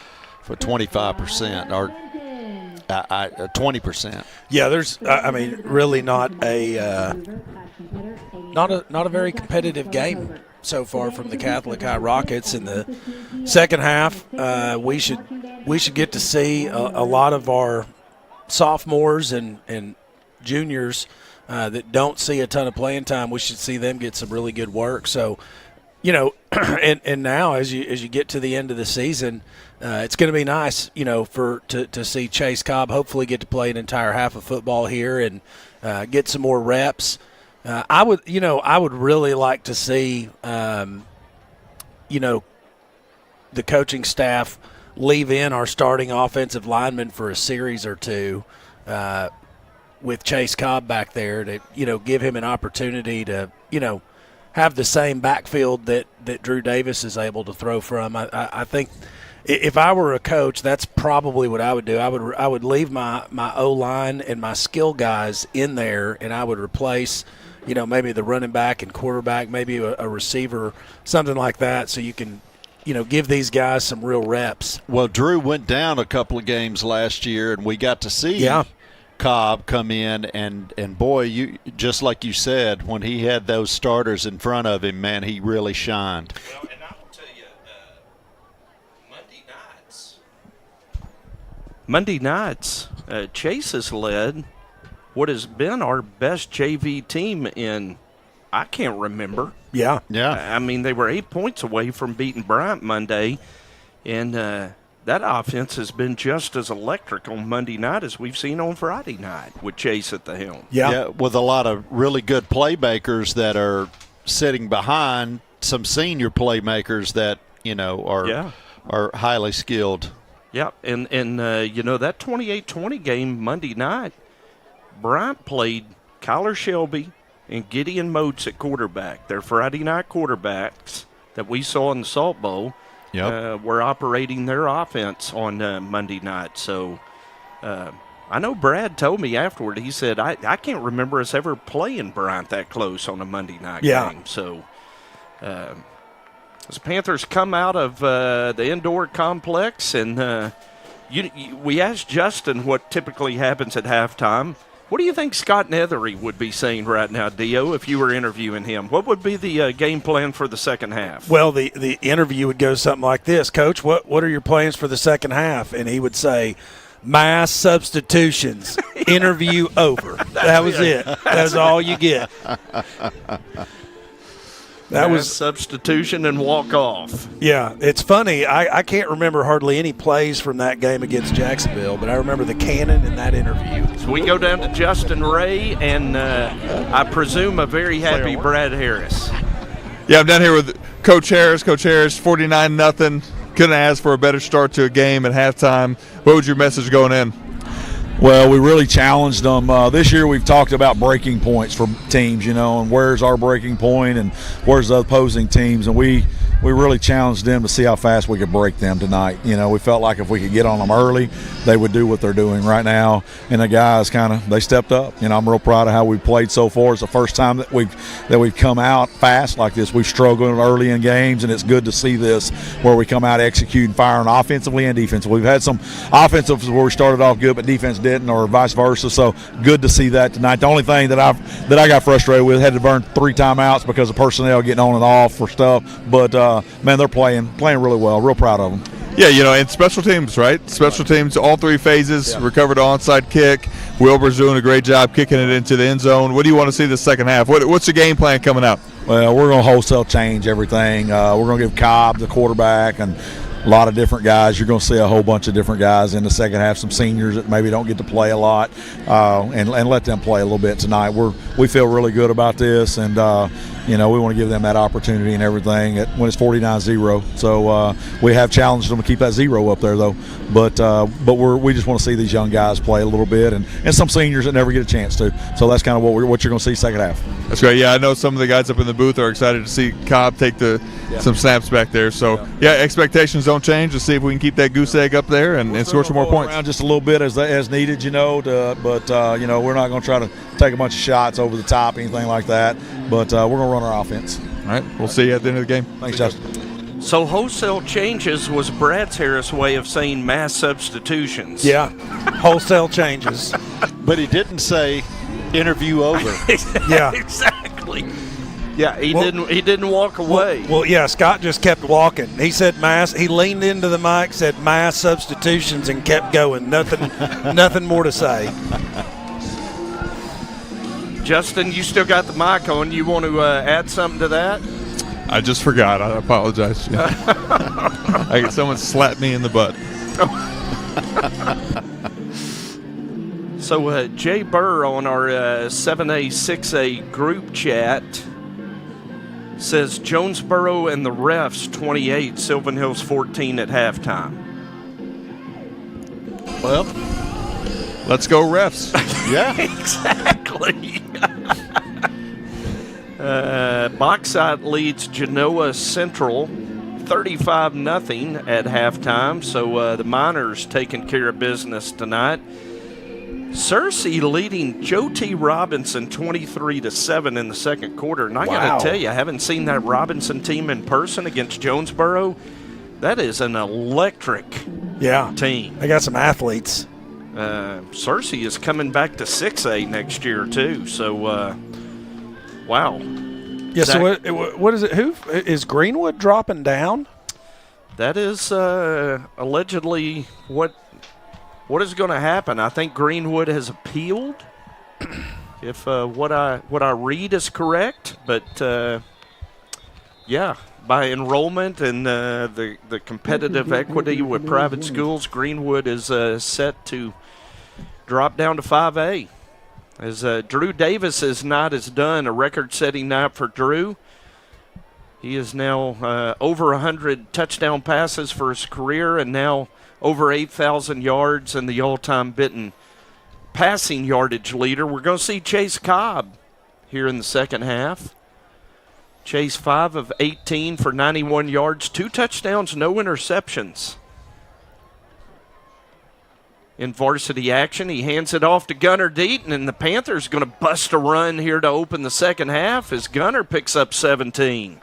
for 25% or 20%. Yeah, there's really not a very competitive game so far from the Catholic High Rockets. In the second half, we should get to see a lot of our sophomores and juniors that don't see a ton of playing time. We should see them get some really good work. So, and now as you get to the end of the season, it's going to be nice, to see Chase Cobb hopefully get to play an entire half of football here and get some more reps. I would really like to see, the coaching staff leave in our starting offensive lineman for a series or two with Chase Cobb back there to, give him an opportunity to, have the same backfield that Drew Davis is able to throw from. I think if I were a coach, that's probably what I would do. I would leave my O-line and my skill guys in there, and I would replace, maybe the running back and quarterback, maybe a receiver, something like that, so you can – give these guys some real reps. Well, Drew went down a couple of games last year, and we got to see Cobb come in, and boy, you just like you said, when he had those starters in front of him, man, he really shined. Well, and I'll tell you, Monday nights, Chase has led what has been our best JV team in, I can't remember. Yeah. I mean, they were 8 points away from beating Bryant Monday, and that offense has been just as electric on Monday night as we've seen on Friday night with Chase at the helm. Yeah, with a lot of really good playmakers that are sitting behind some senior playmakers that, are highly skilled. Yeah, and that 28-20 game Monday night, Bryant played Kyler Shelby and Gideon Moats at quarterback. Their Friday night quarterbacks that we saw in the Salt Bowl were operating their offense on Monday night. So I know Brad told me afterward, he said, I can't remember us ever playing Bryant that close on a Monday night game. So as Panthers come out of the indoor complex, and we asked Justin what typically happens at halftime. What do you think Scott Nethery would be saying right now, Dio, if you were interviewing him? What would be the game plan for the second half? Well, the interview would go something like this. Coach, what are your plans for the second half? And he would say, mass substitutions, interview over. That was it. That's all you get. That was substitution and walk off. Yeah, it's funny. I can't remember hardly any plays from that game against Jacksonville, but I remember the cannon in that interview. So we go down to Justin Ray and I presume a very happy Brad Harris. Yeah, I'm down here with Coach Harris. Coach Harris, 49-0. Couldn't ask for a better start to a game at halftime. What was your message going in? Well, we really challenged them. This year we've talked about breaking points for teams, and where's our breaking point and where's the opposing teams. And we really challenged them to see how fast we could break them tonight. We felt like if we could get on them early, they would do what they're doing right now. And the guys they stepped up. I'm real proud of how we played so far. It's the first time that we've come out fast like this. We've struggled early in games, and it's good to see this where we come out executing, firing offensively and defensively. We've had some offensives where we started off good, but defense didn't, or vice versa. So good to see that tonight. The only thing that I got frustrated with, had to burn 3 timeouts because of personnel getting on and off for stuff. But man, they're playing really well. Real proud of them. Yeah, and special teams, right? Special teams, all 3 phases. Recovered onside kick. Wilbur's doing a great job kicking it into the end zone. What do you want to see the second half? What's the game plan coming out? Well, we're going to wholesale change everything. We're going to give Cobb the quarterback and a lot of different guys. You're going to see a whole bunch of different guys in the second half, some seniors that maybe don't get to play a lot, and let them play a little bit tonight. We feel really good about this, and we want to give them that opportunity and everything when it's 49-0. So we have challenged them to keep that 0 up there, though. But we just want to see these young guys play a little bit, and some seniors that never get a chance to. So that's kind of what you're going to see second half. That's great. Yeah, I know some of the guys up in the booth are excited to see Cobb take some snaps back there. So, expectations don't change. Let's see if we can keep that goose egg up there and score some more points. Around just a little bit as needed, but we're not going to try to take a bunch of shots over the top, anything like that. But we're going to run our offense. All right. We'll see you at the end of the game. Thanks, Justin. So wholesale changes was Brad's Harris' way of saying mass substitutions. Yeah, wholesale changes. But he didn't say interview over. Yeah, exactly. Yeah, he didn't walk away. Well, yeah, Scott just kept walking. He said mass. He leaned into the mic, said mass substitutions, and kept going. Nothing more to say. Justin, you still got the mic on. You want to add something to that? I just forgot. I apologize. Someone slapped me in the butt. So Jay Burr on our 7A, 6A group chat says Jonesboro and the refs 28, Sylvan Hills 14 at halftime. Well, let's go refs. Yeah, exactly. Bauxite leads Genoa Central 35-0 at halftime. So the Miners taking care of business tonight. Searcy leading Joe T. Robinson 23-7 in the second quarter. And I got to tell you, I haven't seen that Robinson team in person against Jonesboro. That is an electric team. They got some athletes. Searcy is coming back to 6A next year, too. So, wow. Yeah, so what is it? Who is Greenwood dropping down? That is allegedly what is going to happen. I think Greenwood has appealed, if what I read is correct. But by enrollment and the competitive equity with private schools, Greenwood is set to drop down to 5A. As Drew Davis's night is done, a record-setting night for Drew. He is now over 100 touchdown passes for his career, and now over 8,000 yards, and the all-time Benton passing yardage leader. We're going to see Chase Cobb here in the second half. Chase 5 of 18 for 91 yards, 2 touchdowns, no interceptions. In varsity action, he hands it off to Gunnar Deaton, and the Panthers going to bust a run here to open the second half as Gunnar picks up 17.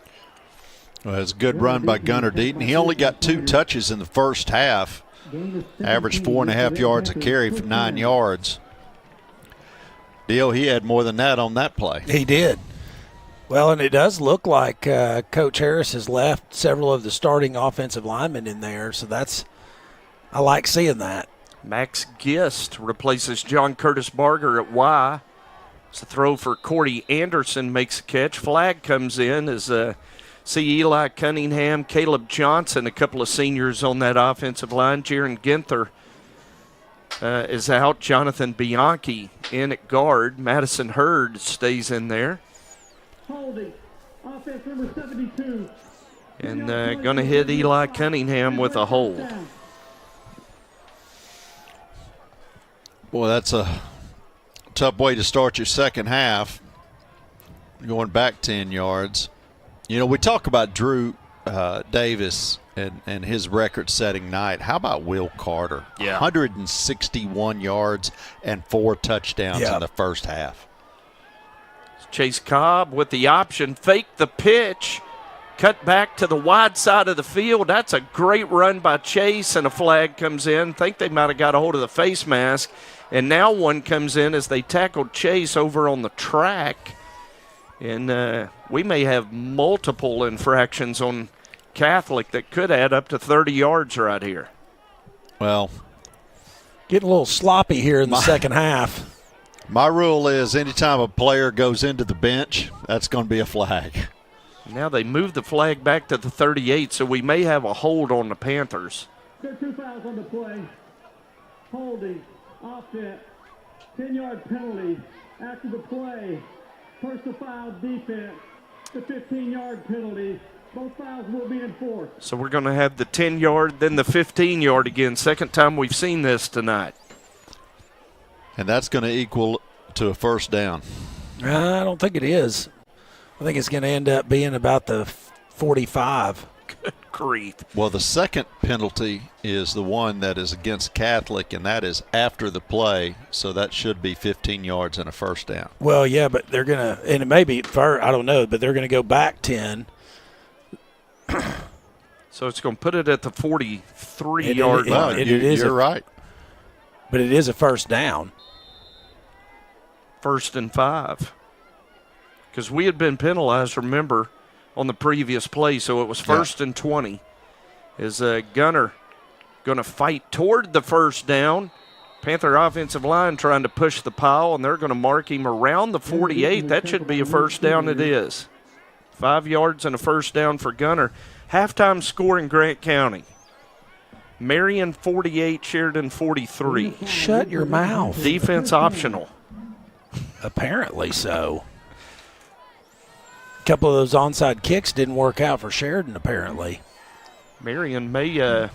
Well, it's a good run by Gunnar Deaton. He only got 2 touches in the first half, averaged 4.5 yards a carry for 9 yards. Dale, he had more than that on that play. He did. Well, and it does look like Coach Harris has left several of the starting offensive linemen in there, so I like seeing that. Max Gist replaces John Curtis Barger at Y. It's a throw for Cordy Anderson, makes a catch. Flag comes in as see Eli Cunningham, Caleb Johnson, a couple of seniors on that offensive line. Jaron Ginther is out. Jonathan Bianchi in at guard. Madison Hurd stays in there. Holding Offense number 72. And going to hit Eli Cunningham with a hold. Boy, that's a tough way to start your second half, going back 10 yards. You know, we talk about Drew Davis and his record-setting night. How about Will Carter? Yeah. 161 yards and 4 touchdowns in the first half. Chase Cobb with the option, fake the pitch, cut back to the wide side of the field. That's a great run by Chase, and a flag comes in. Think they might have got a hold of the face mask. And now one comes in as they tackled Chase over on the track. And we may have multiple infractions on Catholic that could add up to 30 yards right here. Well, getting a little sloppy here in the second half. My rule is anytime a player goes into the bench, that's going to be a flag. Now they move the flag back to the 38, so we may have a hold on the Panthers. There are 2 fouls on the play. Holding, offset, 10-yard penalty. After the play, personal foul, defense, the 15-yard penalty. Both fouls will be enforced. So we're going to have the 10-yard, then the 15-yard again. Second time we've seen this tonight. And that's going to equal to a first down. I don't think it is. I think it's going to end up being about the 45. Good grief. Well, the second penalty is the one that is against Catholic, and that is after the play, so that should be 15 yards and a first down. Well, yeah, but they're going to, and it may be, I don't know, but they're going to go back 10. So it's going to put it at the 43-yard line. You're right. But it is a first down. 1st and 5. Because we had been penalized, remember, on the previous play, so it was 1st and 20. Is Gunner going to fight toward the first down? Panther offensive line trying to push the pile, and they're going to mark him around the 48. That should be a first down. It is. 5 yards and a first down for Gunner. Halftime score in Grant County. Marion 48, Sheridan 43. Shut your mouth. Defense optional. Apparently so. A couple of those onside kicks didn't work out for Sheridan, apparently. Marion may,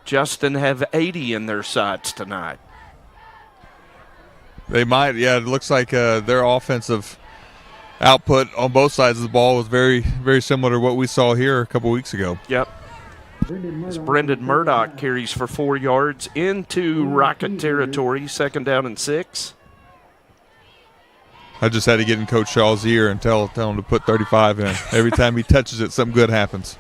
Justin, have 80 in their sights tonight. They might, yeah. It looks like their offensive output on both sides of the ball was very, very similar to what we saw here a couple weeks ago. Yep. As Brendan Murdoch carries for 4 yards into Rocket territory, 2nd down and 6. I just had to get in Coach Shaw's ear and tell him to put 35 in. Every time he touches it, something good happens.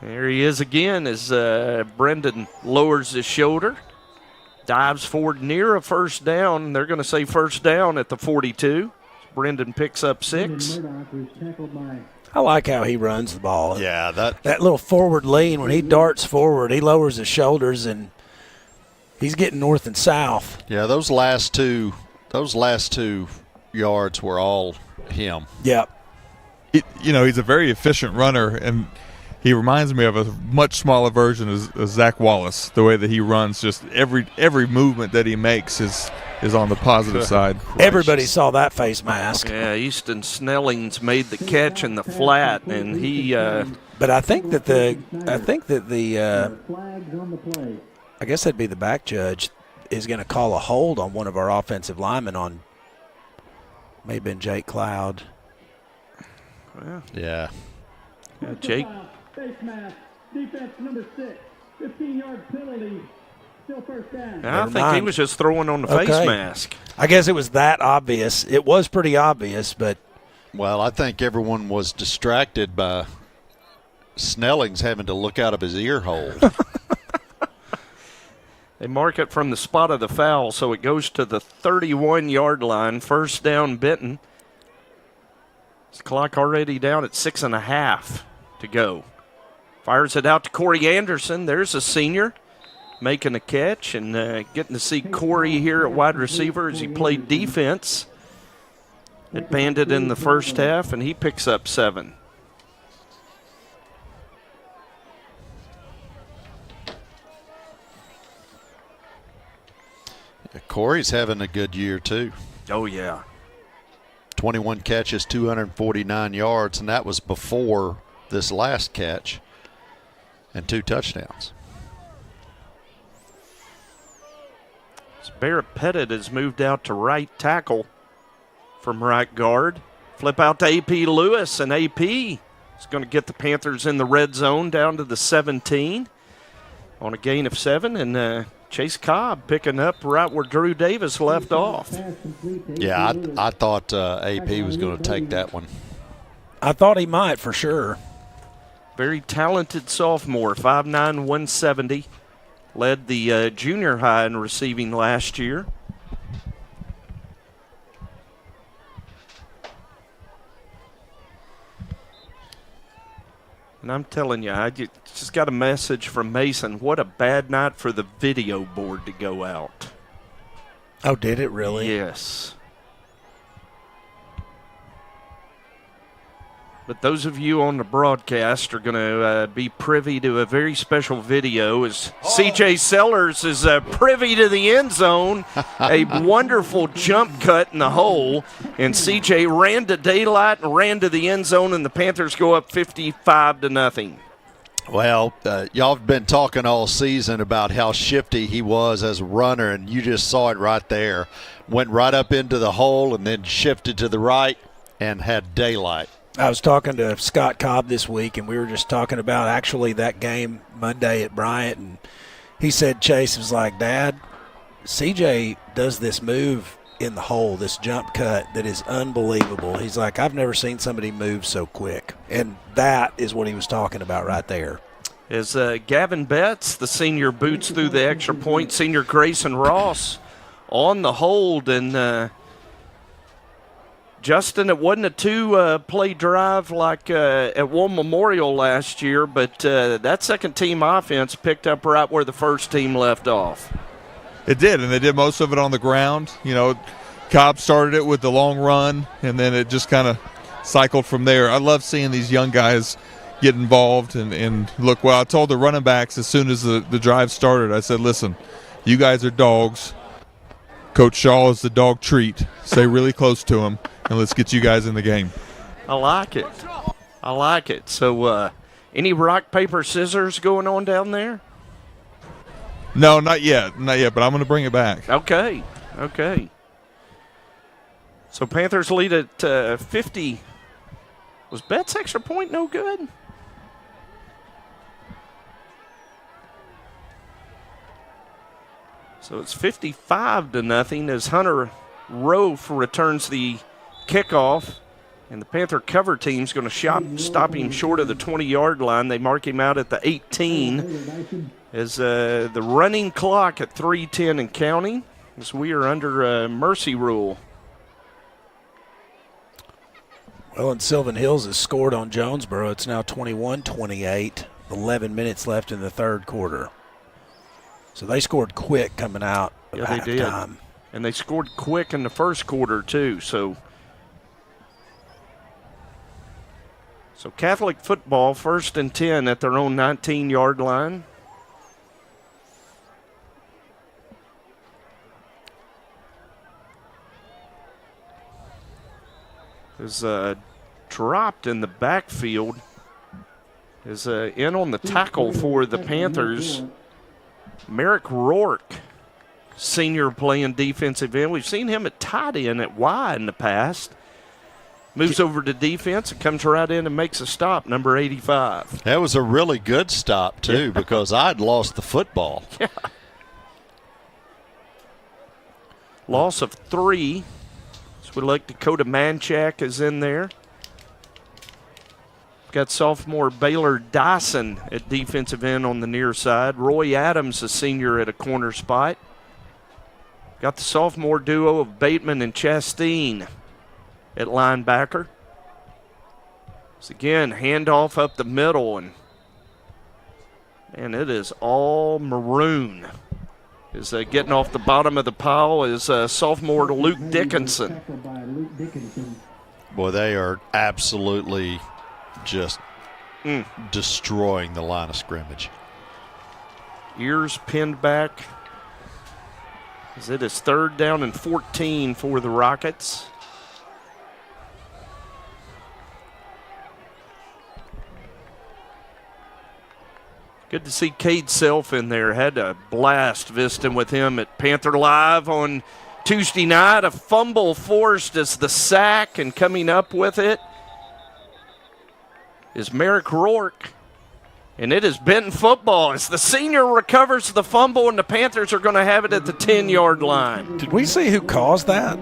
There he is again as Brendan lowers his shoulder, dives forward near a first down. They're going to say first down at the 42. Brendan picks up 6. I like how he runs the ball. Yeah, that little forward lean, when he darts forward, he lowers his shoulders, and he's getting north and south. Yeah, those last two yards were all him. Yep. He's a very efficient runner, and he reminds me of a much smaller version of Zach Wallace. The way that he runs, just every movement that he makes is on the positive side. Everybody saw that face mask. Yeah, Easton Snellings made the catch in the flat, and he. But I think that the I guess that'd be the back judge is going to call a hold on one of our offensive linemen on maybe been Jake Cloud. Well, yeah, Jake. Face mask, defense number 6, 15-yard penalty, still first down. I think he was just throwing on the face mask. I guess it was that obvious. It was pretty obvious, but. Well, I think everyone was distracted by Snellings having to look out of his ear hole. They mark it from the spot of the foul, so it goes to the 31-yard line. First down, Benton. The clock already down at 6.5 to go. Fires it out to Corey Anderson. There's a senior making a catch, and getting to see Corey here at wide receiver as he played defense at Bandit in the first half, and he picks up 7. Corey's having a good year, too. Oh, yeah. 21 catches, 249 yards, and that was before this last catch, and 2 touchdowns. So Barrett Pettit has moved out to right tackle from right guard. Flip out to A.P. Lewis, and A.P. is going to get the Panthers in the red zone down to the 17 on a gain of 7, and Chase Cobb picking up right where Drew Davis left off. Yeah, I thought AP was going to take that one. I thought he might for sure. Very talented sophomore, 5'9", 170. Led the junior high in receiving last year. And I'm telling you, I just got a message from Mason. What a bad night for the video board to go out. Oh, did it really? Yes. But those of you on the broadcast are going to be privy to a very special video as C.J. Sellers is privy to the end zone. A wonderful jump cut in the hole. And C.J. ran to daylight and ran to the end zone, and the Panthers go up 55-0. Well, y'all have been talking all season about how shifty he was as a runner, and you just saw it right there. Went right up into the hole and then shifted to the right and had daylight. I was talking to Scott Cobb this week, and we were just talking about actually that game Monday at Bryant, and he said Chase was like, Dad, CJ does this move in the hole, this jump cut that is unbelievable. He's like, I've never seen somebody move so quick, and that is what he was talking about right there. As Gavin Betts, the senior, boots through the extra point, senior Grayson Ross on the hold, and Justin, it wasn't a two-play drive like at War Memorial last year, but that second-team offense picked up right where the first team left off. It did, and they did most of it on the ground. You know, Cobb started it with the long run, and then it just kind of cycled from there. I love seeing these young guys get involved and look well. I told the running backs as soon as the drive started, I said, listen, you guys are dogs. Coach Shaw is the dog treat. Stay really close to him, and let's get you guys in the game. I like it. I like it. So any rock, paper, scissors going on down there? No, not yet. Not yet, but I'm going to bring it back. Okay. Okay. So Panthers lead at 50. Was Betts' extra point no good? So it's 55-0 as Hunter Rofe returns the kickoff, and the Panther cover team's going to stop him short of the 20-yard line. They mark him out at the 18 as the running clock at 3:10 and counting, as we are under mercy rule. Well, and Sylvan Hills has scored on Jonesboro. It's now 21-28, 11 minutes left in the third quarter. So they scored quick coming out of halftime. They did. And they scored quick in the first quarter, too. So Catholic football, 1st and 10 at their own 19-yard line. Is dropped in the backfield. Is in on the tackle for the Panthers. Merrick Rourke, senior, playing defensive end. We've seen him at tight end at Y in the past. Moves over to defense and comes right in and makes a stop, number 85. That was a really good stop, too, because I'd lost the football. Yeah. Loss of 3. So we look, Dakota Manchak is in there. Got sophomore Baylor Dyson at defensive end on the near side. Roy Adams, a senior, at a corner spot. Got the sophomore duo of Bateman and Chasteen at linebacker. So again, handoff up the middle, and it is all maroon. Is getting off the bottom of the pile is sophomore Luke Dickinson. Boy, they are absolutely just destroying the line of scrimmage. Ears pinned back as it is 3rd down and 14 for the Rockets. Good to see Cade Self in there. Had a blast visiting with him at Panther Live on Tuesday night. A fumble forced as the sack, and coming up with it is Merrick Rourke. And it is Benton football as the senior recovers the fumble, and the Panthers are going to have it at the 10-yard line. Did we see who caused that?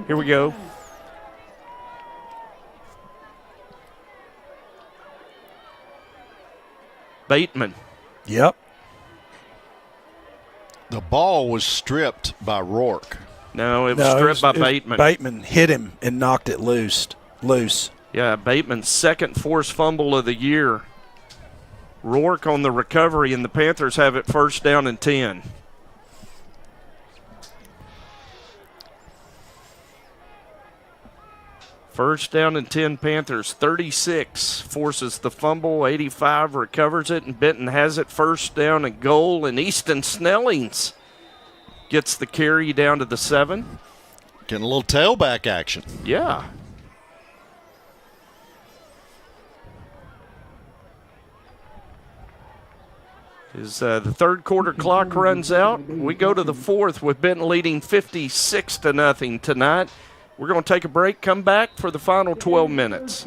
Here we go. Bateman. Yep. The ball was stripped by Rourke. No, it was stripped by Bateman. Bateman hit him and knocked it loose. Yeah, Bateman's second forced fumble of the year. Rourke on the recovery, and the Panthers have it first down and 10. First down and 10 Panthers. 36 forces the fumble. 85 recovers it, and Benton has it first down and goal. And Easton Snellings gets the carry down to the 7. Getting a little tailback action. Yeah. As the third quarter clock runs out, we go to the fourth with Benton leading 56-0 tonight. We're going to take a break, come back for the final 12 minutes.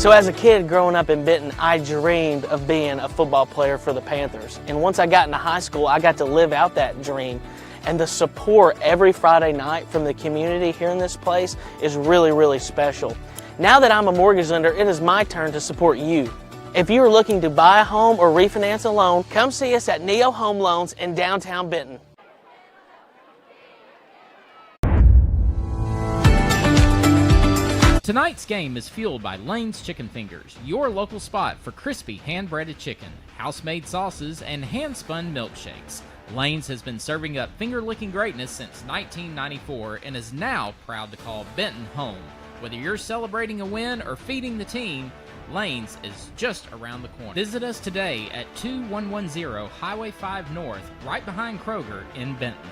So as a kid growing up in Benton, I dreamed of being a football player for the Panthers. And once I got into high school, I got to live out that dream. And the support every Friday night from the community here in this place is really, really special. Now that I'm a mortgage lender, it is my turn to support you. If you are looking to buy a home or refinance a loan, come see us at Neo Home Loans in downtown Benton. Tonight's game is fueled by Lane's Chicken Fingers, your local spot for crispy hand-breaded chicken, house-made sauces, and hand-spun milkshakes. Lane's has been serving up finger-licking greatness since 1994 and is now proud to call Benton home. Whether you're celebrating a win or feeding the team, Lane's is just around the corner. Visit us today at 2110 Highway 5 North, right behind Kroger in Benton.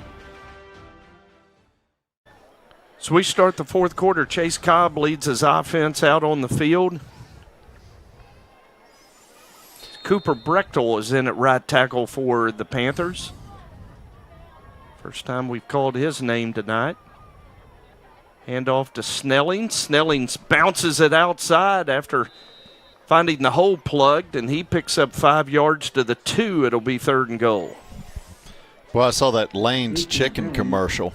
So we start the fourth quarter. Chase Cobb leads his offense out on the field. Cooper Brechtel is in at right tackle for the Panthers. First time we've called his name tonight. Hand off to Snellings. Snellings bounces it outside after finding the hole plugged, and he picks up 5 yards to the 2. It'll be 3rd and goal. Well, I saw that Lane's Chicken commercial.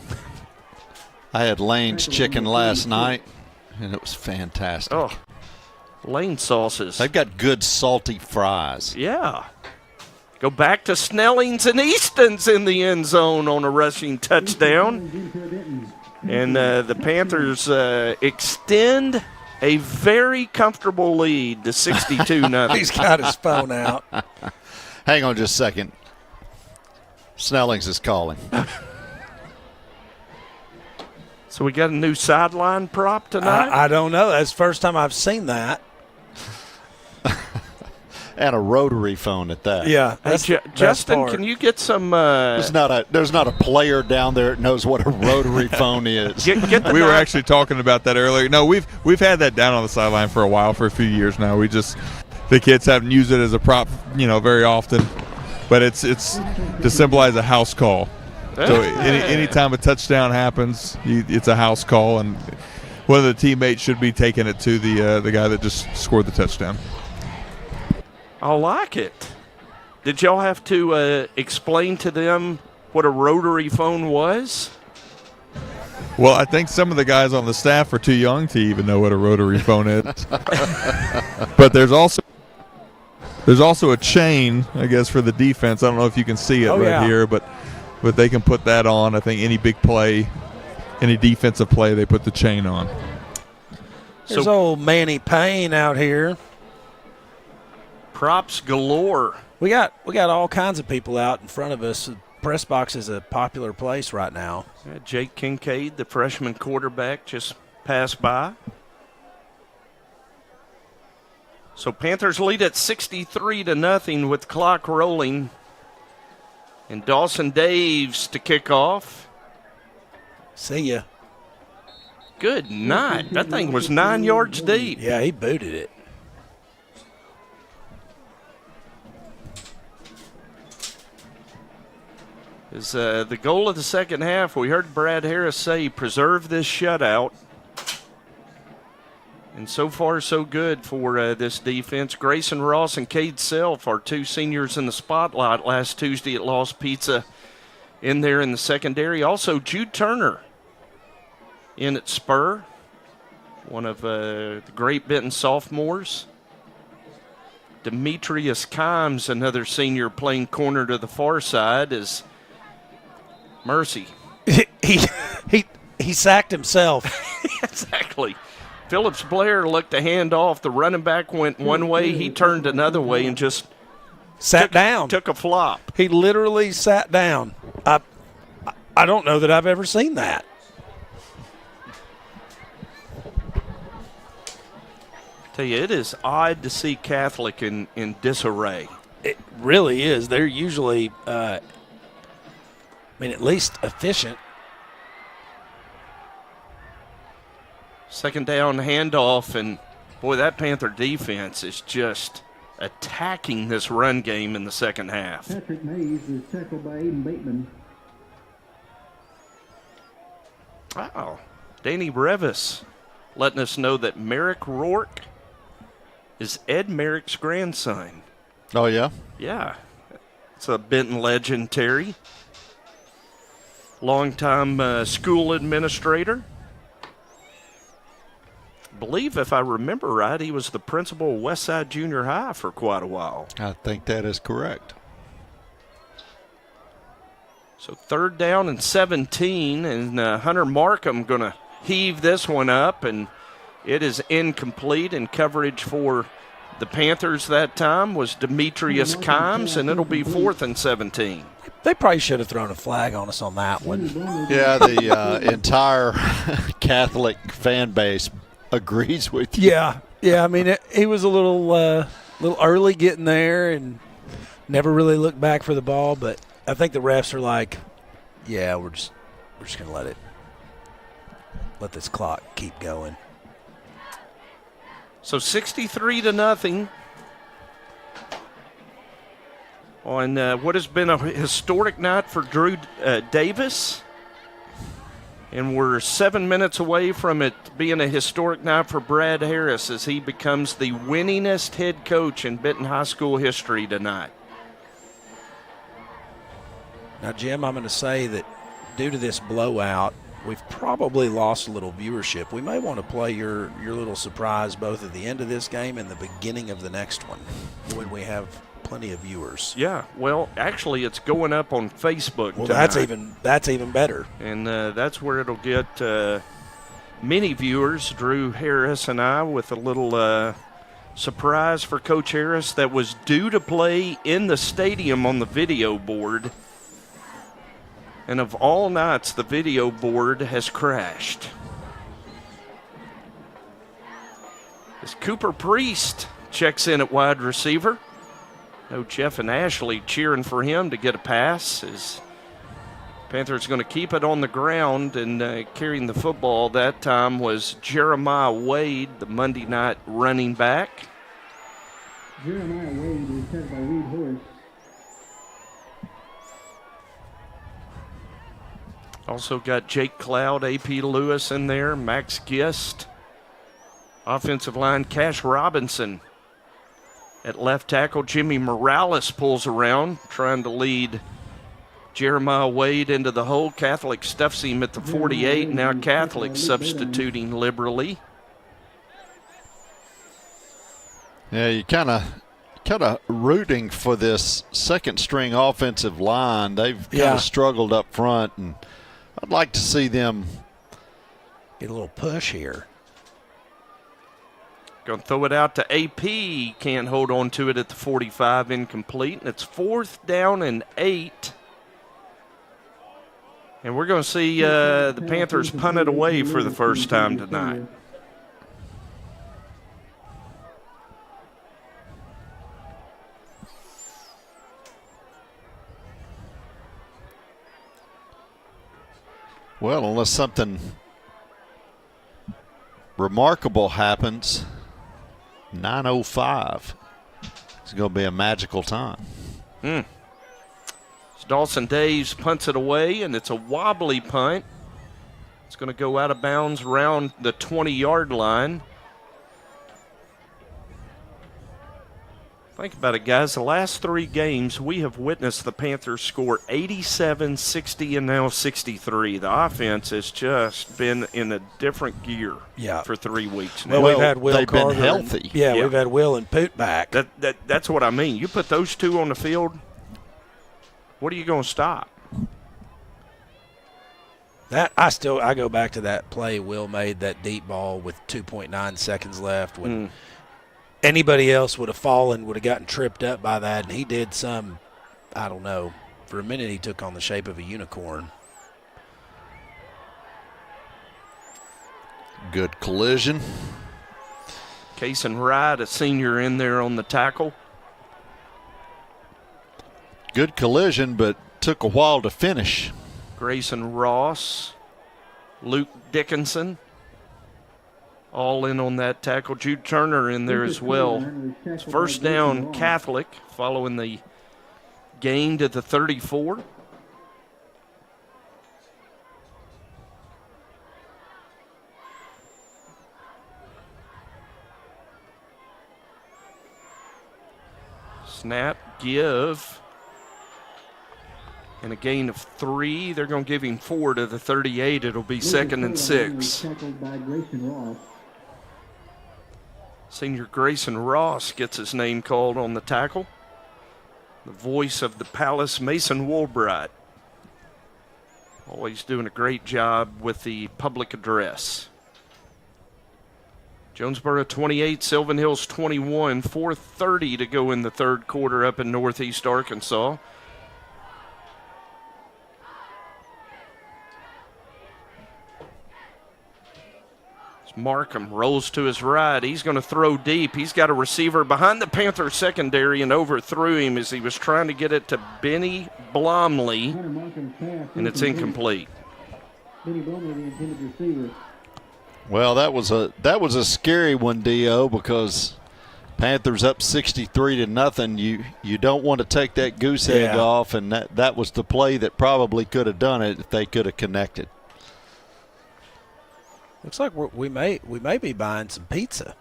I had Lane's Chicken last night, and it was fantastic. Oh, Lane sauces. They've got good salty fries. Yeah. Go back to Snellings, and Easton's in the end zone on a rushing touchdown. And the Panthers extend a very comfortable lead to 62-0. He's got his phone out. Hang on just a second. Snellings is calling. So we got a new sideline prop tonight? I don't know. That's the first time I've seen that. And a rotary phone at that. Yeah. Justin, can you get some there's not a player down there that knows what a rotary phone is. We were actually talking about that earlier. No, we've had that down on the sideline for a while, for a few years now. The kids haven't used it as a prop, very often. But it's to symbolize a house call. So anytime a touchdown happens, it's a house call, and one of the teammates should be taking it to the guy that just scored the touchdown. I like it. Did y'all have to explain to them what a rotary phone was? Well, I think some of the guys on the staff are too young to even know what a rotary phone is. But there's also a chain, I guess, for the defense. I don't know if you can see it here, but they can put that on. I think any big play, any defensive play, they put the chain on. There's old Manny Payne out here. Props galore. We got all kinds of people out in front of us. The press box is a popular place right now. Yeah, Jake Kincaid, the freshman quarterback, just passed by. So Panthers lead at 63-0 with the clock rolling. And Dawson Daves to kick off. See ya. Good night. That thing was 9 yards deep. Yeah, he booted it. Is the goal of the second half, we heard Brad Harris say, preserve this shutout. And so far, so good for this defense. Grayson Ross and Cade Self, our two seniors in the spotlight last Tuesday at Lost Pizza, in there in the secondary. Also, Jude Turner in at Spur, one of the great Benton sophomores. Demetrius Kimes, another senior, playing corner to the far side, is Mercy. He sacked himself. Exactly. Phillips Blair looked to hand off. The running back went one way. He turned another way and just sat down. Took a flop. He literally sat down. I don't know that I've ever seen that. Tell you, it is odd to see Catholic in disarray. It really is. They're usually, at least efficient. Second down handoff, and boy, that Panther defense is just attacking this run game in the second half. Patrick Mays is tackled by Aiden Bateman. Wow. Danny Revis letting us know that Merrick Rourke is Ed Merrick's grandson. Oh, yeah? Yeah. It's a Benton legend, Terry. Longtime school administrator. I believe, if I remember right, he was the principal of Westside Junior High for quite a while. I think that is correct. So third down and 17, and Hunter Markham going to heave this one up, and it is incomplete, and coverage for the Panthers that time was Demetrius Kimes, and it'll be 4th and 17. They probably should have thrown a flag on us on that one. Yeah, the entire Catholic fan base agrees with you. Yeah. He was a little early getting there and never really looked back for the ball. But I think the refs are like, yeah, we're just gonna let this clock keep going. So 63-0 on what has been a historic night for Drew Davis. And we're 7 minutes away from it being a historic night for Brad Harris as he becomes the winningest head coach in Benton High School history tonight. Now, Jim, I'm going to say that due to this blowout, we've probably lost a little viewership. We may want to play your little surprise both at the end of this game and the beginning of the next one when we have plenty of viewers. Yeah, well, actually, it's going up on Facebook Well, tonight. that's even better. And that's where it'll get many viewers. Drew Harris and I with a little surprise for Coach Harris that was due to play in the stadium on the video board. And of all nights, the video board has crashed. As Cooper Priest checks in at wide receiver. No, Jeff and Ashley cheering for him to get a pass. As Panthers going to keep it on the ground, and carrying the football that time was Jeremiah Wade, the Monday night running back. Jeremiah Wade is headed by Reed Horace. Also got Jake Cloud, AP Lewis in there, Max Gist. Offensive line, Cash Robinson. At left tackle, Jimmy Morales pulls around, trying to lead Jeremiah Wade into the hole. Catholic stuffs him at the 48. Now Catholic substituting liberally. Yeah, you kind of rooting for this second string offensive line. They've kind of struggled up front, and I'd like to see them get a little push here. Going to throw it out to AP. Can't hold on to it at the 45. Incomplete. And it's 4th down and 8. And we're going to see the Panthers punt it away for the first time tonight. Well, unless something remarkable happens. 9:05. It's going to be a magical time. So Dawson Daves punts it away, and it's a wobbly punt. It's going to go out of bounds around the 20-yard line. Think about it, guys. The last 3 games, we have witnessed the Panthers score 87, 60, and now 63. The offense has just been in a different gear for 3 weeks now. Well, we've had Will they've Carter been healthy. We've had Will and Poot back. That's what I mean. You put those 2 on the field, what are you going to stop? I go back to that play Will made, that deep ball with 2.9 seconds left when anybody else would have fallen, would have gotten tripped up by that, and he did some, I don't know, for a minute he took on the shape of a unicorn. Good collision. Kason Wright, a senior, in there on the tackle. Good collision, but took a while to finish. Grayson Ross, Luke Dickinson, all in on that tackle. Jude Turner in there as well. It's first down Catholic following the gain to the 34. Snap, give. And a gain of 3. They're going to give him 4 to the 38. It'll be 2nd and 6. Senior Grayson Ross gets his name called on the tackle. The voice of the Palace, Mason Woolbright. Always doing a great job with the public address. Jonesboro 28, Sylvan Hills 21. 4:30 to go in the third quarter up in Northeast Arkansas. Markham rolls to his right. He's going to throw deep. He's got a receiver behind the Panther secondary and overthrew him as he was trying to get it to Benny Blomley, and it's incomplete. Well, that was a scary one, Dio, because Panthers up 63-0. You don't want to take that goose egg off, and that was the play that probably could have done it if they could have connected. Looks like we may be buying some pizza.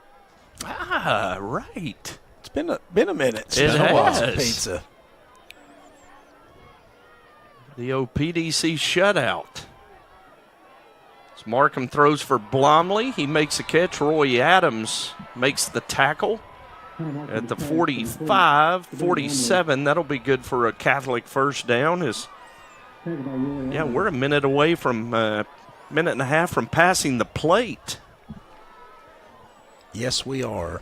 Ah, right. It's been a minute since I bought some pizza. The OPDC shutout. As Markham throws for Blomley, he makes a catch. Roy Adams makes the tackle at the 45, 47. That'll be good for a Catholic first down. We're a minute away from. Minute and a half from passing the plate. Yes, we are.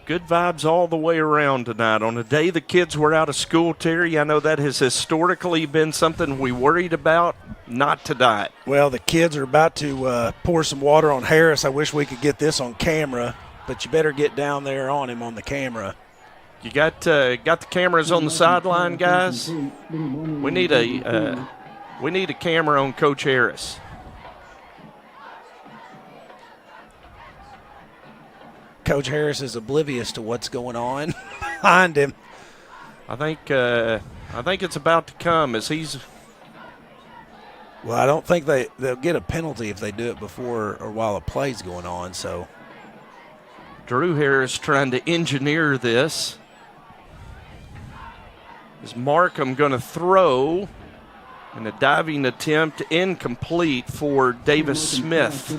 Good vibes all the way around tonight. On a day the kids were out of school, Terry, I know that has historically been something we worried about. Not tonight. Well, the kids are about to pour some water on Harris. I wish we could get this on camera, but you better get down there on him on the camera. You got the cameras on the sideline, guys. We need a camera on Coach Harris. Coach Harris is oblivious to what's going on behind him. I think it's about to come as he's. Well, I don't think they'll get a penalty if they do it before or while a play's going on. So Drew Harris trying to engineer this. Is Markham going to throw in a diving attempt, incomplete for Davis Smith.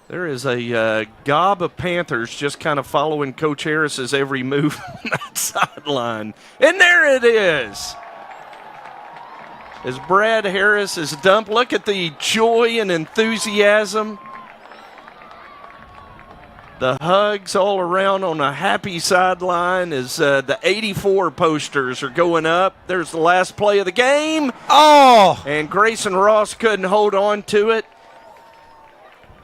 There is a gob of Panthers just kind of following Coach Harris's every move on that sideline. And there it is. As Brad Harris is dumped, look at the joy and enthusiasm. The hugs all around on a happy sideline as the 84 posters are going up. There's the last play of the game. Oh! And Grayson Ross couldn't hold on to it.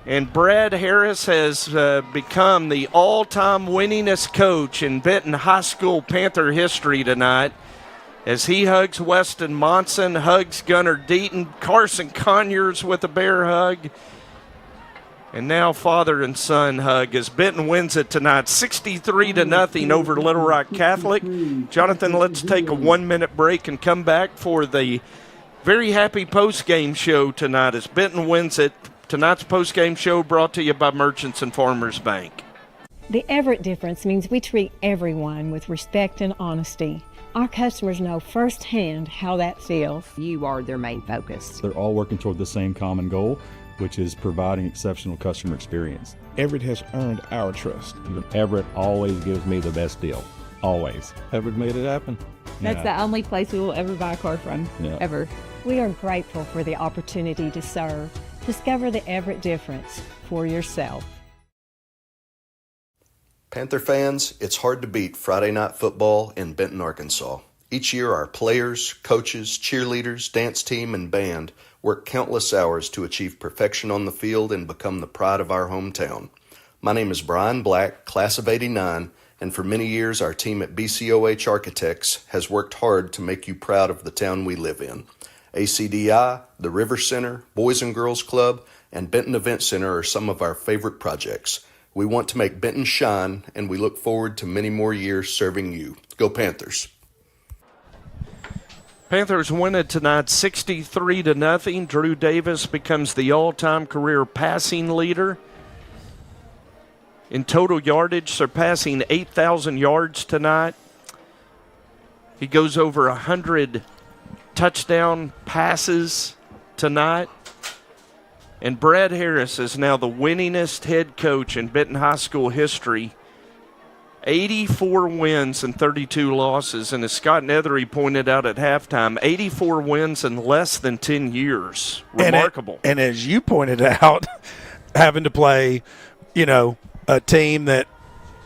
And Brad Harris has become the all-time winningest coach in Benton High School Panther history tonight, as he hugs Weston Monson, hugs Gunnar Deaton, Carson Conyers with a bear hug, and now father and son hug as Benton wins it tonight 63-0 over Little Rock Catholic. Jonathan, let's take a 1-minute break and come back for the very happy post-game show tonight as Benton wins it. Tonight's post-game show brought to you by Merchants and Farmers Bank. The Everett difference means we treat everyone with respect and honesty. Our customers know firsthand how that feels. You are their main focus. They're all working toward the same common goal, which is providing exceptional customer experience. Everett has earned our trust. Everett always gives me the best deal. Always. Everett made it happen. That's the only place we will ever buy a car from, ever. We are grateful for the opportunity to serve. Discover the Everett difference for yourself. Panther fans, it's hard to beat Friday night football in Benton, Arkansas. Each year, our players, coaches, cheerleaders, dance team, and band work countless hours to achieve perfection on the field and become the pride of our hometown. My name is Brian Black, class of '89, and for many years, our team at BCOH Architects has worked hard to make you proud of the town we live in. ACDI, the River Center, Boys and Girls Club, and Benton Event Center are some of our favorite projects. We want to make Benton shine, and we look forward to many more years serving you. Go Panthers! Panthers win it tonight 63-0. Drew Davis becomes the all-time career passing leader in total yardage, surpassing 8,000 yards tonight. He goes over 100 touchdown passes tonight. And Brad Harris is now the winningest head coach in Benton High School history. 84 wins and 32 losses. And as Scott Nethery pointed out at halftime, 84 wins in less than 10 years. Remarkable. And as you pointed out, having to play, a team that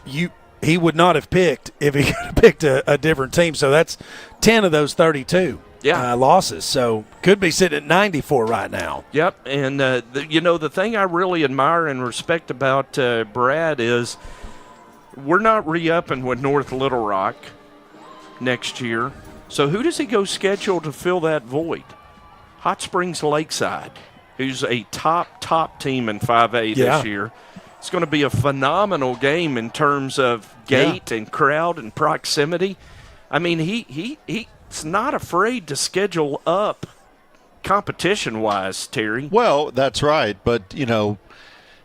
he would not have picked if he could have picked a different team. So that's 10 of those 32. Losses, so could be sitting at 94 right now. Yep, and the thing I really admire and respect about Brad is we're not re-upping with North Little Rock next year. So who does he go schedule to fill that void? Hot Springs Lakeside, who's a top team in 5A this year. It's going to be a phenomenal game in terms of gate and crowd and proximity. I mean, he's not afraid to schedule up competition-wise, Terry. Well, that's right. But,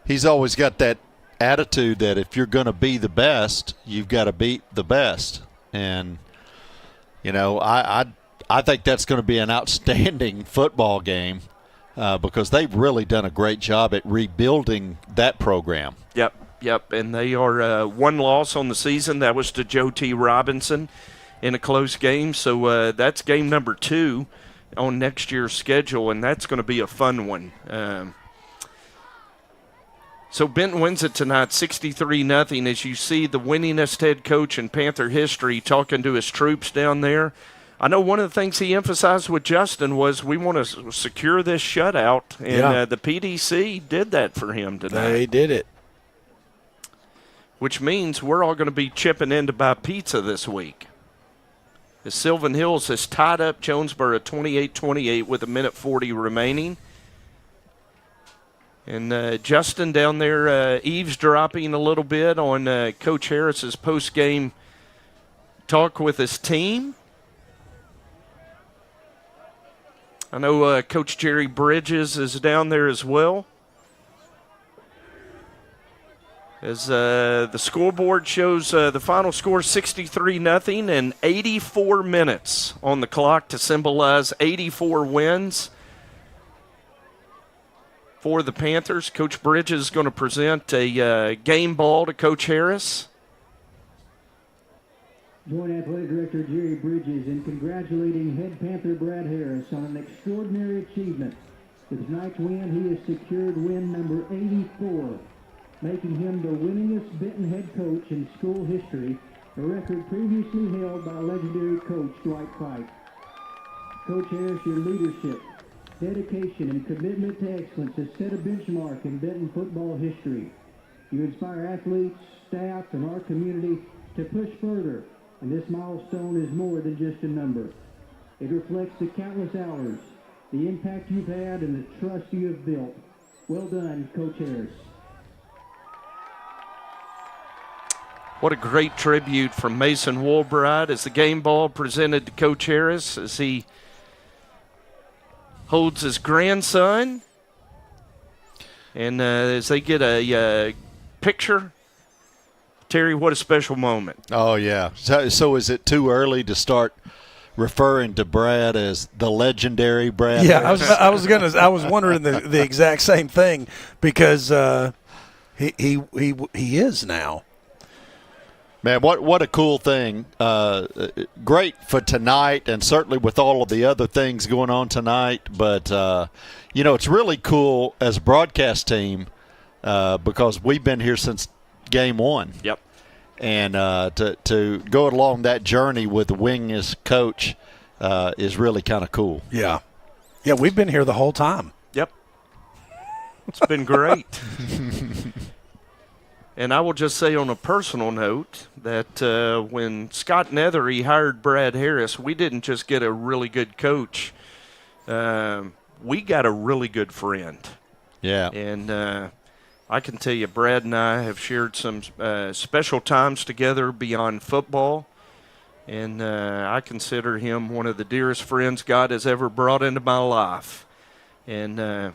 he's always got that attitude that if you're going to be the best, you've got to beat the best. And, I think that's going to be an outstanding football game because they've really done a great job at rebuilding that program. Yep. And they are one loss on the season. That was to Joe T. Robinson in a close game. So that's game number 2 on next year's schedule, and that's going to be a fun one. So Benton wins it tonight 63-0 as you see the winningest head coach in Panther history talking to his troops down there. I know one of the things he emphasized with Justin was we want to secure this shutout, and the PDC did that for him tonight. They did it. Which means we're all going to be chipping in to buy pizza this week. The Sylvan Hills has tied up Jonesboro 28-28 with 1:40 remaining. And Justin down there eavesdropping a little bit on Coach Harris's post-game talk with his team. I know Coach Jerry Bridges is down there as well. As the scoreboard shows the final score 63-0 and 84 minutes on the clock to symbolize 84 wins for the Panthers. Coach Bridges is going to present a game ball to Coach Harris. Join Athletic Director Jerry Bridges in congratulating head Panther Brad Harris on an extraordinary achievement. With tonight's win, he has secured win number 84. Making him the winningest Benton head coach in school history, a record previously held by legendary coach Dwight Pike. Coach Harris, your leadership, dedication, and commitment to excellence has set a benchmark in Benton football history. You inspire athletes, staff, and our community to push further, and this milestone is more than just a number. It reflects the countless hours, the impact you've had, and the trust you have built. Well done, Coach Harris. What a great tribute from Mason Woolbride as the game ball presented to Coach Harris as he holds his grandson. And as they get a picture, Terry, what a special moment. Oh, yeah. So is it too early to start referring to Brad as the legendary Brad? Yeah, I was wondering the exact same thing because he is now. Man, what a cool thing. Great for tonight and certainly with all of the other things going on tonight. But, it's really cool as a broadcast team because we've been here since game one. Yep. And to go along that journey with the wingless coach is really kind of cool. Yeah. Yeah, we've been here the whole time. Yep. It's been great. And I will just say on a personal note that when Scott Nethery hired Brad Harris, we didn't just get a really good coach. We got a really good friend. Yeah. And I can tell you, Brad and I have shared some special times together beyond football. And I consider him one of the dearest friends God has ever brought into my life. And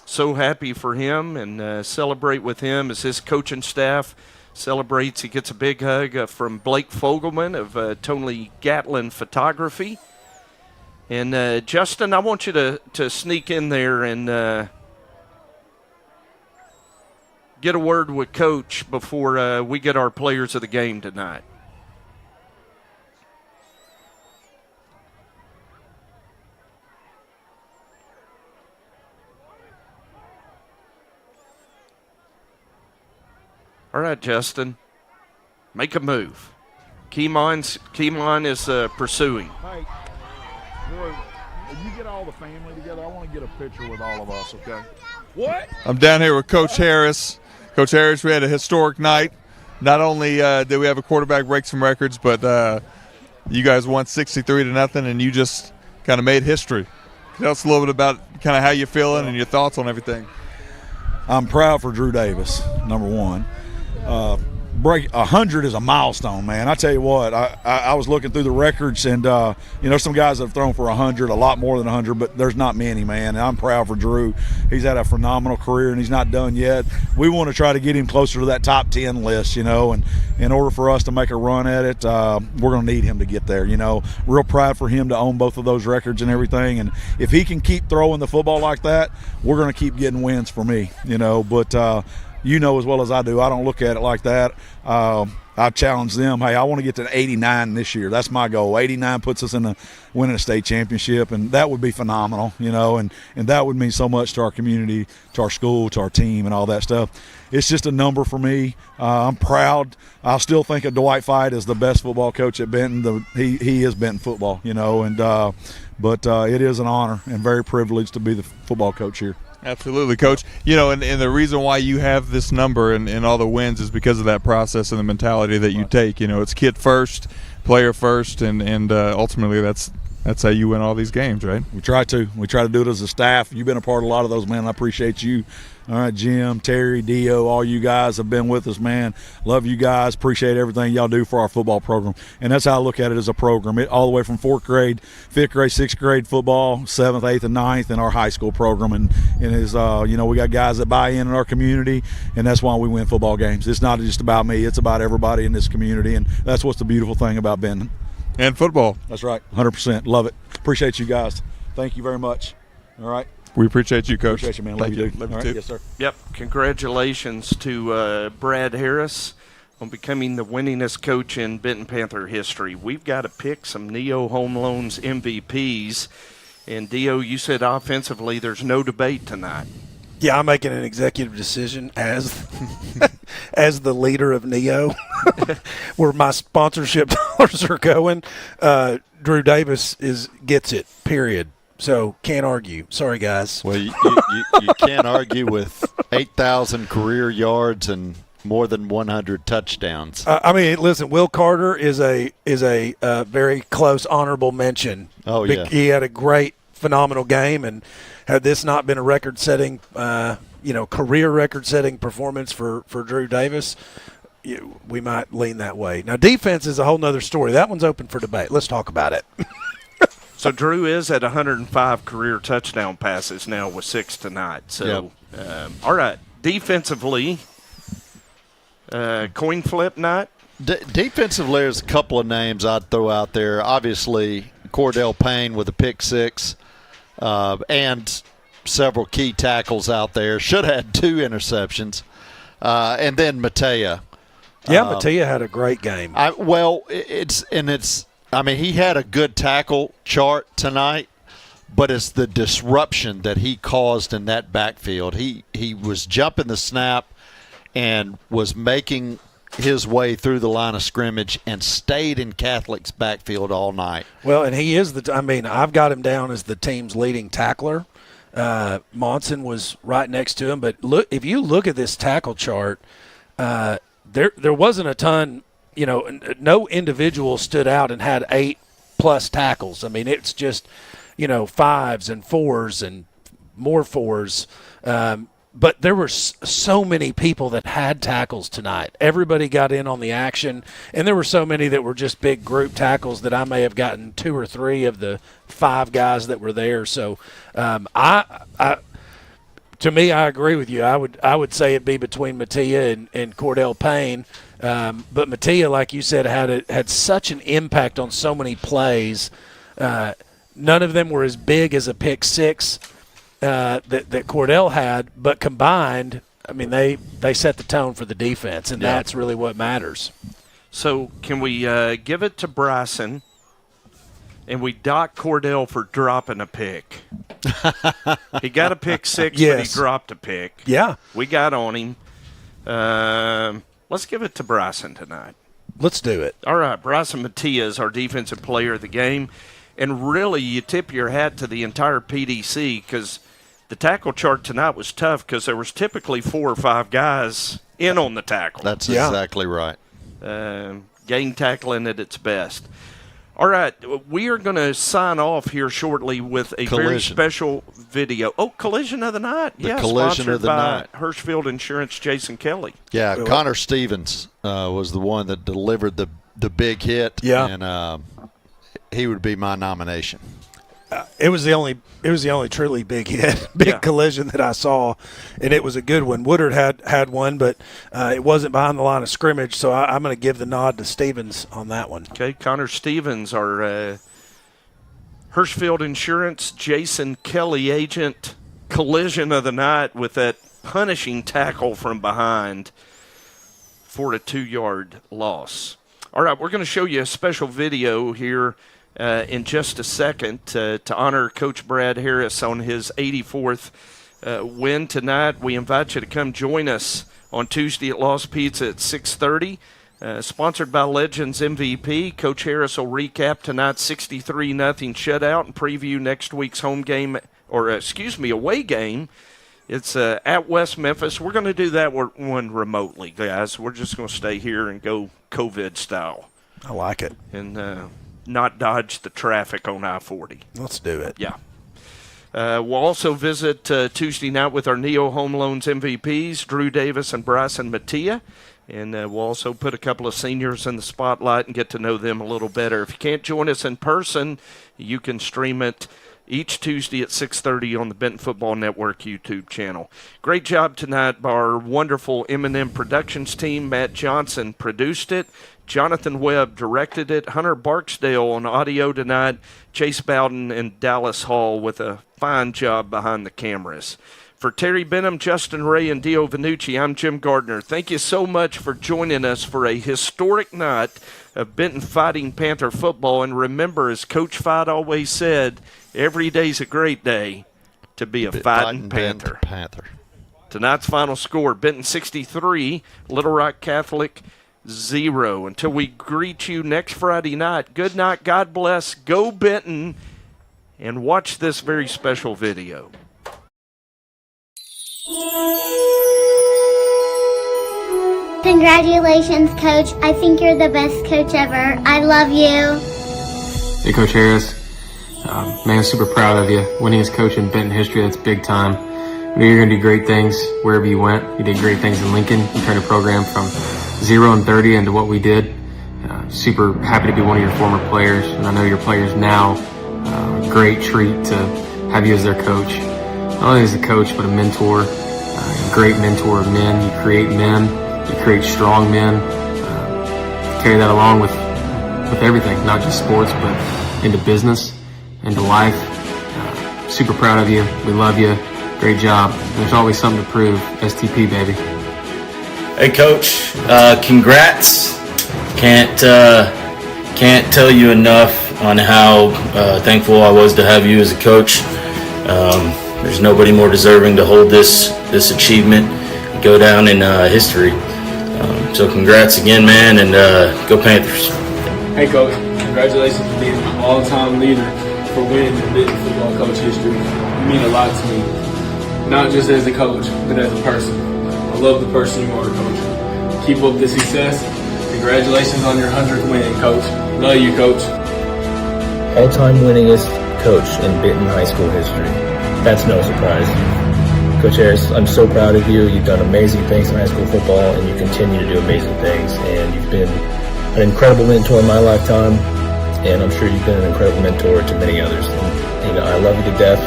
so happy for him and celebrate with him as his coaching staff celebrates. He gets a big hug from Blake Fogelman of Tony Gatlin Photography. And Justin, I want you to sneak in there and get a word with Coach before we get our players of the game tonight. All right, Justin, make a move. Keymon is pursuing. Hey, Drew, when you get all the family together, I want to get a picture with all of us, okay? What? I'm down here with Coach Harris. Coach Harris, we had a historic night. Not only did we have a quarterback break some records, but you guys won 63-0, and you just kind of made history. Tell us a little bit about kind of how you're feeling and your thoughts on everything. I'm proud for Drew Davis, number one. Break 100 is a milestone, man. I tell you what, I was looking through the records, and some guys have thrown for 100, a lot more than 100, but there's not many, man. And I'm proud for Drew. He's had a phenomenal career, and he's not done yet. We want to try to get him closer to that top 10 list, and in order for us to make a run at it, we're going to need him to get there. Real proud for him to own both of those records and everything. And if he can keep throwing the football like that, we're going to keep getting wins for me, But you know as well as I do, I don't look at it like that. I challenge them, hey, I want to get to 89 this year. That's my goal. 89 puts us in the winning a state championship, and that would be phenomenal, and that would mean so much to our community, to our school, to our team, and all that stuff. It's just a number for me. I'm proud. I still think that Dwight Fite is the best football coach at Benton. He is Benton football, but it is an honor and very privileged to be the football coach here. Absolutely, Coach. And the reason why you have this number and all the wins is because of that process and the mentality that you take. It's kid first, player first, and ultimately that's how you win all these games, right? We try to do it as a staff. You've been a part of a lot of those, man. I appreciate you. All right, Jim, Terry, Dio, all you guys have been with us, man. Love you guys. Appreciate everything y'all do for our football program. And that's how I look at it as a program. All the way from 4th grade, 5th grade, 6th grade football, 7th, 8th, and 9th in our high school program. And is we got guys that buy in our community, and that's why we win football games. It's not just about me. It's about everybody in this community, and that's what's the beautiful thing about Benton. And football. That's right, 100%. Love it. Appreciate you guys. Thank you very much. All right. We appreciate you, Coach. Appreciate you, man. Love you. Love you right. too. Yes, sir. Yep. Congratulations to Brad Harris on becoming the winningest coach in Benton Panther history. We've got to pick some Neo Home Loans MVPs. And, Dio, you said offensively there's no debate tonight. Yeah, I'm making an executive decision as the leader of Neo, where my sponsorship dollars are going. Drew Davis gets it, period. So can't argue. Sorry, guys. Well, you can't argue with 8,000 career yards and more than 100 touchdowns. I mean, listen, Will Carter is a very close honorable mention. Oh, yeah. He had a great, phenomenal game, and had this not been a record-setting, career record-setting performance for Drew Davis, we might lean that way. Now, defense is a whole nother story. That one's open for debate. Let's talk about it. So Drew is at 105 career touchdown passes now with 6 tonight. So, all right, defensively, coin flip night? Defensively, there's a couple of names I'd throw out there. Obviously, Cordell Payne with a pick six and several key tackles out there. Should have had 2 interceptions. And then Matea. Yeah, Matea had a great game. He had a good tackle chart tonight, but it's the disruption that he caused in that backfield. He was jumping the snap and was making his way through the line of scrimmage and stayed in Catholic's backfield all night. Well, and he is I've got him down as the team's leading tackler. Monson was right next to him, but if you look at this tackle chart, there wasn't a ton. No individual stood out and had 8+ tackles. I mean, it's just, 5s and 4s and more 4s. But there were so many people that had tackles tonight. Everybody got in on the action, and there were so many that were just big group tackles that I may have gotten 2 or 3 of the 5 guys that were there. So, to me, I agree with you. I would say it'd be between Matea and Cordell Payne. But Matea, like you said, had such an impact on so many plays. None of them were as big as a pick six that Cordell had, but combined, I mean, they set the tone for the defense, and that's really what matters. So can we give it to Bryson, and we dock Cordell for dropping a pick? He got a pick six, but he dropped a pick. Yeah. We got on him. Let's give it to Bryson tonight. Let's do it. All right, Bryson Matea is our defensive player of the game. And really, you tip your hat to the entire PDC because the tackle chart tonight was tough because there was typically 4 or 5 guys in on the tackle. That's exactly right. Gang tackling at its best. All right, we are going to sign off here shortly with a very special video. Oh, Collision of the Night. Collision of the Night. Hirschfield Insurance, Jason Kelly. Yeah, Connor Stevens was the one that delivered the big hit. Yeah. And he would be my nomination. It was the only truly big hit, collision that I saw, and it was a good one. Woodard had one, but it wasn't behind the line of scrimmage, so I'm going to give the nod to Stevens on that one. Okay, Connor Stevens, our Hirschfield Insurance, Jason Kelly agent, collision of the night with that punishing tackle from behind for a 2-yard loss. All right, we're going to show you a special video here in just a second to honor Coach Brad Harris on his 84th win tonight. We invite you to come join us on Tuesday at Lost Pizza at 6:30. Sponsored by Legends MVP. Coach Harris will recap tonight's 63-0 shutout and preview next week's away game. It's at West Memphis. We're going to do that one remotely, guys. We're just going to stay here and go COVID style. I like it. And not dodge the traffic on I-40. Let's do it. Yeah. We'll also visit Tuesday night with our Neo Home Loans MVPs, Drew Davis and Bryson Matea. And we'll also put a couple of seniors in the spotlight and get to know them a little better. If you can't join us in person, you can stream it each Tuesday at 6:30 on the Benton Football Network YouTube channel. Great job tonight by our wonderful M&M Productions team. Matt Johnson produced it. Jonathan Webb directed it. Hunter Barksdale on audio tonight. Chase Bowden and Dallas Hall with a fine job behind the cameras. For Terry Benham, Justin Ray, and Dio Vanucci, I'm Jim Gardner. Thank you so much for joining us for a historic night of Benton Fighting Panther football. And remember, as Coach Fight always said, every day's a great day to be a fighting Panther. Tonight's final score, Benton 63, Little Rock Catholic 0. Until we greet you next Friday night, good night, God bless, go Benton, and watch this very special video. Congratulations, Coach. I think you're the best coach ever. I love you. Hey, Coach Harris. Man, I'm super proud of you. Winningest coach in Benton history, that's big time. I know you're going to do great things wherever you went. You did great things in Lincoln. You turned a program from 0 and 30 into what we did. Super happy to be one of your former players, and I know your players now. Great treat to have you as their coach. Not only as a coach, but a mentor. A great mentor of men. You create men. You create strong men. Carry that along with everything, not just sports, but into business, into life. Super proud of you. We love you. Great job. There's always something to prove. STP, baby. Hey, Coach. Congrats. Can't tell you enough on how thankful I was to have you as a coach. There's nobody more deserving to hold this achievement, go down in history. So congrats again, man, and go Panthers. Hey, Coach. Congratulations for being an all-time leader for winning the Benton football coach history. You mean a lot to me, not just as a coach, but as a person. I love the person you are, Coach. Keep up the success. Congratulations on your 100th win, Coach. Love you, Coach. All-time winningest coach in Benton high school history. That's no surprise. Coach Harris, I'm so proud of you. You've done amazing things in high school football, and you continue to do amazing things. And you've been an incredible mentor in my lifetime, and I'm sure you've been an incredible mentor to many others. And, I love you to death,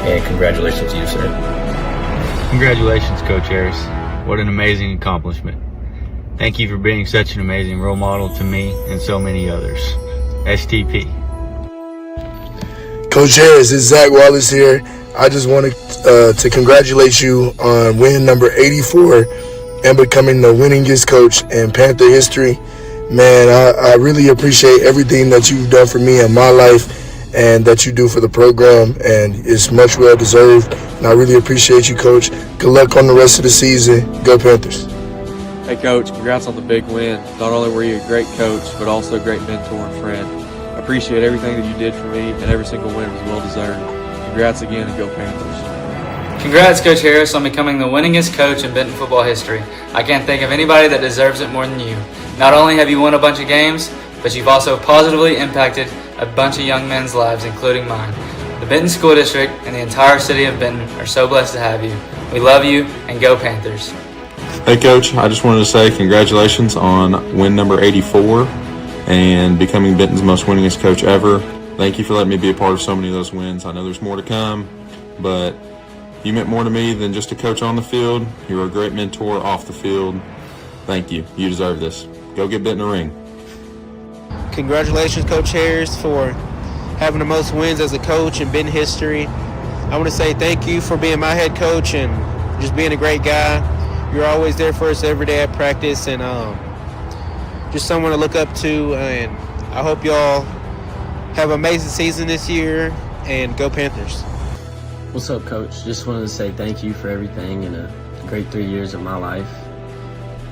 and congratulations to you, sir. Congratulations, Coach Harris. What an amazing accomplishment. Thank you for being such an amazing role model to me and so many others. STP. Coach Harris, it's Zach Wallace here. I just wanted to congratulate you on win number 84 and becoming the winningest coach in Panther history. Man, I really appreciate everything that you've done for me in my life and that you do for the program, and it's much well deserved. And I really appreciate you, Coach. Good luck on the rest of the season. Go Panthers. Hey, Coach, congrats on the big win. Not only were you a great coach, but also a great mentor and friend. I appreciate everything that you did for me, and every single win was well-deserved. Congrats again, and go Panthers. Congrats, Coach Harris, on becoming the winningest coach in Benton football history. I can't think of anybody that deserves it more than you. Not only have you won a bunch of games, but you've also positively impacted a bunch of young men's lives, including mine. The Benton School District and the entire city of Benton are so blessed to have you. We love you, and go Panthers. Hey, Coach, I just wanted to say congratulations on win number 84 and becoming Benton's most winningest coach ever. Thank you for letting me be a part of so many of those wins. I know there's more to come, but you meant more to me than just a coach on the field. You were a great mentor off the field. Thank you. You deserve this. Go get Benton a ring. Congratulations, Coach Harris, for having the most wins as a coach in Benton history. I want to say thank you for being my head coach and just being a great guy. You're always there for us every day at practice, and just someone to look up to. And I hope y'all have an amazing season this year, and go Panthers. What's up, Coach? Just wanted to say thank you for everything in a great 3 years of my life.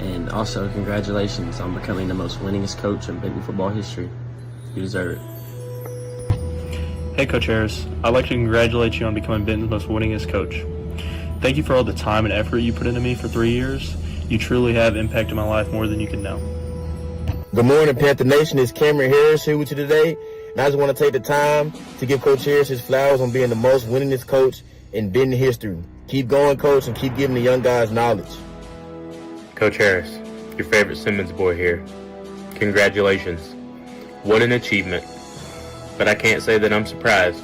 And also, congratulations on becoming the most winningest coach in Benton football history. You deserve it. Hey, Coach Harris. I'd like to congratulate you on becoming Benton's most winningest coach. Thank you for all the time and effort you put into me for 3 years. You truly have impacted my life more than you can know. Good morning, Panther Nation. It's Cameron Harris here with you today. And I just want to take the time to give Coach Harris his flowers on being the most winningest coach in Benton history. Keep going, Coach, and keep giving the young guys knowledge. Coach Harris, your favorite Simmons boy here. Congratulations. What an achievement. But I can't say that I'm surprised.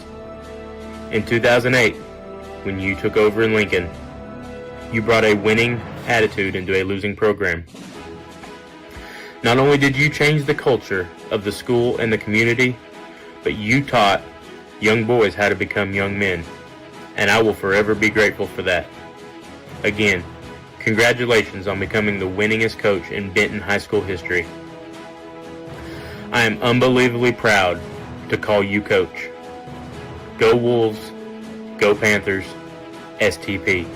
In 2008, when you took over in Lincoln, you brought a winning attitude into a losing program. Not only did you change the culture of the school and the community, but you taught young boys how to become young men, and I will forever be grateful for that. Again, congratulations on becoming the winningest coach in Benton high school history. I am unbelievably proud to call you coach. Go Wolves, go Panthers, STP.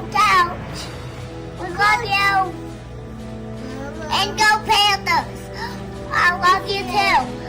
Coach. We love you. And go Panthers. I love you too.